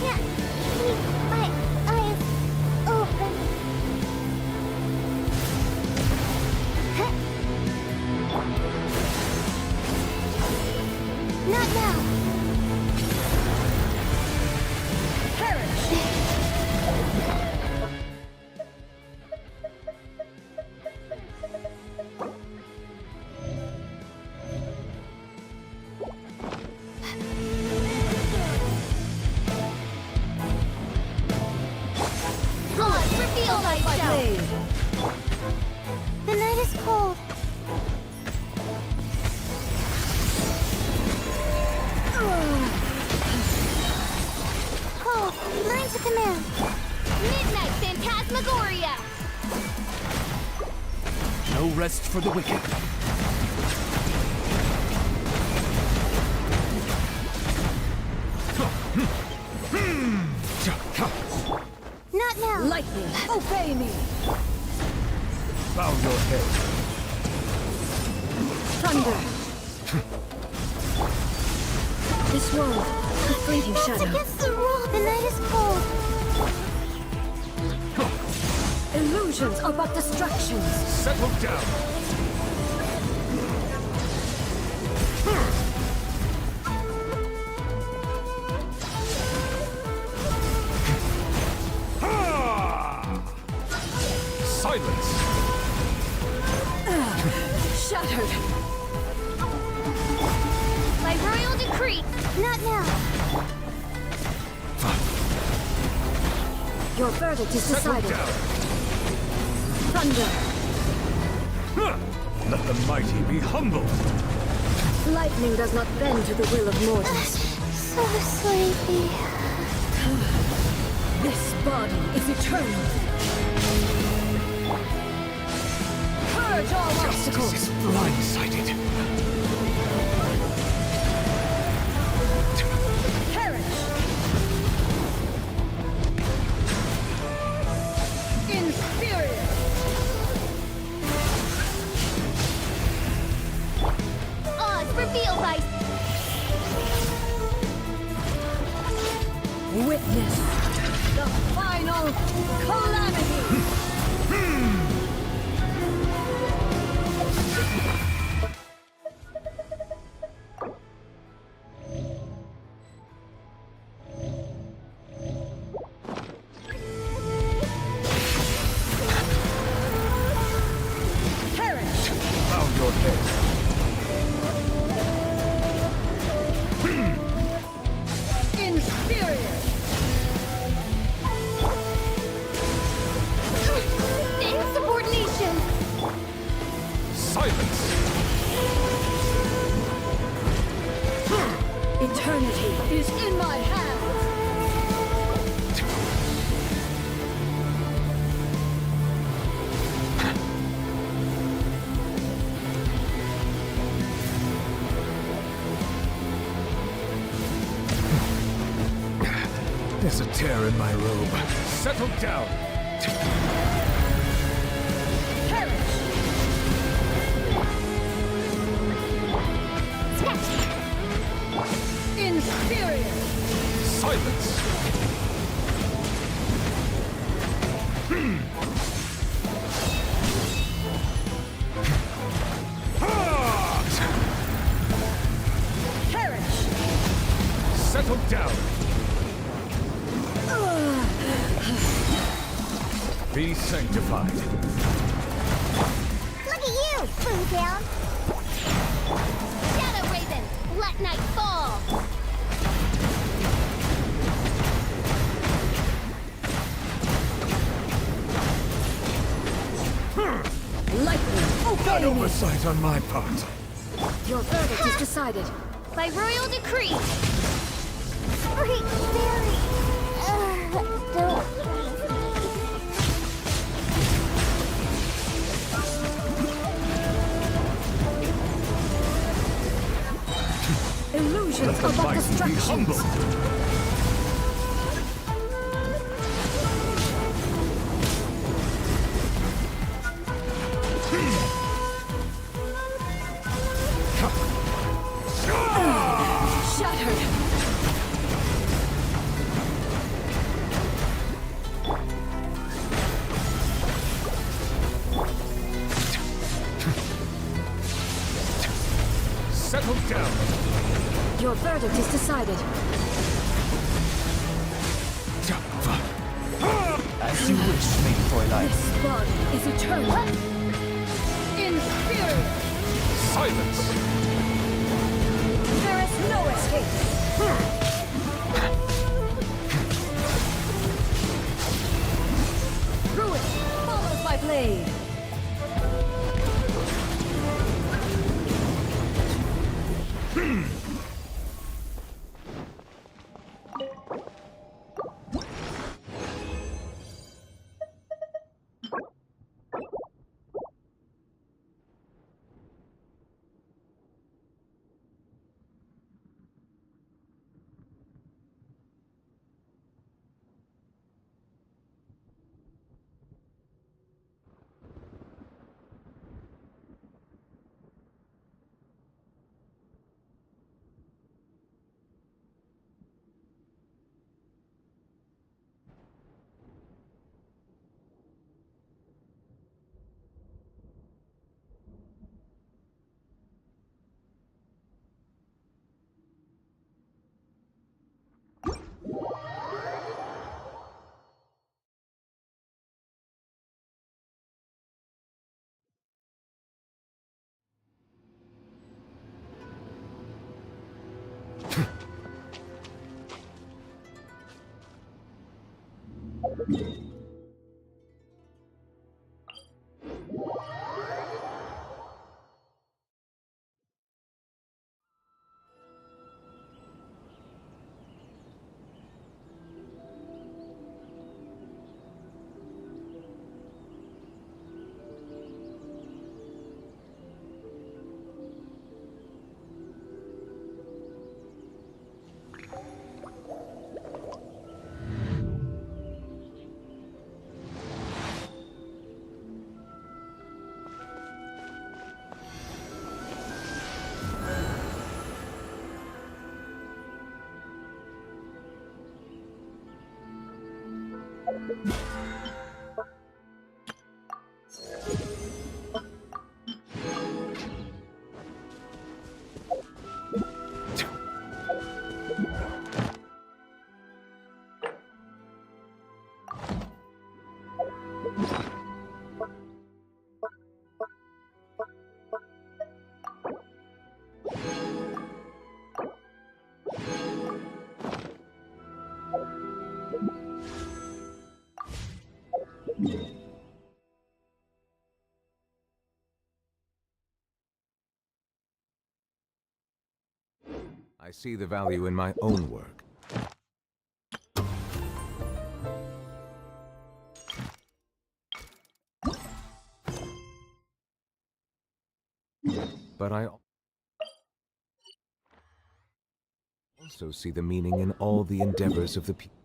Speaker 15: Can't keep my eyes open. Huh? Not now.
Speaker 2: Odds reveal thyself!
Speaker 15: The night is cold. Cold. Learn to command.
Speaker 2: Midnight Phantasmagoria!
Speaker 8: No rest for the wicked.
Speaker 15: Not now.
Speaker 18: Lightning, obey me.
Speaker 8: Bow your head.
Speaker 18: Thunder,
Speaker 10: This world, a fleeting shadow.
Speaker 15: Against the rule, the night is cold.
Speaker 10: Illusions are but distractions.
Speaker 8: Settle down. Silence.
Speaker 10: Shattered.
Speaker 15: By royal decree, not now.
Speaker 10: Your verdict is decided. Thunder.
Speaker 8: Let the mighty be humbled.
Speaker 10: Lightning does not bend to the will of mortals.
Speaker 15: So sleepy.
Speaker 10: This body is eternal. Purge all obstacles.
Speaker 8: Justice is blindsided.
Speaker 10: Perish. Inferior.
Speaker 15: Odds revealed by
Speaker 10: Witness the final calamity. Perish.
Speaker 8: Bow your head.
Speaker 10: Inferior.
Speaker 15: insubordination.
Speaker 8: Silence.
Speaker 10: Eternity is in my hands.
Speaker 8: There's a tear in my robe. Settle down.
Speaker 10: Perish. Inferior.
Speaker 8: Silence.
Speaker 10: Perish.
Speaker 8: Settle down. Be sanctified.
Speaker 15: Look at you, Boo Down. Shadow Raven, let night fall.
Speaker 10: Lightning, obey
Speaker 8: An
Speaker 10: me.
Speaker 8: oversight on my part.
Speaker 10: Your verdict is decided.
Speaker 15: By royal decree. Freak Fairy. Don't.
Speaker 10: Illusions
Speaker 8: Let the
Speaker 10: are but
Speaker 8: mighty be
Speaker 10: distractions.
Speaker 8: humbled.
Speaker 10: Shattered.
Speaker 8: Settle down.
Speaker 10: Your verdict is decided.
Speaker 9: As you wish, Lady Fräulein.
Speaker 10: This body is eternal. Inferior.
Speaker 8: Silence.
Speaker 10: There is no escape. Ruin follows my blade.
Speaker 20: I see the value in my own work. But I also see the meaning in all the endeavors of the people.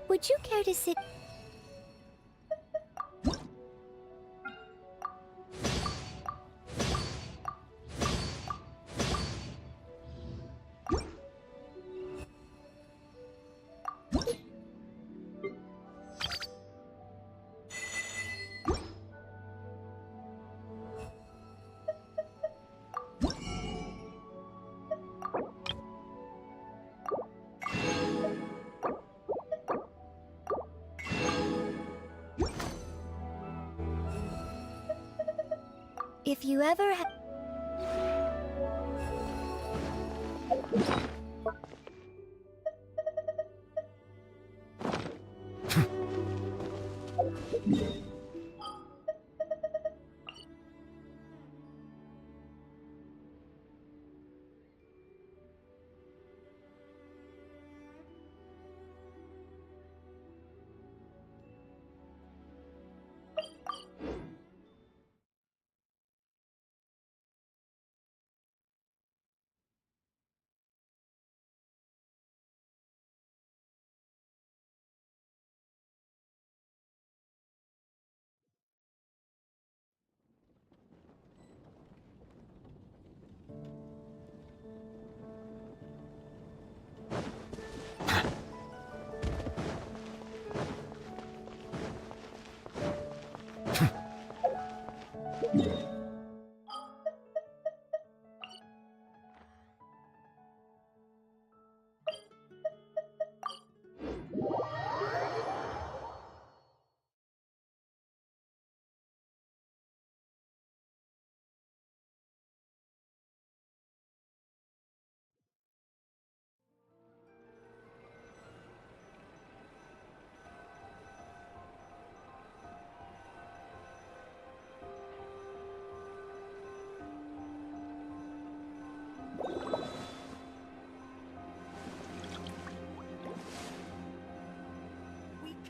Speaker 15: Would you care to sit? If you ever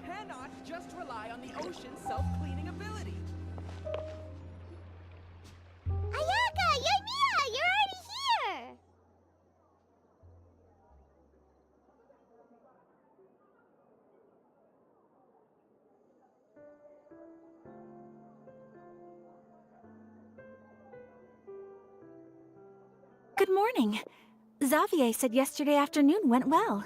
Speaker 6: cannot just rely on the ocean's self-cleaning ability.
Speaker 15: Ayaka, Yoimiya, you're already here!
Speaker 11: Good morning. Xavier said yesterday afternoon went well.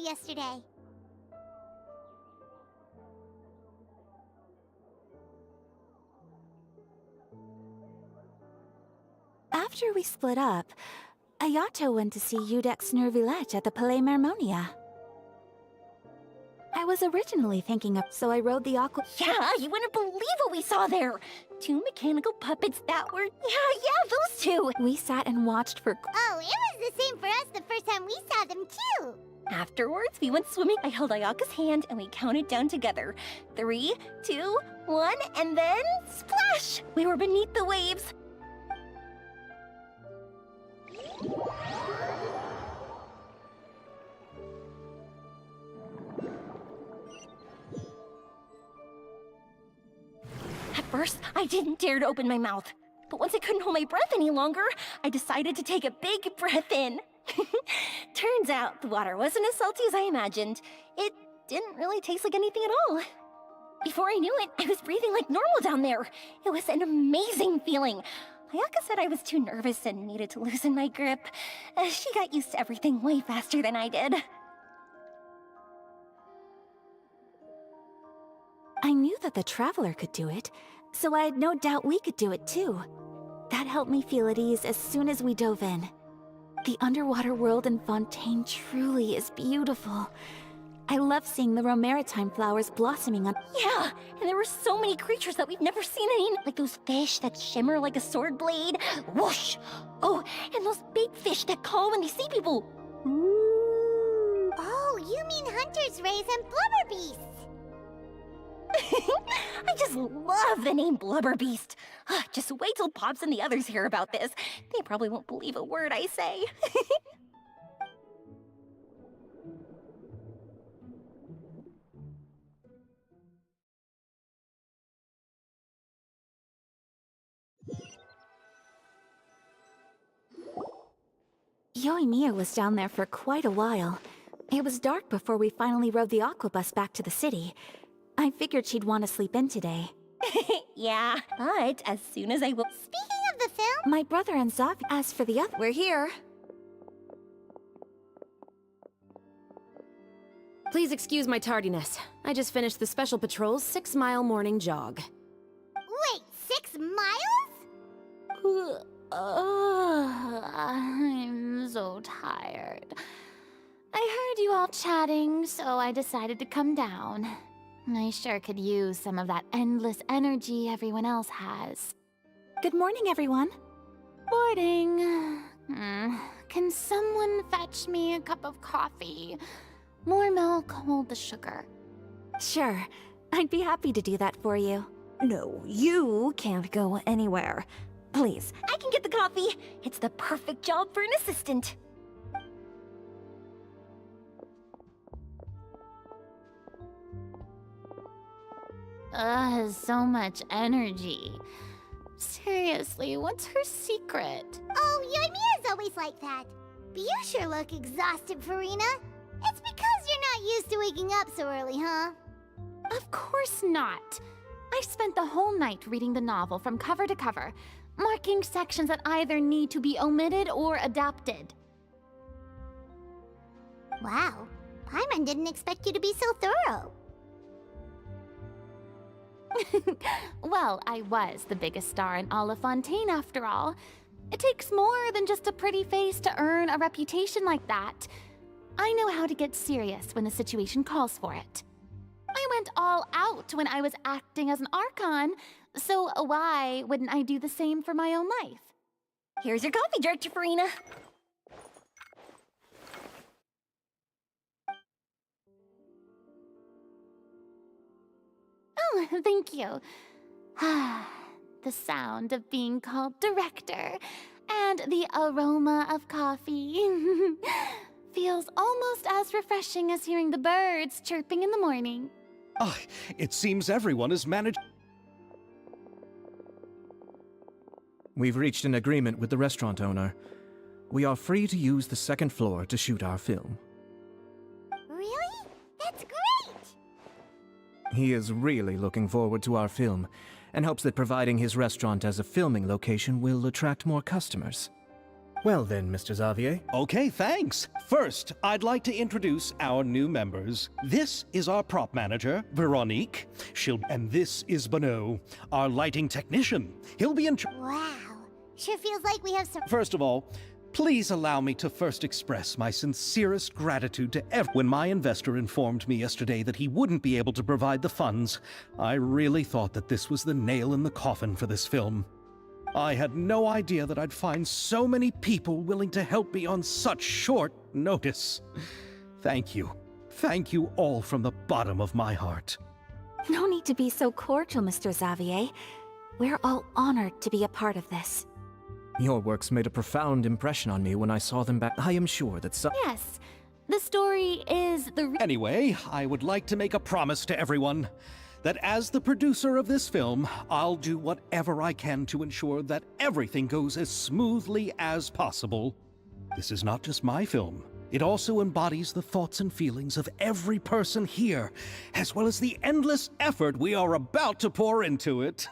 Speaker 15: yesterday.
Speaker 11: After we split up, Ayato went to see Udex Nervillette at the Palais Mermonia. I was originally thinking of, so I rode the aqua.
Speaker 10: Yeah, you wouldn't believe what we saw there! 2 mechanical puppets that were. Yeah, those two!
Speaker 11: We sat and watched for.
Speaker 15: Oh, it was the same for us the first time we saw them too!
Speaker 10: Afterwards, we went swimming. I held Ayaka's hand and we counted down together. 3, 2, 1, and then splash! We were beneath the waves. At first, I didn't dare to open my mouth. But once I couldn't hold my breath any longer, I decided to take a big breath in. Turns out the water wasn't as salty as I imagined. It didn't really taste like anything at all. Before I knew it, I was breathing like normal down there. It was an amazing feeling. Ayaka said I was too nervous and needed to loosen my grip. She got used to everything way faster than I did.
Speaker 11: I knew that the Traveler could do it, so I had no doubt we could do it too. That helped me feel at ease as soon as we dove in. The underwater world in Fontaine truly is beautiful. I love seeing the Romaritime flowers blossoming on—
Speaker 10: Yeah, and there were so many creatures that we've never seen any— like those fish that shimmer like a sword blade. Whoosh! Oh, and those big fish that call when they see people.
Speaker 15: Oh, you mean hunters rays and blubber beasts!
Speaker 10: I just love the name Blubber Beast. Just wait till Pops and the others hear about this. They probably won't believe a word I say.
Speaker 11: Yoimiya was down there for quite a while. It was dark before we finally rode the aquabus back to the city. I figured she'd want to sleep in today.
Speaker 10: Yeah, but as soon as I will—
Speaker 15: Speaking of the film—
Speaker 11: My brother and Zav— As for the other—
Speaker 7: We're here. Please excuse my tardiness. I just finished the Special Patrol's 6-mile morning jog.
Speaker 15: Wait, 6 miles?
Speaker 2: I'm so tired. I heard you all chatting, so I decided to come down. I sure could use some of that endless energy everyone else has.
Speaker 11: Good morning, everyone.
Speaker 2: Morning. Can someone fetch me a cup of coffee? More milk, hold the sugar.
Speaker 11: Sure, I'd be happy to do that for you.
Speaker 16: No, you can't go anywhere. Please.
Speaker 10: I can get the coffee. It's the perfect job for an assistant.
Speaker 2: So much energy. Seriously, what's her secret?
Speaker 15: Oh, Yoimiya's always like that. But you sure look exhausted, Farina. It's because you're not used to waking up so early, huh?
Speaker 2: Of course not. I spent the whole night reading the novel from cover to cover, marking sections that either need to be omitted or adapted.
Speaker 15: Wow, Paimon didn't expect you to be so thorough.
Speaker 2: Well, I was the biggest star in all of Fontaine after all. It takes more than just a pretty face to earn a reputation like that. I know how to get serious when the situation calls for it. I went all out when I was acting as an Archon, so why wouldn't I do the same for my own life?
Speaker 10: Here's your coffee, Director Farina.
Speaker 2: Oh, thank you. The sound of being called director and the aroma of coffee feels almost as refreshing as hearing the birds chirping in the morning.
Speaker 1: Ah, it seems everyone has managed.
Speaker 19: We've reached an agreement with the restaurant owner. We are free to use the second floor to shoot our film.
Speaker 15: Really? That's great!
Speaker 19: He is really looking forward to our film, and hopes that providing his restaurant as a filming location will attract more customers. Well then, Mr. Xavier.
Speaker 1: Okay, thanks. First, I'd like to introduce our new members. This is our prop manager, Veronique. And this is Beidou, our lighting technician. He'll be in
Speaker 15: Wow. Sure feels like we have some.
Speaker 1: First of all, please allow me to first express my sincerest gratitude to everyone. When my investor informed me yesterday that he wouldn't be able to provide the funds, I really thought that this was the nail in the coffin for this film. I had no idea that I'd find so many people willing to help me on such short notice. Thank you. Thank you all from the bottom of my heart.
Speaker 11: No need to be so cordial, Mr. Xavier. We're all honored to be a part of this.
Speaker 19: Your works made a profound impression on me when I saw them back. I am sure that some.
Speaker 2: Yes, the story is the.
Speaker 1: Anyway, I would like to make a promise to everyone that as the producer of this film, I'll do whatever I can to ensure that everything goes as smoothly as possible. This is not just my film. It also embodies the thoughts and feelings of every person here, as well as the endless effort we are about to pour into it.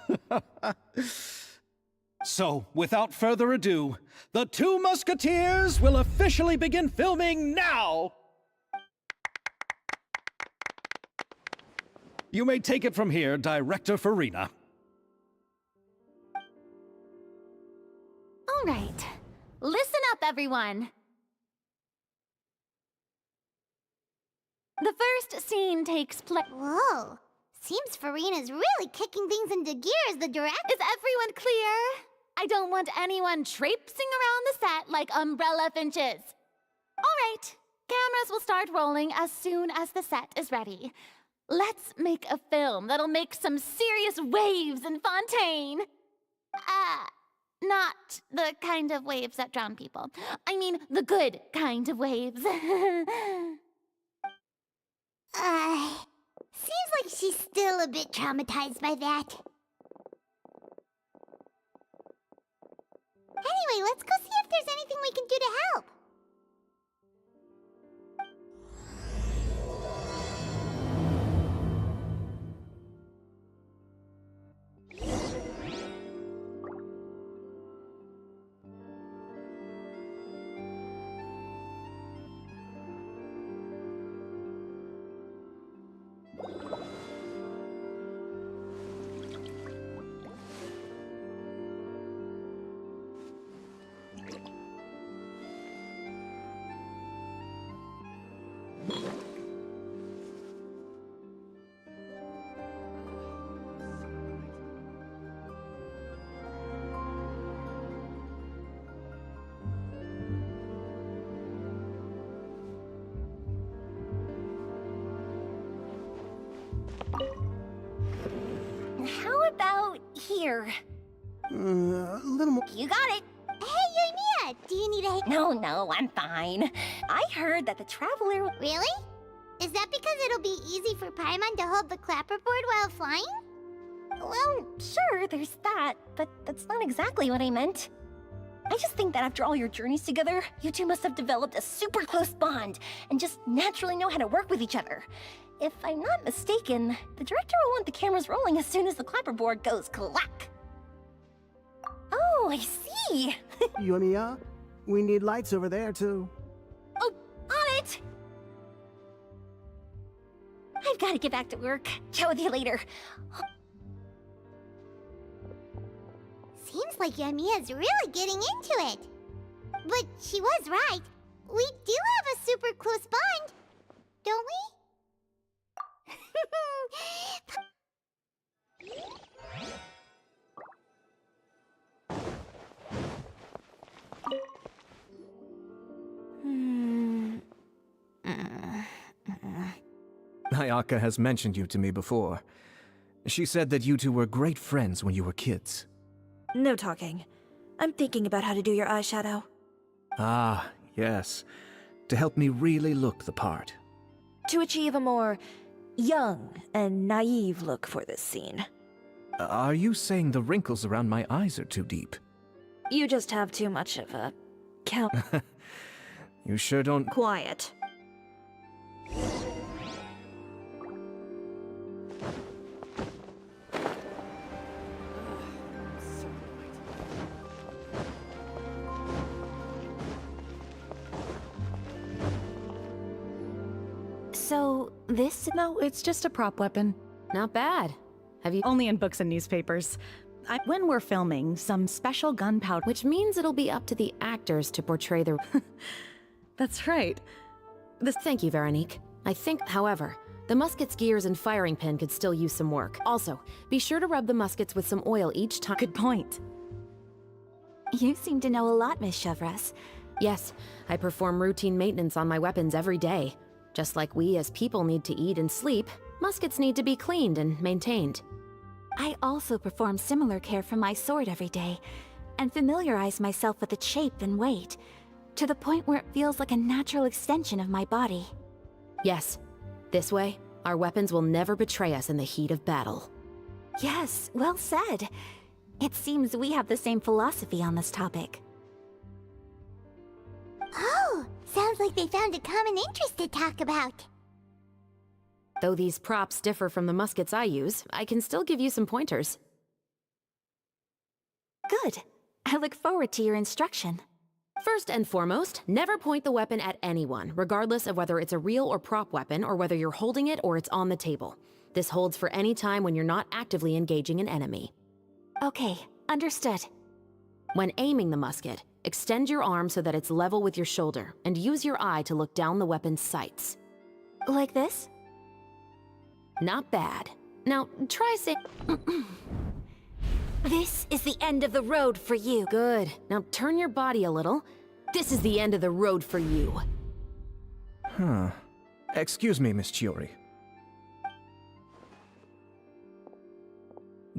Speaker 1: So, without further ado, The Two Musketeers will officially begin filming now! You may take it from here, Director Farina.
Speaker 2: All right. Listen up, everyone. The first scene takes place.
Speaker 15: Whoa. Seems Farina's really kicking things into gear as the director.
Speaker 2: Is everyone clear? I don't want anyone traipsing around the set like umbrella finches. All right. Cameras will start rolling as soon as the set is ready. Let's make a film that'll make some serious waves in Fontaine. Not the kind of waves that drown people. I mean, the good kind of waves.
Speaker 15: Seems like she's still a bit traumatized by that. Anyway, let's go see if there's anything we can do to help.
Speaker 10: How about here?
Speaker 3: A little more.
Speaker 10: You got it.
Speaker 15: Hey, Yoimiya, do you need a...
Speaker 10: No, I'm fine. I heard that the Traveler...
Speaker 15: Really? Is that because it'll be easy for Paimon to hold the clapperboard while flying?
Speaker 10: Well, sure, there's that, but that's not exactly what I meant. I just think that after all your journeys together, you two must have developed a super close bond and just naturally know how to work with each other. If I'm not mistaken, the director will want the cameras rolling as soon as the clapperboard goes clack. Oh, I see!
Speaker 3: Yoimiya, we need lights over there, too.
Speaker 10: Oh, on it! I've got to get back to work. Chat with you later.
Speaker 15: Seems like Yoimiya's really getting into it. But she was right. We do have a super close bond, don't we?
Speaker 19: Ayaka has mentioned you to me before. She said that you two were great friends when you were kids.
Speaker 16: No talking. I'm thinking about how to do your eyeshadow.
Speaker 19: Ah, yes. To help me really look the part.
Speaker 16: To achieve a more young and naive look for this scene.
Speaker 19: Are you saying the wrinkles around my eyes are too deep?
Speaker 16: You just have too much of a count.
Speaker 19: You sure don't...
Speaker 16: Quiet.
Speaker 11: This?
Speaker 18: No, it's just a prop weapon.
Speaker 7: Not bad. Have you?
Speaker 18: Only in books and newspapers. When we're filming, some special gunpowder.
Speaker 7: Which means it'll be up to the actors to portray the.
Speaker 18: That's right.
Speaker 7: Thank you, Veronique. I think, however, the musket's gears and firing pin could still use some work. Also, be sure to rub the muskets with some oil each time.
Speaker 18: Good point.
Speaker 11: You seem to know a lot, Miss Chevres.
Speaker 7: Yes, I perform routine maintenance on my weapons every day. Just like we as people need to eat and sleep, muskets need to be cleaned and maintained.
Speaker 11: I also perform similar care for my sword every day, and familiarize myself with its shape and weight, to the point where it feels like a natural extension of my body.
Speaker 7: Yes. This way, our weapons will never betray us in the heat of battle.
Speaker 11: Yes, well said. It seems we have the same philosophy on this topic.
Speaker 15: Oh, sounds like they found a common interest to talk about.
Speaker 7: Though these props differ from the muskets I use, I can still give you some pointers.
Speaker 11: Good. I look forward to your instruction.
Speaker 7: First and foremost, never point the weapon at anyone, regardless of whether it's a real or prop weapon or whether you're holding it or it's on the table. This holds for any time when you're not actively engaging an enemy.
Speaker 11: Okay, understood.
Speaker 7: When aiming the musket, extend your arm so that it's level with your shoulder, and use your eye to look down the weapon's sights.
Speaker 11: Like this?
Speaker 7: Not bad. Now, try say...
Speaker 11: This is the end of the road for you.
Speaker 7: Good. Now turn your body a little. This is the end of the road for you.
Speaker 19: Huh. Excuse me, Miss Chiori.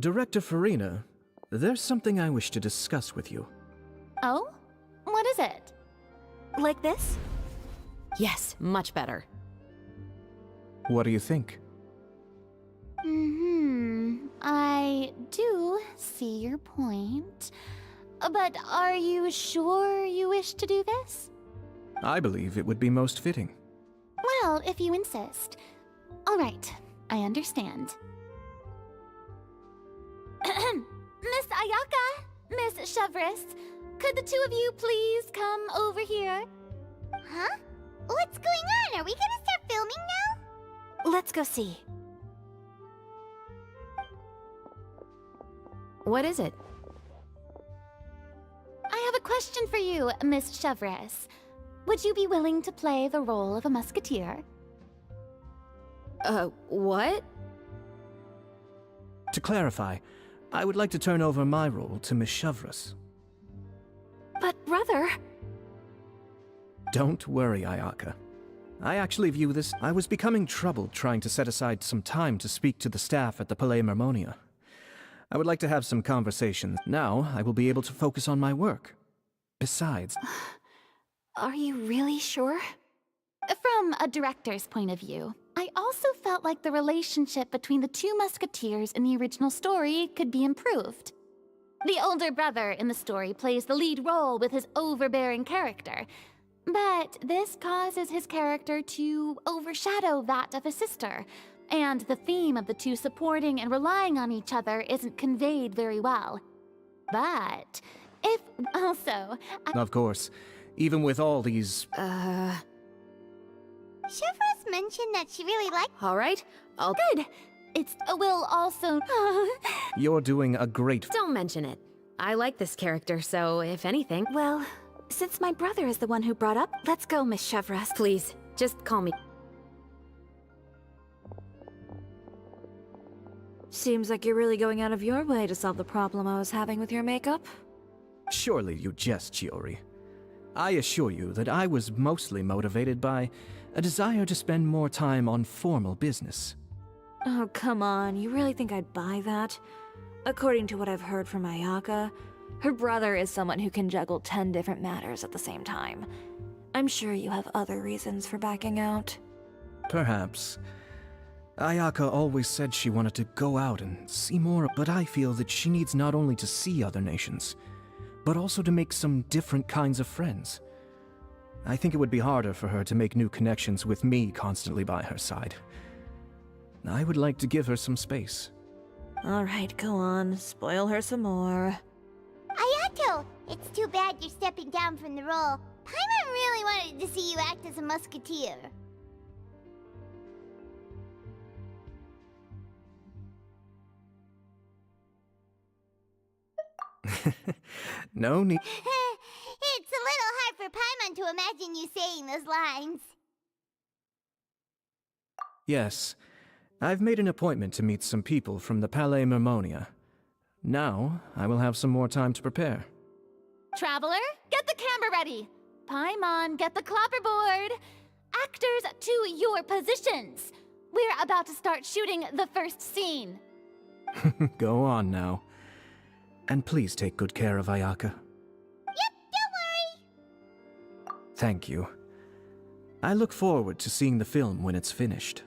Speaker 19: Director Farina, there's something I wish to discuss with you.
Speaker 2: Oh? What is it?
Speaker 11: Like this?
Speaker 7: Yes, much better.
Speaker 19: What do you think?
Speaker 2: I do see your point. But are you sure you wish to do this?
Speaker 19: I believe it would be most fitting.
Speaker 2: Well, if you insist. All right, I understand. Miss Ayaka, Miss Chevres, could the two of you please come over here?
Speaker 15: Huh? What's going on? Are we gonna start filming now?
Speaker 11: Let's go see.
Speaker 7: What is it?
Speaker 2: I have a question for you, Miss Chevres. Would you be willing to play the role of a musketeer?
Speaker 7: What?
Speaker 19: To clarify, I would like to turn over my role to Miss Chevres.
Speaker 11: But brother...
Speaker 19: Don't worry, Ayaka. I actually view this... I was becoming troubled trying to set aside some time to speak to the staff at the Palais Mermonia. I would like to have some conversations. Now, I will be able to focus on my work. Besides...
Speaker 11: Are you really sure?
Speaker 2: From a director's point of view, I also felt like the relationship between the two musketeers in the original story could be improved. The older brother in the story plays the lead role with his overbearing character, but this causes his character to overshadow that of his sister, and the theme of the two supporting and relying on each other isn't conveyed very well. But if also...
Speaker 19: Of course. Even with all these...
Speaker 15: Chevres mentioned that she really liked...
Speaker 7: Alright, I'll...
Speaker 2: Good! It's... will also...
Speaker 19: You're doing a great...
Speaker 7: Don't mention it. I like this character, so if anything...
Speaker 11: Well, since my brother is the one who brought up, let's go, Miss Chevres.
Speaker 7: Please, just call me.
Speaker 16: Seems like you're really going out of your way to solve the problem I was having with your makeup.
Speaker 19: Surely you jest, Chiori. I assure you that I was mostly motivated by a desire to spend more time on formal business.
Speaker 16: Oh, come on. You really think I'd buy that? According to what I've heard from Ayaka, her brother is someone who can juggle 10 different matters at the same time. I'm sure you have other reasons for backing out.
Speaker 19: Perhaps. Ayaka always said she wanted to go out and see more, but I feel that she needs not only to see other nations, but also to make some different kinds of friends. I think it would be harder for her to make new connections with me constantly by her side. I would like to give her some space.
Speaker 16: Alright, go on. Spoil her some more.
Speaker 15: Ayato! It's too bad you're stepping down from the role. Paimon really wanted to see you act as a musketeer.
Speaker 19: No need.
Speaker 15: It's a little hard for Paimon to imagine you saying those lines.
Speaker 19: Yes, I've made an appointment to meet some people from the Palais Mermonia. Now, I will have some more time to prepare.
Speaker 2: Traveler, get the camera ready. Paimon, get the clapperboard. Actors, to your positions. We're about to start shooting the first scene.
Speaker 19: Go on now. And please take good care of Ayaka.
Speaker 15: Yep, don't worry.
Speaker 19: Thank you. I look forward to seeing the film when it's finished.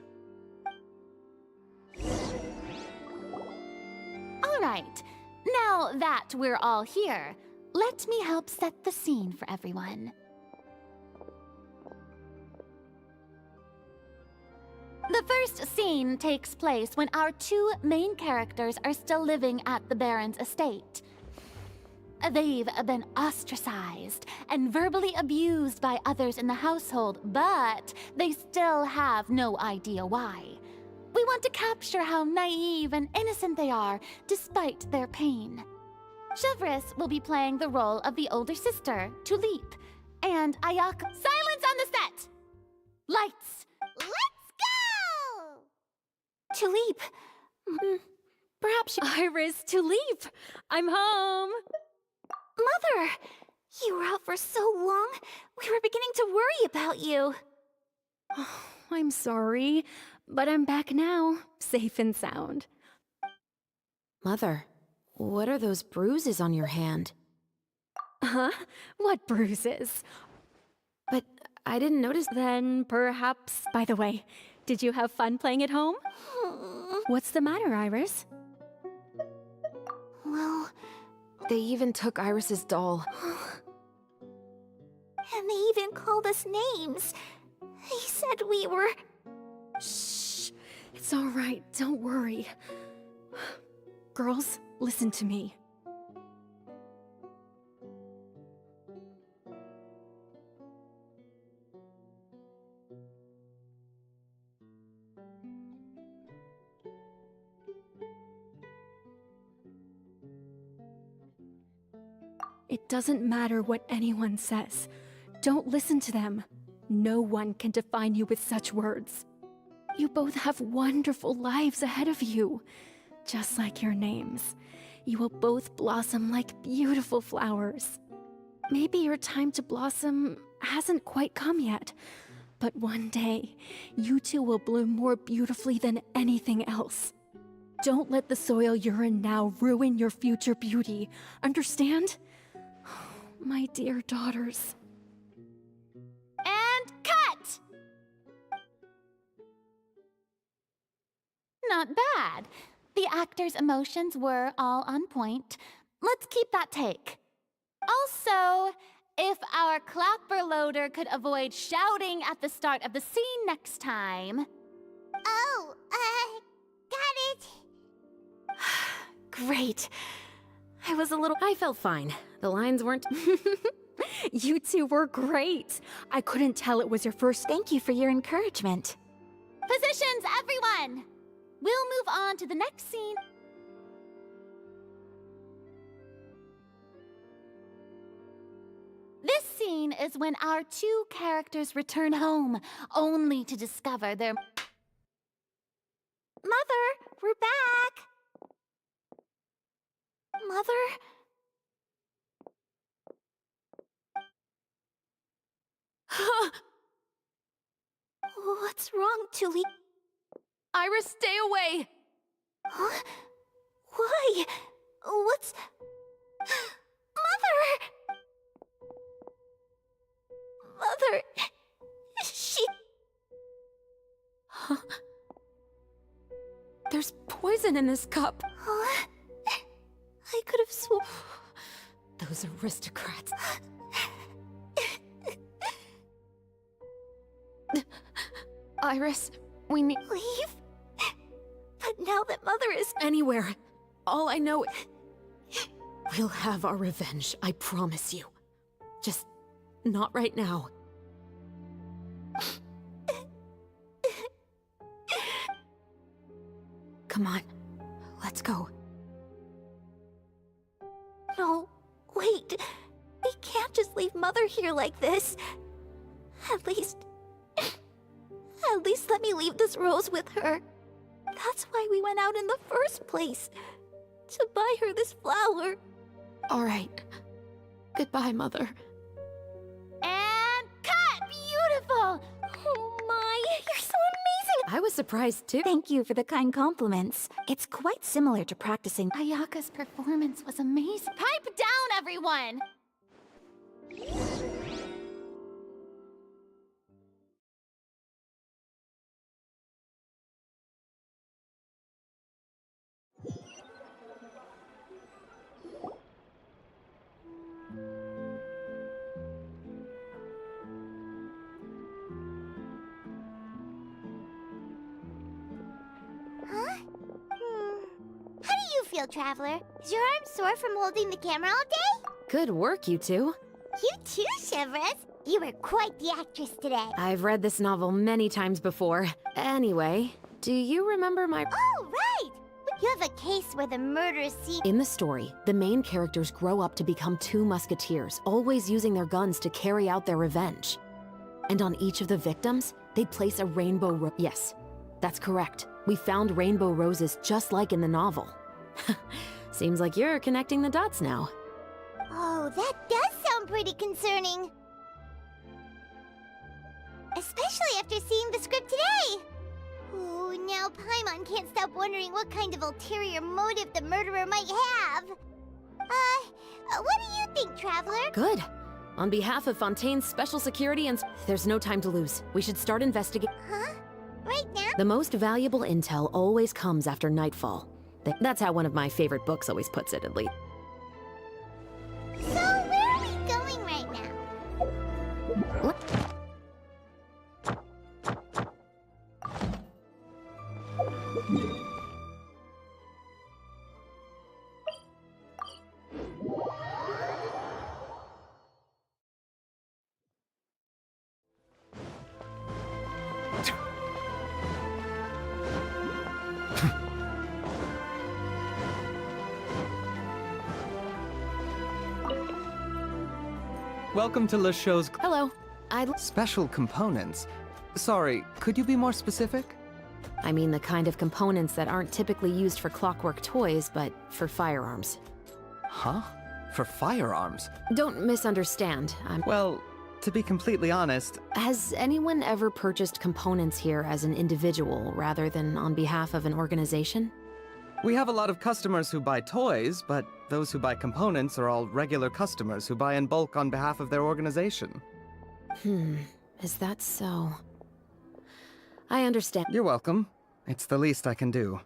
Speaker 2: All right, now that we're all here, let me help set the scene for everyone. The first scene takes place when our two main characters are still living at the Baron's estate. They've been ostracized and verbally abused by others in the household, but they still have no idea why. We want to capture how naive and innocent they are, despite their pain. Chevris will be playing the role of the older sister, Tulip, and Ayaka. Silence on the set! Lights!
Speaker 15: Let's go!
Speaker 11: Tulip! Perhaps
Speaker 13: Iris, Tulip! I'm home!
Speaker 11: Mother! You were out for so long, we were beginning to worry about you.
Speaker 13: I'm sorry, but I'm back now, safe and sound.
Speaker 7: Mother, what are those bruises on your hand?
Speaker 13: Huh? What bruises?
Speaker 7: But I didn't notice.
Speaker 13: Then perhaps... By the way, did you have fun playing at home? What's the matter, Iris?
Speaker 11: Well...
Speaker 7: They even took Iris's doll.
Speaker 11: And they even called us names. He said we were...
Speaker 13: Shh. It's all right. Don't worry. Girls, listen to me. It doesn't matter what anyone says. Don't listen to them. No one can define you with such words. You both have wonderful lives ahead of you. Just like your names. You will both blossom like beautiful flowers. Maybe your time to blossom hasn't quite come yet, but one day, you two will bloom more beautifully than anything else. Don't let the soil you're in now ruin your future beauty. Understand? My dear daughters.
Speaker 2: And cut! Not bad. The actors' emotions were all on point. Let's keep that take. Also, if our clapper loader could avoid shouting at the start of the scene next time...
Speaker 15: Oh, got it.
Speaker 11: Great.
Speaker 7: I felt fine. The lines weren't...
Speaker 13: You two were great. I couldn't tell it was your first...
Speaker 11: Thank you for your encouragement.
Speaker 2: Positions, everyone! We'll move on to the next scene. This scene is when our two characters return home, only to discover their...
Speaker 11: Mother, we're back! Mother? What's wrong, Tulip?
Speaker 13: Iris, stay away!
Speaker 11: Huh? Why? What's... Mother! Mother... She...
Speaker 7: Huh? There's poison in this cup.
Speaker 11: Huh? I could have sworn...
Speaker 7: Those aristocrats. Iris, we need...
Speaker 11: Leave? But now that Mother is...
Speaker 7: Anywhere. All I know... We'll have our revenge, I promise you. Just not right now. Come on, let's go.
Speaker 11: No, wait. We can't just leave Mother here like this. At least let me leave this rose with her. That's why we went out in the first place. To buy her this flower.
Speaker 7: All right. Goodbye, Mother.
Speaker 2: And cut! Beautiful!
Speaker 11: Oh my, you're so amazing!
Speaker 7: I was surprised too.
Speaker 11: Thank you for the kind compliments. It's quite similar to practicing.
Speaker 2: Ayaka's performance was amazing. Pipe down, everyone!
Speaker 15: Huh? How do you feel, Traveler? Is your arm sore from holding the camera all day?
Speaker 7: Good work, you two.
Speaker 15: You too, Shivers. You were quite the actress today.
Speaker 7: I've read this novel many times before. Anyway, do you remember my...
Speaker 15: Oh, right! You have a case where the murderers see...
Speaker 7: In the story, the main characters grow up to become two musketeers, always using their guns to carry out their revenge. And on each of the victims, they'd place a rainbow Yes, that's correct. We found rainbow roses just like in the novel. Seems like you're connecting the dots now.
Speaker 15: Oh, that does sound pretty concerning. Especially after seeing the script today. Ooh, now Paimon can't stop wondering what kind of ulterior motive the murderer might have. What do you think, Traveler?
Speaker 7: Good. On behalf of Fontaine's special security and... There's no time to lose. We should start investigating.
Speaker 15: Huh? Right now?
Speaker 7: The most valuable intel always comes after nightfall. That's how one of my favorite books always puts it, at least.
Speaker 15: So, where are we going right now?
Speaker 7: What?
Speaker 14: Welcome to Le Show's...
Speaker 7: Hello.
Speaker 14: Special components. Sorry, could you be more specific?
Speaker 7: I mean the kind of components that aren't typically used for clockwork toys, but for firearms.
Speaker 14: Huh? For firearms?
Speaker 7: Don't misunderstand.
Speaker 14: Well, to be completely honest...
Speaker 7: Has anyone ever purchased components here as an individual rather than on behalf of an organization?
Speaker 14: We have a lot of customers who buy toys, but those who buy components are all regular customers who buy in bulk on behalf of their organization.
Speaker 7: Is that so? I understand.
Speaker 14: You're welcome. It's the least I can do.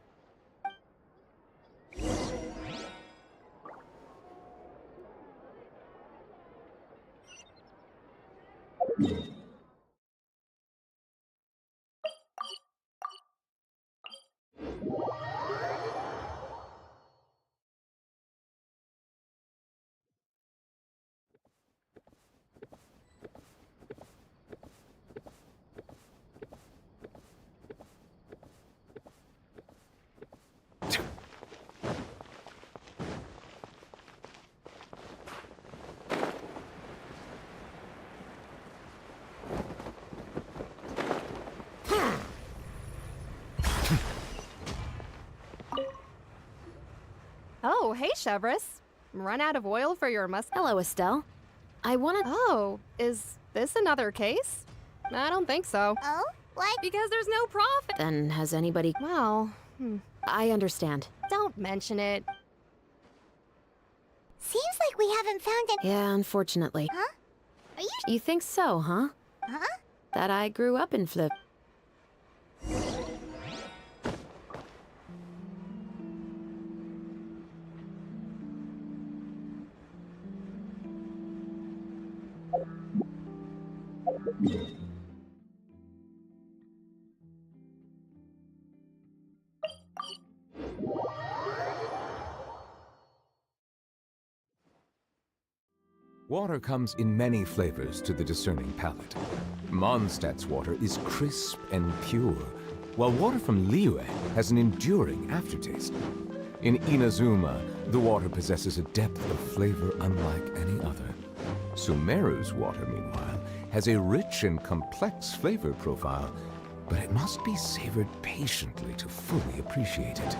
Speaker 17: Oh, hey, Chevres. Run out of oil for your musk?
Speaker 7: Hello, Estelle. I wanna...
Speaker 17: Oh, is this another case? I don't think so.
Speaker 15: Oh? What?
Speaker 17: Because there's no profit.
Speaker 7: Then has anybody...
Speaker 17: Well,
Speaker 7: I understand.
Speaker 17: Don't mention it.
Speaker 15: Seems like we haven't found it.
Speaker 7: Yeah, unfortunately.
Speaker 15: Huh? Are you...
Speaker 7: You think so, huh?
Speaker 15: Huh?
Speaker 7: That I grew up in Flip.
Speaker 20: Water comes in many flavors to the discerning palate. Mondstadt's water is crisp and pure, while water from Liyue has an enduring aftertaste. In Inazuma, The water possesses a depth of flavor unlike any other. Sumeru's water, meanwhile, has a rich and complex flavor profile, but it must be savored patiently to fully appreciate it.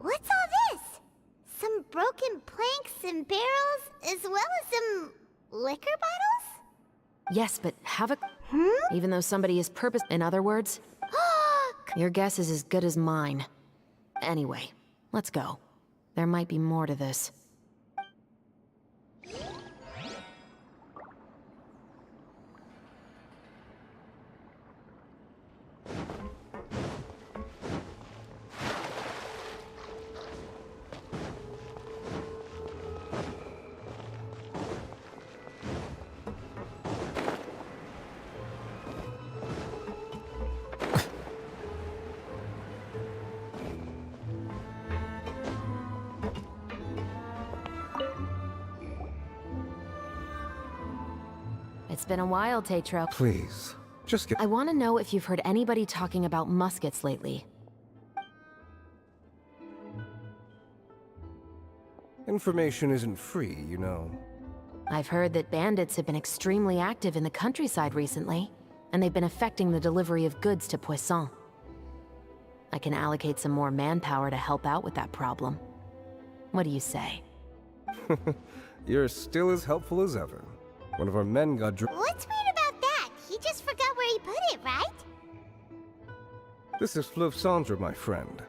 Speaker 15: What's all this? Some broken planks and barrels, as well as some liquor bottles?
Speaker 7: Yes, but have a... Even though somebody is purpose... In other words, your guess is as good as mine. Anyway, let's go. There might be more to this. It's been a while, Tetro.
Speaker 4: Please, just get...
Speaker 7: I want to know if you've heard anybody talking about muskets lately.
Speaker 4: Information isn't free, you know.
Speaker 7: I've heard that bandits have been extremely active in the countryside recently, and they've been affecting the delivery of goods to Poisson. I can allocate some more manpower to help out with that problem. What do you say?
Speaker 4: You're still as helpful as ever. One of our men got
Speaker 15: What's weird about that? He just forgot where he put it, right?
Speaker 4: This is Fleuve Cendre, my friend.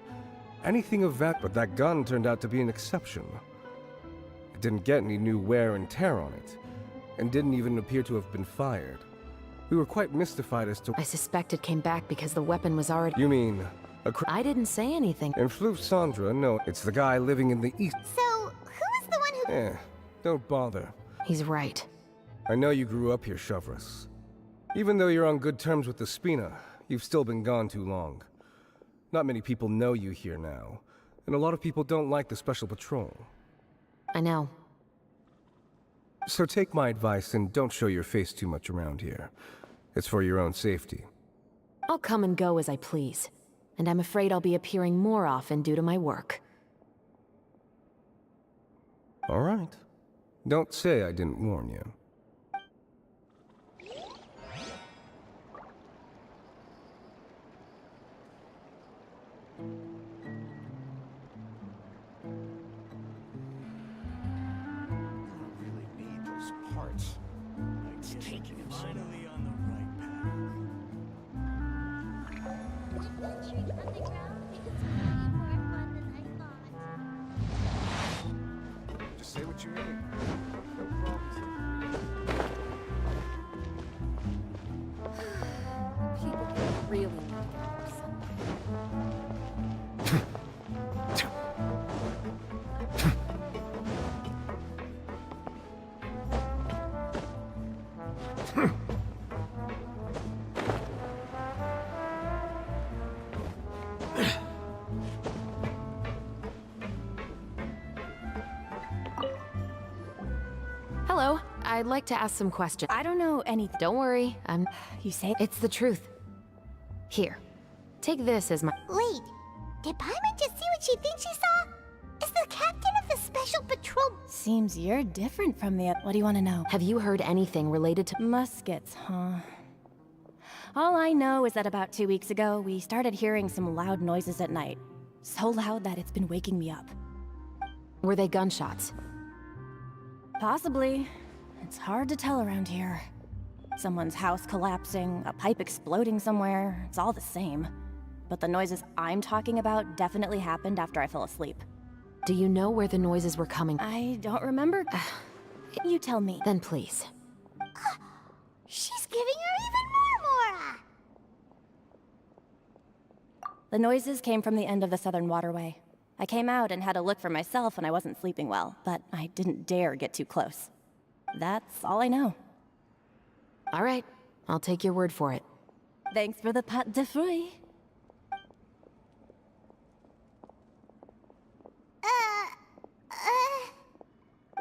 Speaker 4: Anything of that, but that gun turned out to be an exception. It didn't get any new wear and tear on it, and didn't even appear to have been fired. We were quite mystified as to...
Speaker 7: I suspect it came back because the weapon was already...
Speaker 4: You mean...
Speaker 7: I didn't say anything.
Speaker 4: In Fleuve Cendre, no, it's the guy living in the east...
Speaker 15: So, who was the one who...
Speaker 4: Don't bother.
Speaker 7: He's right.
Speaker 4: I know you grew up here, Chevres. Even though you're on good terms with the Spina, you've still been gone too long. Not many people know you here now, and a lot of people don't like the Special Patrol.
Speaker 7: I know.
Speaker 4: So take my advice and don't show your face too much around here. It's for your own safety.
Speaker 7: I'll come and go as I please, and I'm afraid I'll be appearing more often due to my work.
Speaker 4: All right. Don't say I didn't warn you.
Speaker 22: Parts. It's taking him finally on the right path. Just say what you mean. No problems.
Speaker 13: People really need to go
Speaker 7: Hello, I'd like to ask some questions.
Speaker 13: I don't know anything.
Speaker 7: Don't worry,
Speaker 13: You say...
Speaker 7: It's the truth. Here, take this as my...
Speaker 15: Wait, did Paimon just see what she thinks she saw? Is the captain of the Special Patrol...
Speaker 13: Seems you're different from the... What do you want to know?
Speaker 7: Have you heard anything related to...
Speaker 13: Muskets, huh? All I know is that about 2 weeks ago, we started hearing some loud noises at night. So loud that it's been waking me up.
Speaker 7: Were they gunshots?
Speaker 13: Possibly.
Speaker 12: It's hard to tell around here. Someone's house collapsing, a pipe exploding somewhere, it's all the same. But the noises I'm talking about definitely happened after I fell asleep.
Speaker 7: Do you know where the noises were coming?
Speaker 12: I don't remember. You tell me.
Speaker 7: Then please.
Speaker 15: She's giving her even more Mora!
Speaker 12: The noises came from the end of the Southern Waterway. I came out and had a look for myself when I wasn't sleeping well, but I didn't dare get too close. That's all I know.
Speaker 7: All right, I'll take your word for it.
Speaker 12: Thanks for the pâte de fruits.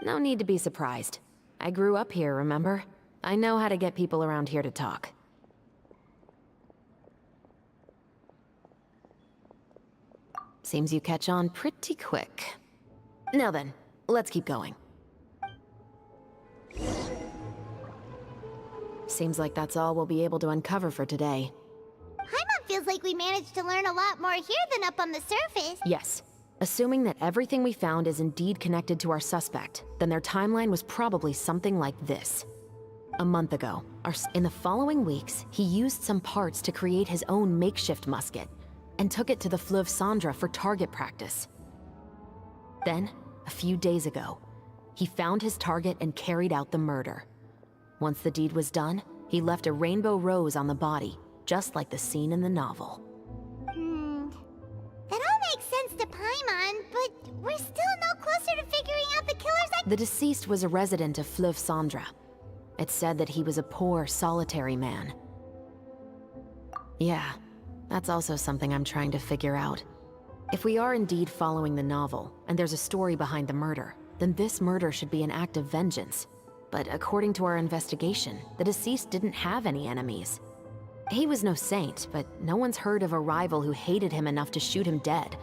Speaker 7: No need to be surprised. I grew up here, remember? I know how to get people around here to talk. Seems you catch on pretty quick. Now then, let's keep going. Seems like that's all we'll be able to uncover for today.
Speaker 15: Paimon feels like we managed to learn a lot more here than up on the surface.
Speaker 7: Yes. Assuming that everything we found is indeed connected to our suspect, then their timeline was probably something like this. A month ago, in the following weeks, he used some parts to create his own makeshift musket, and took it to the Fleuve Cendra for target practice. Then, a few days ago, he found his target and carried out the murder. Once the deed was done, he left a rainbow rose on the body, just like the scene in the novel.
Speaker 15: That all makes sense to Paimon, but we're still no closer to figuring out the killer's
Speaker 7: The deceased was a resident of Fleuve Cendra. It's said that he was a poor, solitary man. Yeah, that's also something I'm trying to figure out. If we are indeed following the novel, and there's a story behind the murder, then this murder should be an act of vengeance. But according to our investigation, the deceased didn't have any enemies. He was no saint, but no one's heard of a rival who hated him enough to shoot him dead,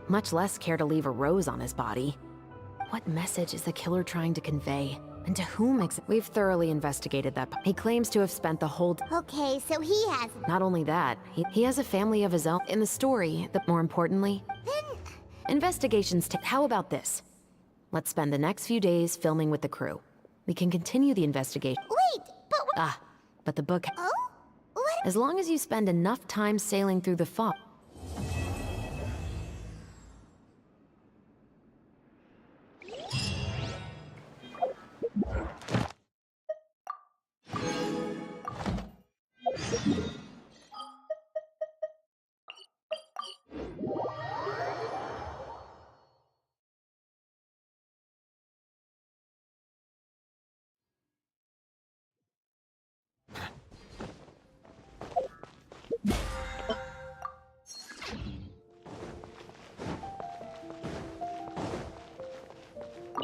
Speaker 7: much less care to leave a rose on his body. What message is the killer trying to convey? And to whom We've thoroughly investigated that. He claims to have spent the whole
Speaker 15: Okay, so he has...
Speaker 7: Not only that, he has a family of his own. In the story, more importantly...
Speaker 15: Then...
Speaker 7: Investigations How about this? Let's spend the next few days filming with the crew. We can continue the investigation.
Speaker 15: Wait, but
Speaker 7: but the book...
Speaker 15: Oh? What?
Speaker 7: As long as you spend enough time sailing through the fog...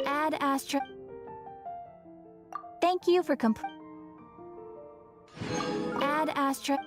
Speaker 11: Ad Astra. Thank you for Ad Astra.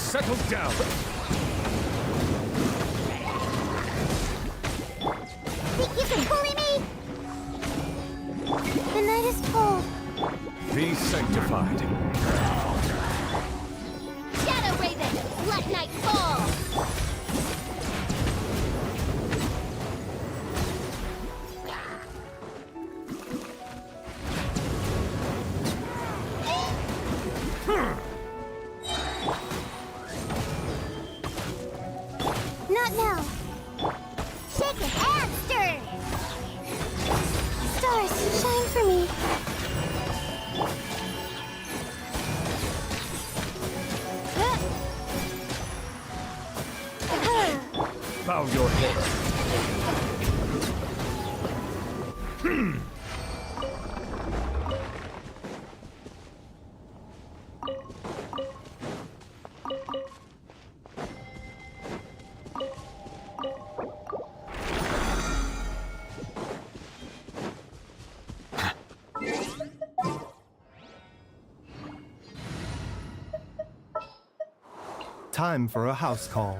Speaker 8: Settle down!
Speaker 15: Think you can bully me? The night is cold.
Speaker 8: Be sanctified.
Speaker 15: Shadow Raven, let night fall!
Speaker 3: Time for a house call.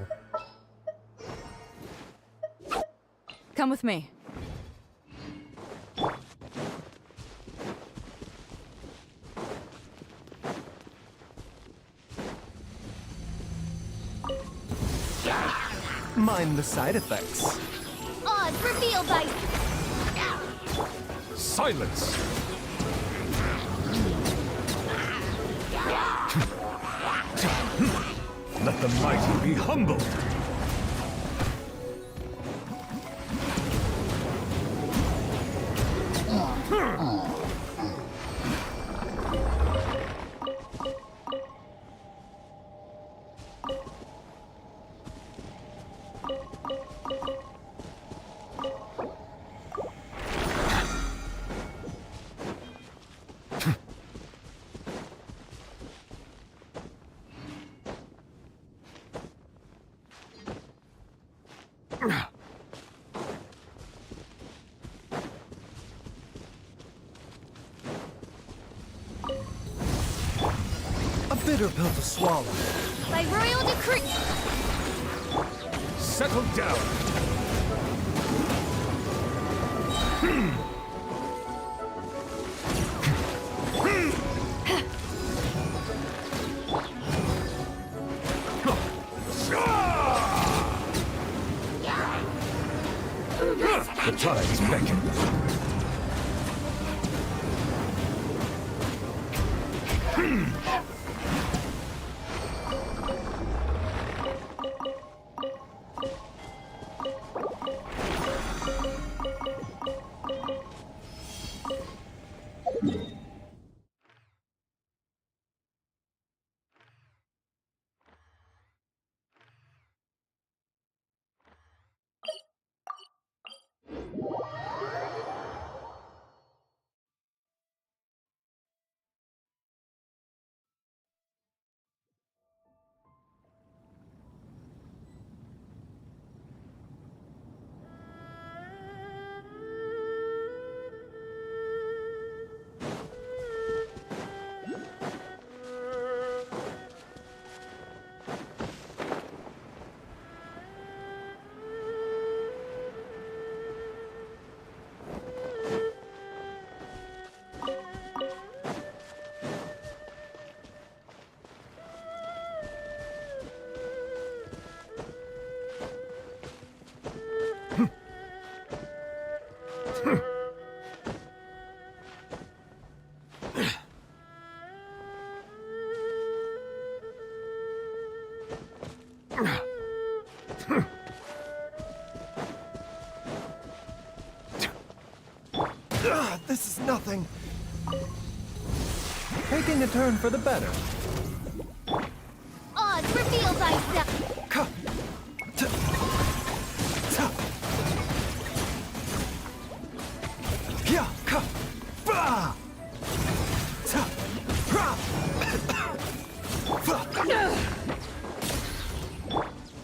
Speaker 18: Come with me.
Speaker 3: Mind the side effects.
Speaker 2: Odds revealed by...
Speaker 20: Silence!
Speaker 8: Let the mighty be humbled!
Speaker 3: A bitter pill to swallow.
Speaker 2: By royal decree...
Speaker 8: Settle down! The tides beckon.
Speaker 3: This is nothing. Taking a turn for the better.
Speaker 2: Odds revealed thyself.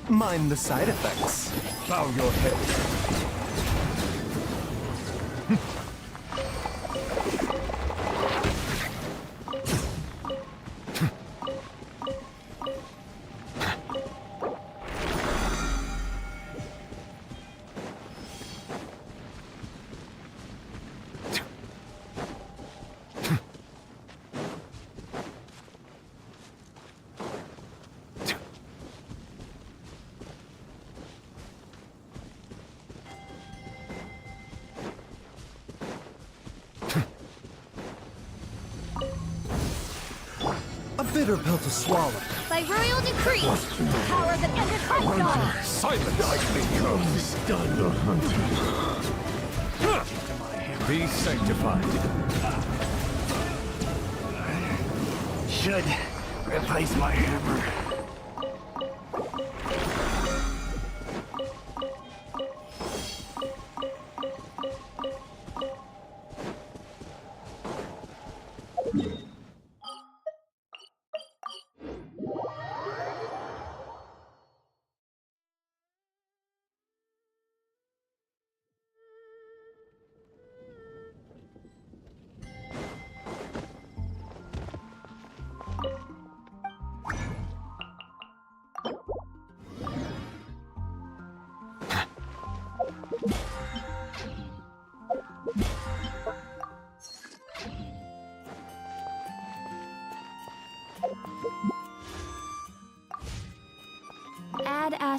Speaker 3: Mind the side effects.
Speaker 8: Bow your head.
Speaker 3: Bitter pill to swallow.
Speaker 2: By royal decree, power that ended Hunter.
Speaker 8: Silence! I become done the hunting. Be sanctified.
Speaker 9: Should replace my hammer.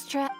Speaker 11: lost track.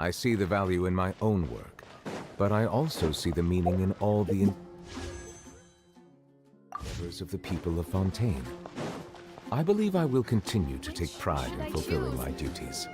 Speaker 20: I see the value in my own work, but I also see the meaning in all the endeavors of the people of Fontaine. I believe I will continue to take pride in fulfilling my duties.